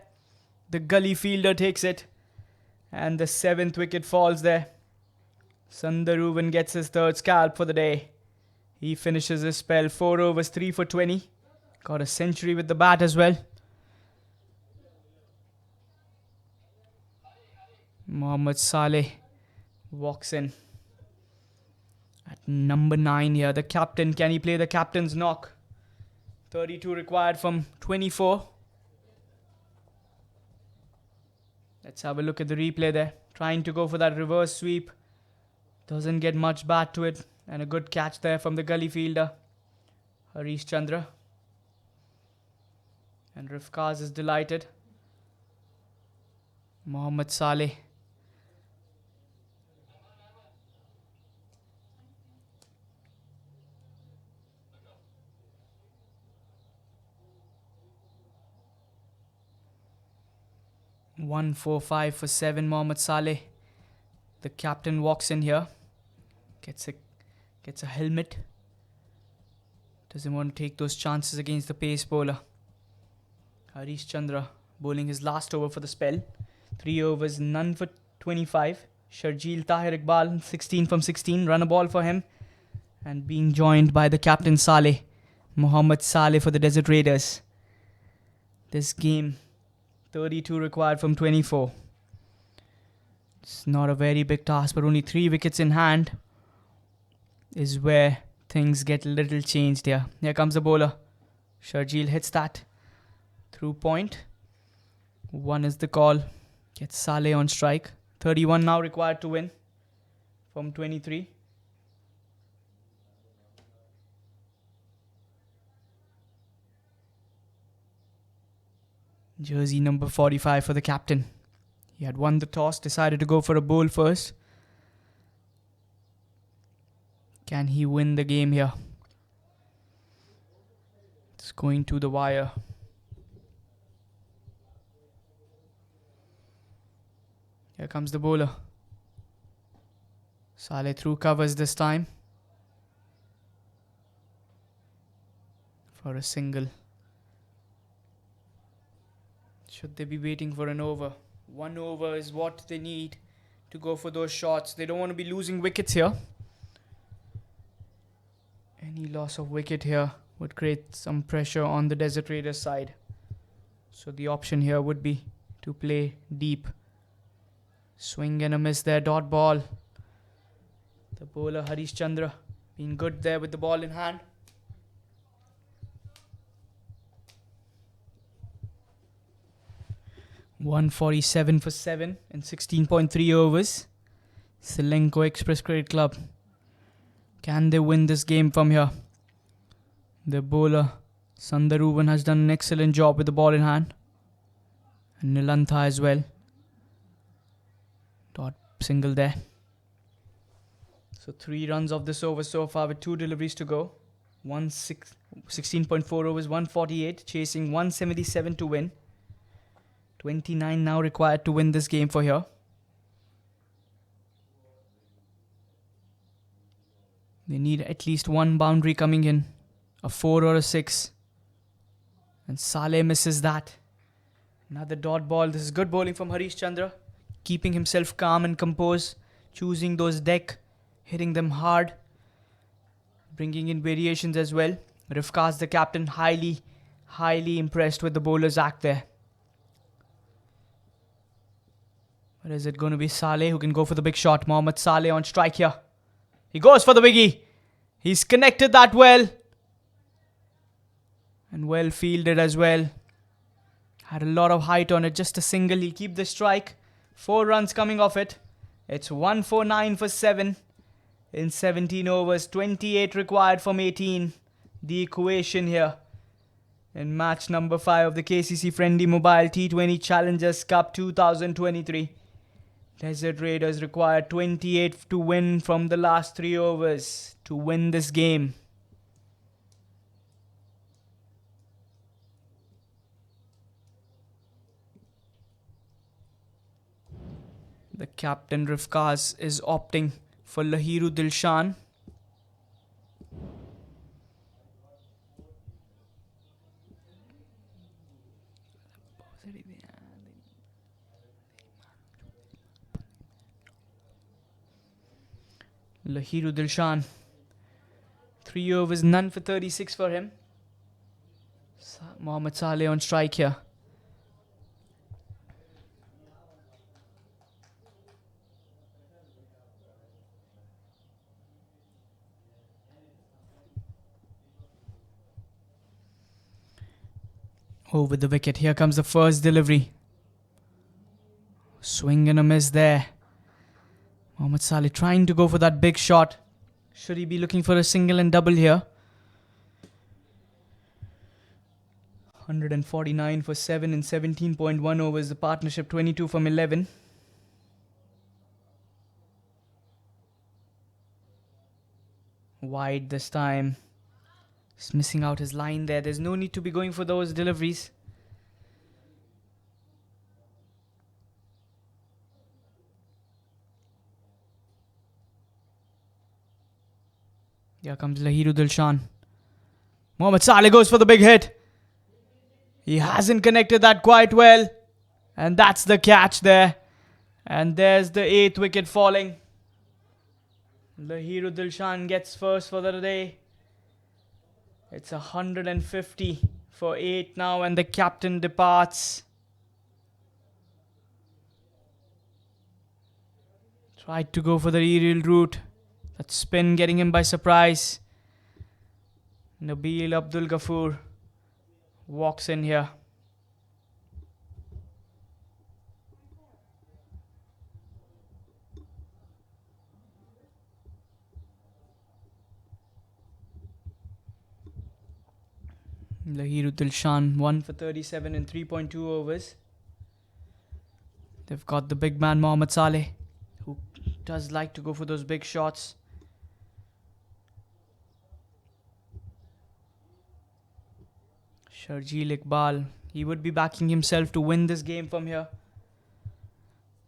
The gully fielder takes it. And the 7th wicket falls there. Sundaruvan gets his 3rd scalp for the day. He finishes his spell 4 overs, 3 for 20. Got a century with the bat as well. Mohammad Saleh walks in at number 9 here. The captain, can he play the captain's knock? 32 required from 24. Let's have a look at the replay there. Trying to go for that reverse sweep. Doesn't get much bat to it. And a good catch there from the gully fielder, Harish Chandra. And Rifkaz is delighted. Mohammad Saleh. One, 4, 5 for 7. Mohammad Saleh. The captain walks in here. Gets a helmet. Doesn't want to take those chances against the pace bowler. Harish Chandra bowling his last over for the spell. 3 overs, none for 25. Sharjeel Tahir Iqbal, 16 from 16. Run a ball for him. And being joined by the captain Saleh. Mohammad Saleh for the Desert Raiders. This game, 32 required from 24. It's not a very big task, but only 3 wickets in hand is where things get a little changed here. Here comes the bowler. Sharjeel hits that through point. 1 is the call. Gets Saleh on strike. 31 now required to win from 23. Jersey number 45 for the captain. He had won the toss, decided to go for a bowl first. Can he win the game here? It's going to the wire. Here comes the bowler. Saleh through covers this time. For a single. Should they be waiting for an over? 1 over is what they need to go for those shots. They don't want to be losing wickets here. Any loss of wicket here would create some pressure on the Desert Raiders side. So the option here would be to play deep. Swing and a miss there, dot ball. The bowler Harish Chandra being good there with the ball in hand. $147 for 7 in 16.3 overs. Ceylinco Express Credit Club. Can they win this game from here? The bowler Sundaruvan has done an excellent job with the ball in hand. And Nilantha as well. Dot single there. So 3 runs off this over so far with 2 deliveries to go. 16.4 overs, 148. Chasing 177 to win. 29 now required to win this game for here. They need at least 1 boundary coming in. A 4 or a 6. And Saleh misses that. Another dot ball. This is good bowling from Harish Chandra. Keeping himself calm and composed. Choosing those deck. Hitting them hard. Bringing in variations as well. Rifkaz, the captain, highly impressed with the bowler's act there. Or is it going to be Saleh who can go for the big shot? Mohammad Saleh on strike here. He goes for the biggie. He's connected that well. And well fielded as well. Had a lot of height on it. Just a single. He'll keep the strike. 4 runs coming off it. It's 149 for 7 in 17 overs. 28 required from 18. The equation here in match number 5 of the KCC FRiENDi Mobile T20 Challengers Cup 2023. Desert Raiders require 28 to win from the last 3 overs to win this game. The captain Rifkaz is opting for Lahiru Dilshan. Lahiru Dilshan. 3 overs, none for 36 for him. Mohammad Saleh on strike here. Over the wicket. Here comes the first delivery. Swing and a miss there. Mohammad Saleh trying to go for that big shot. Should he be looking for a single and double here? 149 for 7 in 17.1 overs. The partnership 22 from 11. Wide this time. He's missing out his line there. There's no need to be going for those deliveries. Here comes Lahiru Dilshan. Mohammad Saleh goes for the big hit. He hasn't connected that quite well. And that's the catch there. And there's the 8th wicket falling. Lahiru Dilshan gets first for the day. It's 150 for 8 now and the captain departs. Tried to go for the aerial route. That spin getting him by surprise. Nabil Abdul Ghafoor walks in here. Lahiru Dilshan 1 for 37 in 3.2 overs. They've got the big man Mohammad Saleh, who does like to go for those big shots. Sharjeel Iqbal, he would be backing himself to win this game from here.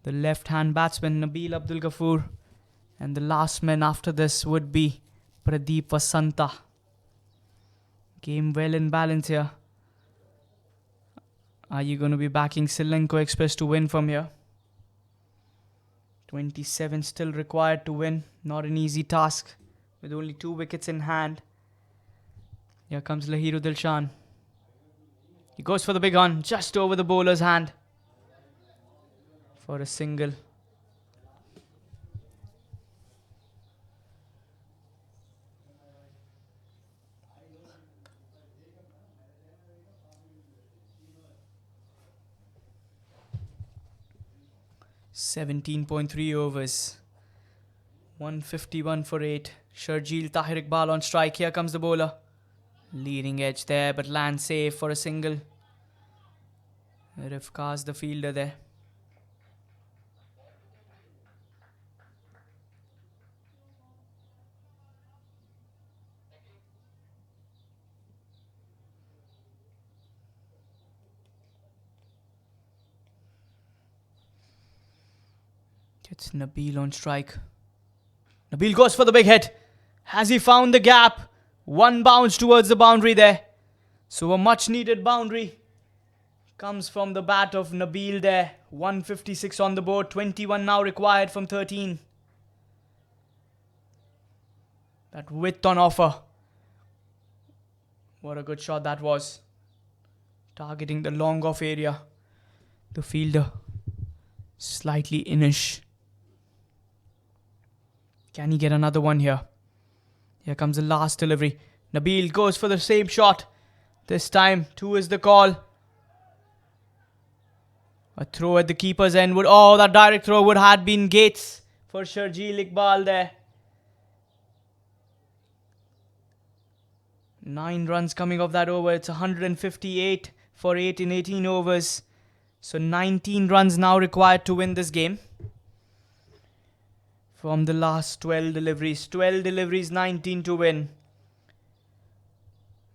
The left-hand batsman Nabil Abdul Ghafoor, and the last man after this would be Pradeep Vasanta. Game well in balance here. Are you going to be backing Ceylinco Express to win from here? 27 still required to win. Not an easy task with only 2 wickets in hand. Here comes Lahiru Dilshan. He goes for the big one just over the bowler's hand for a single. .3 overs. 151 for 8. Sharjeel Tahir Iqbal on strike. Here comes the bowler. Leading edge there, but lands safe for a single. Rifkaz the fielder there. It's Nabil on strike. Nabil goes for the big hit. Has he found the gap? One bounce towards the boundary there. So a much needed boundary comes from the bat of Nabil there. 156 on the board. 21 now required from 13. That width on offer. What a good shot that was. Targeting the long off area. The fielder slightly inish. Can he get another one here? Here comes the last delivery. Nabil goes for the same shot. This time, 2 is the call. A throw at the keeper's end would... Oh, that direct throw would have been Gates for Sharjeel Iqbal there. 9 runs coming off that over. It's 158 for 8 in 18 overs. So 19 runs now required to win this game. From the last 12 deliveries. 12 deliveries, 19 to win.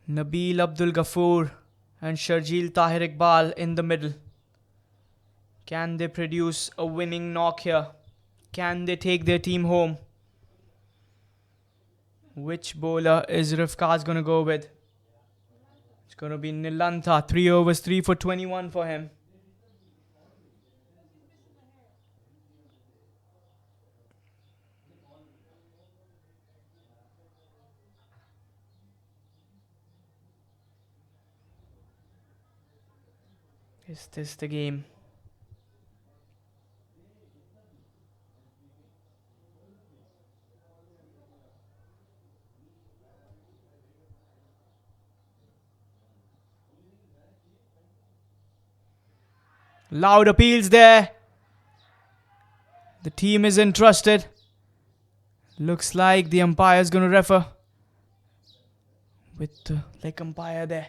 Nabil Abdul Ghafoor and Sharjeel Tahir Iqbal in the middle. Can they produce a winning knock here? Can they take their team home? Which bowler is Rifkaz going to go with? It's going to be Nilantha. 3 overs, 3 for 21 for him. Is this the game? Loud appeals there. The team is entrusted. Looks like the umpire is going to refer with the leg umpire there.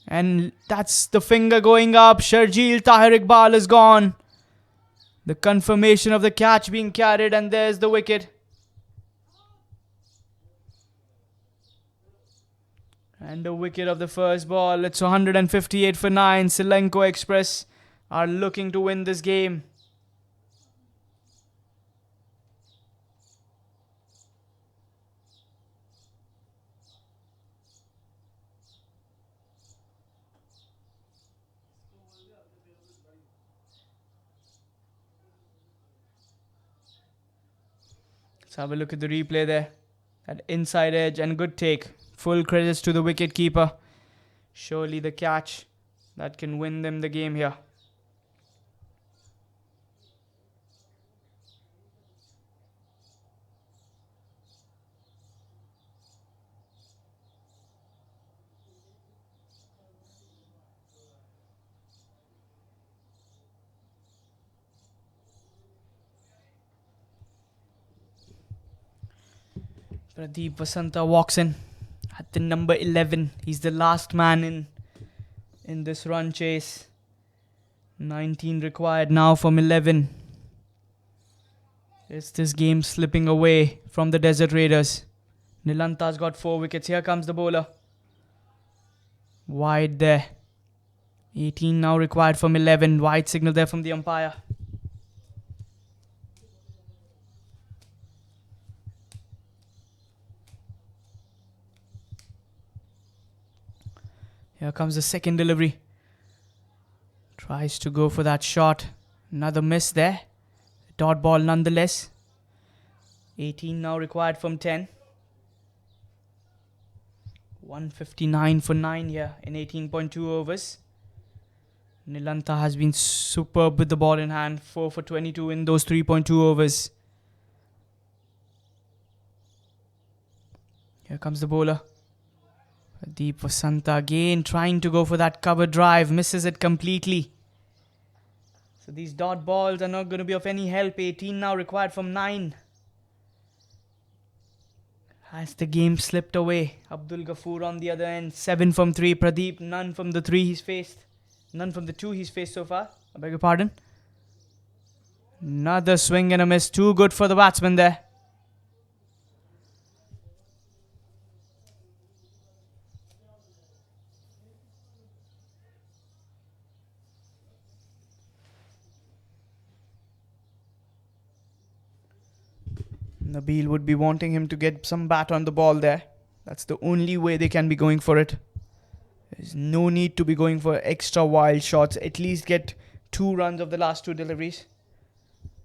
And that's the finger going up. Sharjeel Tahir Iqbal is gone. The confirmation of the catch being carried, and there's the wicket. And the wicket of the first ball. It's 158 for 9. Ceylinco Express are looking to win this game. Let's have a look at the replay there. That inside edge and good take. Full credits to the wicket keeper. Surely the catch that can win them the game here. Pradeep Vasanta walks in at the number 11. He's the last man in this run chase. 19 required now from 11. Is this game slipping away from the Desert Raiders? Nilantha's got 4 wickets. Here comes the bowler. Wide there. 18 now required from 11. Wide signal there from the umpire. Here comes the second delivery. Tries to go for that shot. Another miss there. Dot ball nonetheless. 18 now required from 10. 159 for 9 here in 18.2 overs. Nilantha has been superb with the ball in hand. 4 for 22 in those 3.2 overs. Here comes the bowler. Deep Vasanta again trying to go for that cover drive. Misses it completely. So these dot balls are not going to be of any help. 18 now required from 9. Has the game slipped away? Abdul Ghafoor on the other end. 7 from 3. Pradeep, none from the 3 he's faced. None from the 2 he's faced so far. I beg your pardon. Another swing and a miss. Too good for the batsman there. Nabil would be wanting him to get some bat on the ball there. That's the only way they can be going for it. There's no need to be going for extra wild shots. At least get 2 runs of the last 2 deliveries,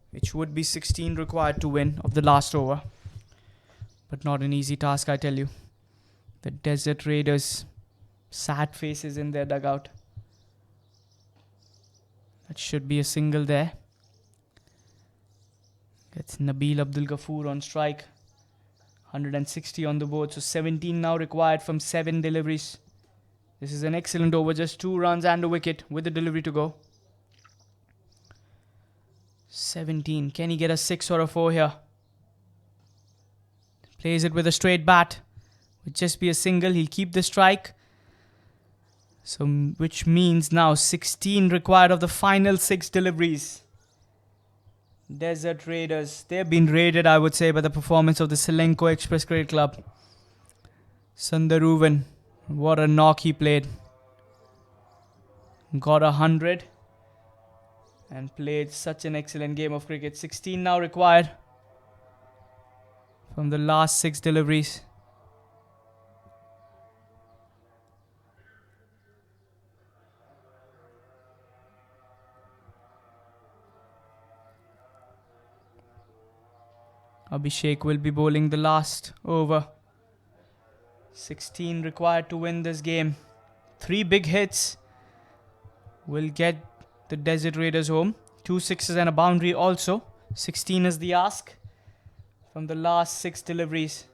which would be 16 required to win of the last over. But not an easy task, I tell you. The Desert Raiders, sad faces in their dugout. That should be a single there. Gets Nabil Abdul Ghafoor on strike. 160 on the board. So 17 now required from 7 deliveries. This is an excellent over. Just 2 runs and a wicket with the delivery to go. 17. Can he get a 6 or a 4 here? Plays it with a straight bat. Would just be a single. He'll keep the strike. So, which means now 16 required of the final 6 deliveries. Desert Raiders. They've been raided, I would say, by the performance of the Ceylinco Express Cricket Club. Sundaruvan. What a knock he played. Got 100. And played such an excellent game of cricket. 16 now required from the last 6 deliveries. Abhishek will be bowling the last over. 16 required to win this game. 3 big hits will get the Desert Raiders home. 2 sixes and a boundary also. 16 is the ask from the last 6 deliveries.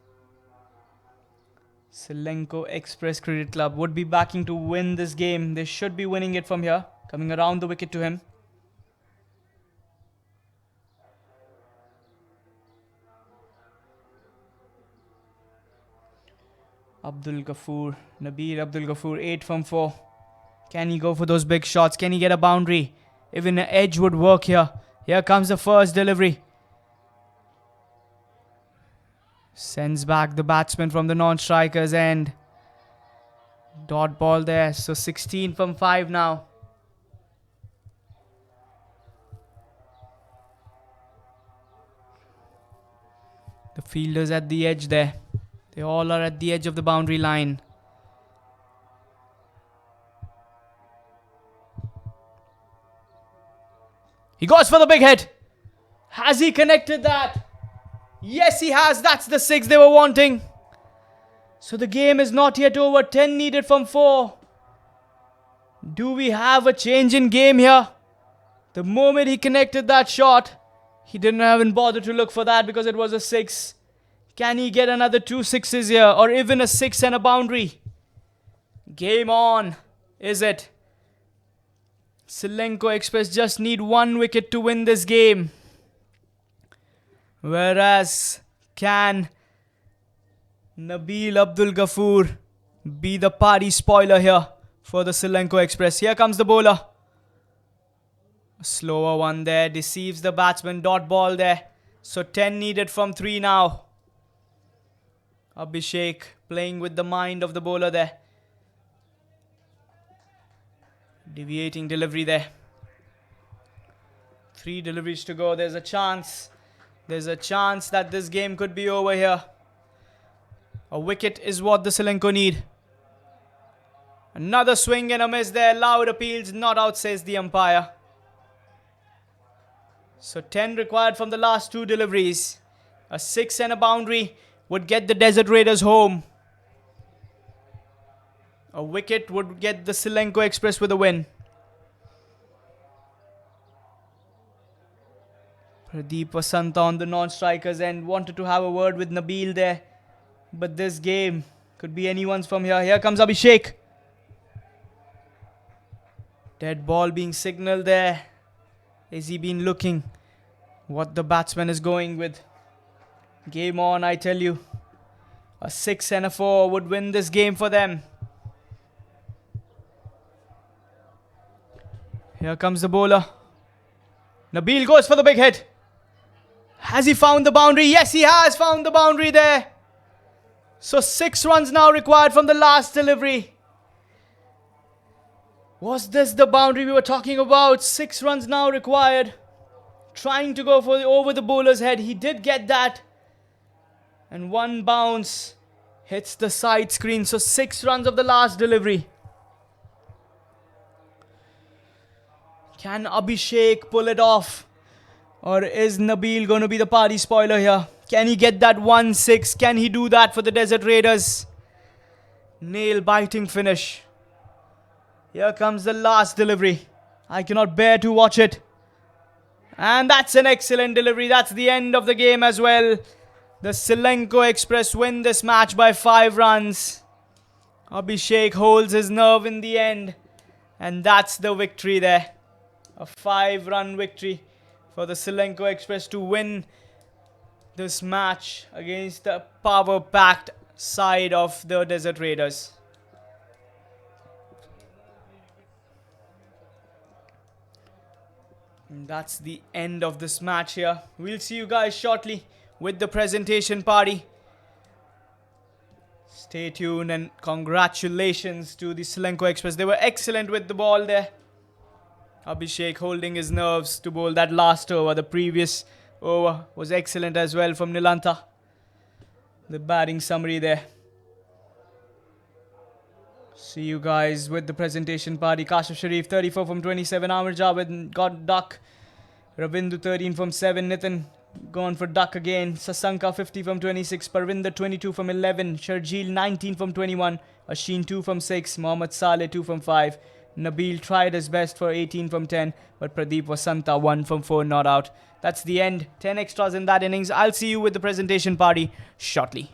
Ceylinco Express Cricket Club would be backing to win this game. They should be winning it from here. Coming around the wicket to him. Abdul Ghafoor, Nabil Abdul Ghafoor, 8 from 4. Can he go for those big shots? Can he get a boundary? Even an edge would work here. Here comes the first delivery. Sends back the batsman from the non-strikers end. Dot ball there. So 16 from 5 now. The fielders at the edge there. They all are at the edge of the boundary line. He goes for the big hit. Has he connected that? Yes, he has. That's the 6 they were wanting. So the game is not yet over. 10 needed from 4. Do we have a change in game here? The moment he connected that shot, he didn't even bother to look for that because it was a 6. Can he get another 2 sixes here? Or even a 6 and a boundary? Game on. Is it? Ceylinco Express just need 1 wicket to win this game. Whereas, can Nabil Abdul Ghafoor be the party spoiler here for the Ceylinco Express? Here comes the bowler. A slower one there. Deceives the batsman. Dot ball there. So 10 needed from 3 now. Abhishek playing with the mind of the bowler there. Deviating delivery there. 3 deliveries to go. There's a chance. There's a chance that this game could be over here. A wicket is what the Ceylinco need. Another swing and a miss there. Loud appeals. Not out, says the umpire. So 10 required from the last 2 deliveries. A 6 and a boundary would get the Desert Raiders home. A wicket would get the Ceylinco Express with a win. Pradeep Vasanta on the non-strikers end wanted to have a word with Nabil there. But this game could be anyone's from here. Here comes Abhishek. Dead ball being signalled there. Has he been looking what the batsman is going with? Game on, I tell you. A 6 and a 4 would win this game for them. Here comes the bowler. Nabil goes for the big hit. Has he found the boundary? Yes, he has found the boundary there. So 6 runs now required from the last delivery. Was this the boundary we were talking about? 6 runs now required. Trying to go for over the bowler's head. He did get that. And 1 bounce hits the side screen. So 6 runs of the last delivery. Can Abhishek pull it off? Or is Nabil going to be the party spoiler here? Can he get that 1-6? Can he do that for the Desert Raiders? Nail-biting finish. Here comes the last delivery. I cannot bear to watch it. And that's an excellent delivery. That's the end of the game as well. The Ceylinco Express win this match by 5 runs. Abhishek holds his nerve in the end. And that's the victory there. A 5-run victory for the Ceylinco Express to win this match against the power-packed side of the Desert Raiders. And that's the end of this match here. We'll see you guys shortly with the presentation party. Stay tuned and congratulations to the Ceylinco Express. They were excellent with the ball there. Abhishek holding his nerves to bowl that last over. The previous over was excellent as well from Nilantha. The batting summary there. See you guys with the presentation party. Kashif Sharif 34 from 27. Amir Javed got duck. Ravindu 13 from 7. Nitin gone for duck again. Sasanka 50 from 26. Parvinder 22 from 11. Sharjeel 19 from 21. Asheen 2 from 6. Mohammad Saleh 2 from 5. Nabil tried his best for 18 from 10. But Pradeep Vasanta 1 from 4 not out. That's the end. 10 extras in that innings. I'll see you with the presentation party shortly.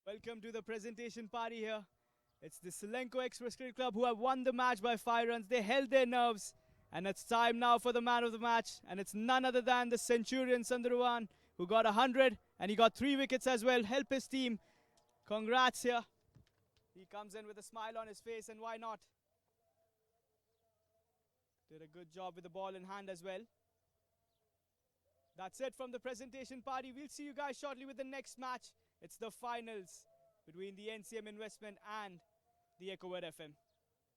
Welcome to the presentation party here. It's the Ceylinco Express Cricket Club who have won the match by 5 runs. They held their nerves. And it's time now for the man of the match. And it's none other than the Centurion Sandaravan who got 100 and he got 3 wickets as well. Help his team. Congrats here. He comes in with a smile on his face, and why not? Did a good job with the ball in hand as well. That's it from the presentation party. We'll see you guys shortly with the next match. It's the finals between the NCM Investment and the EcoWare FM.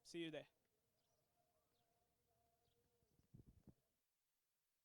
See you there.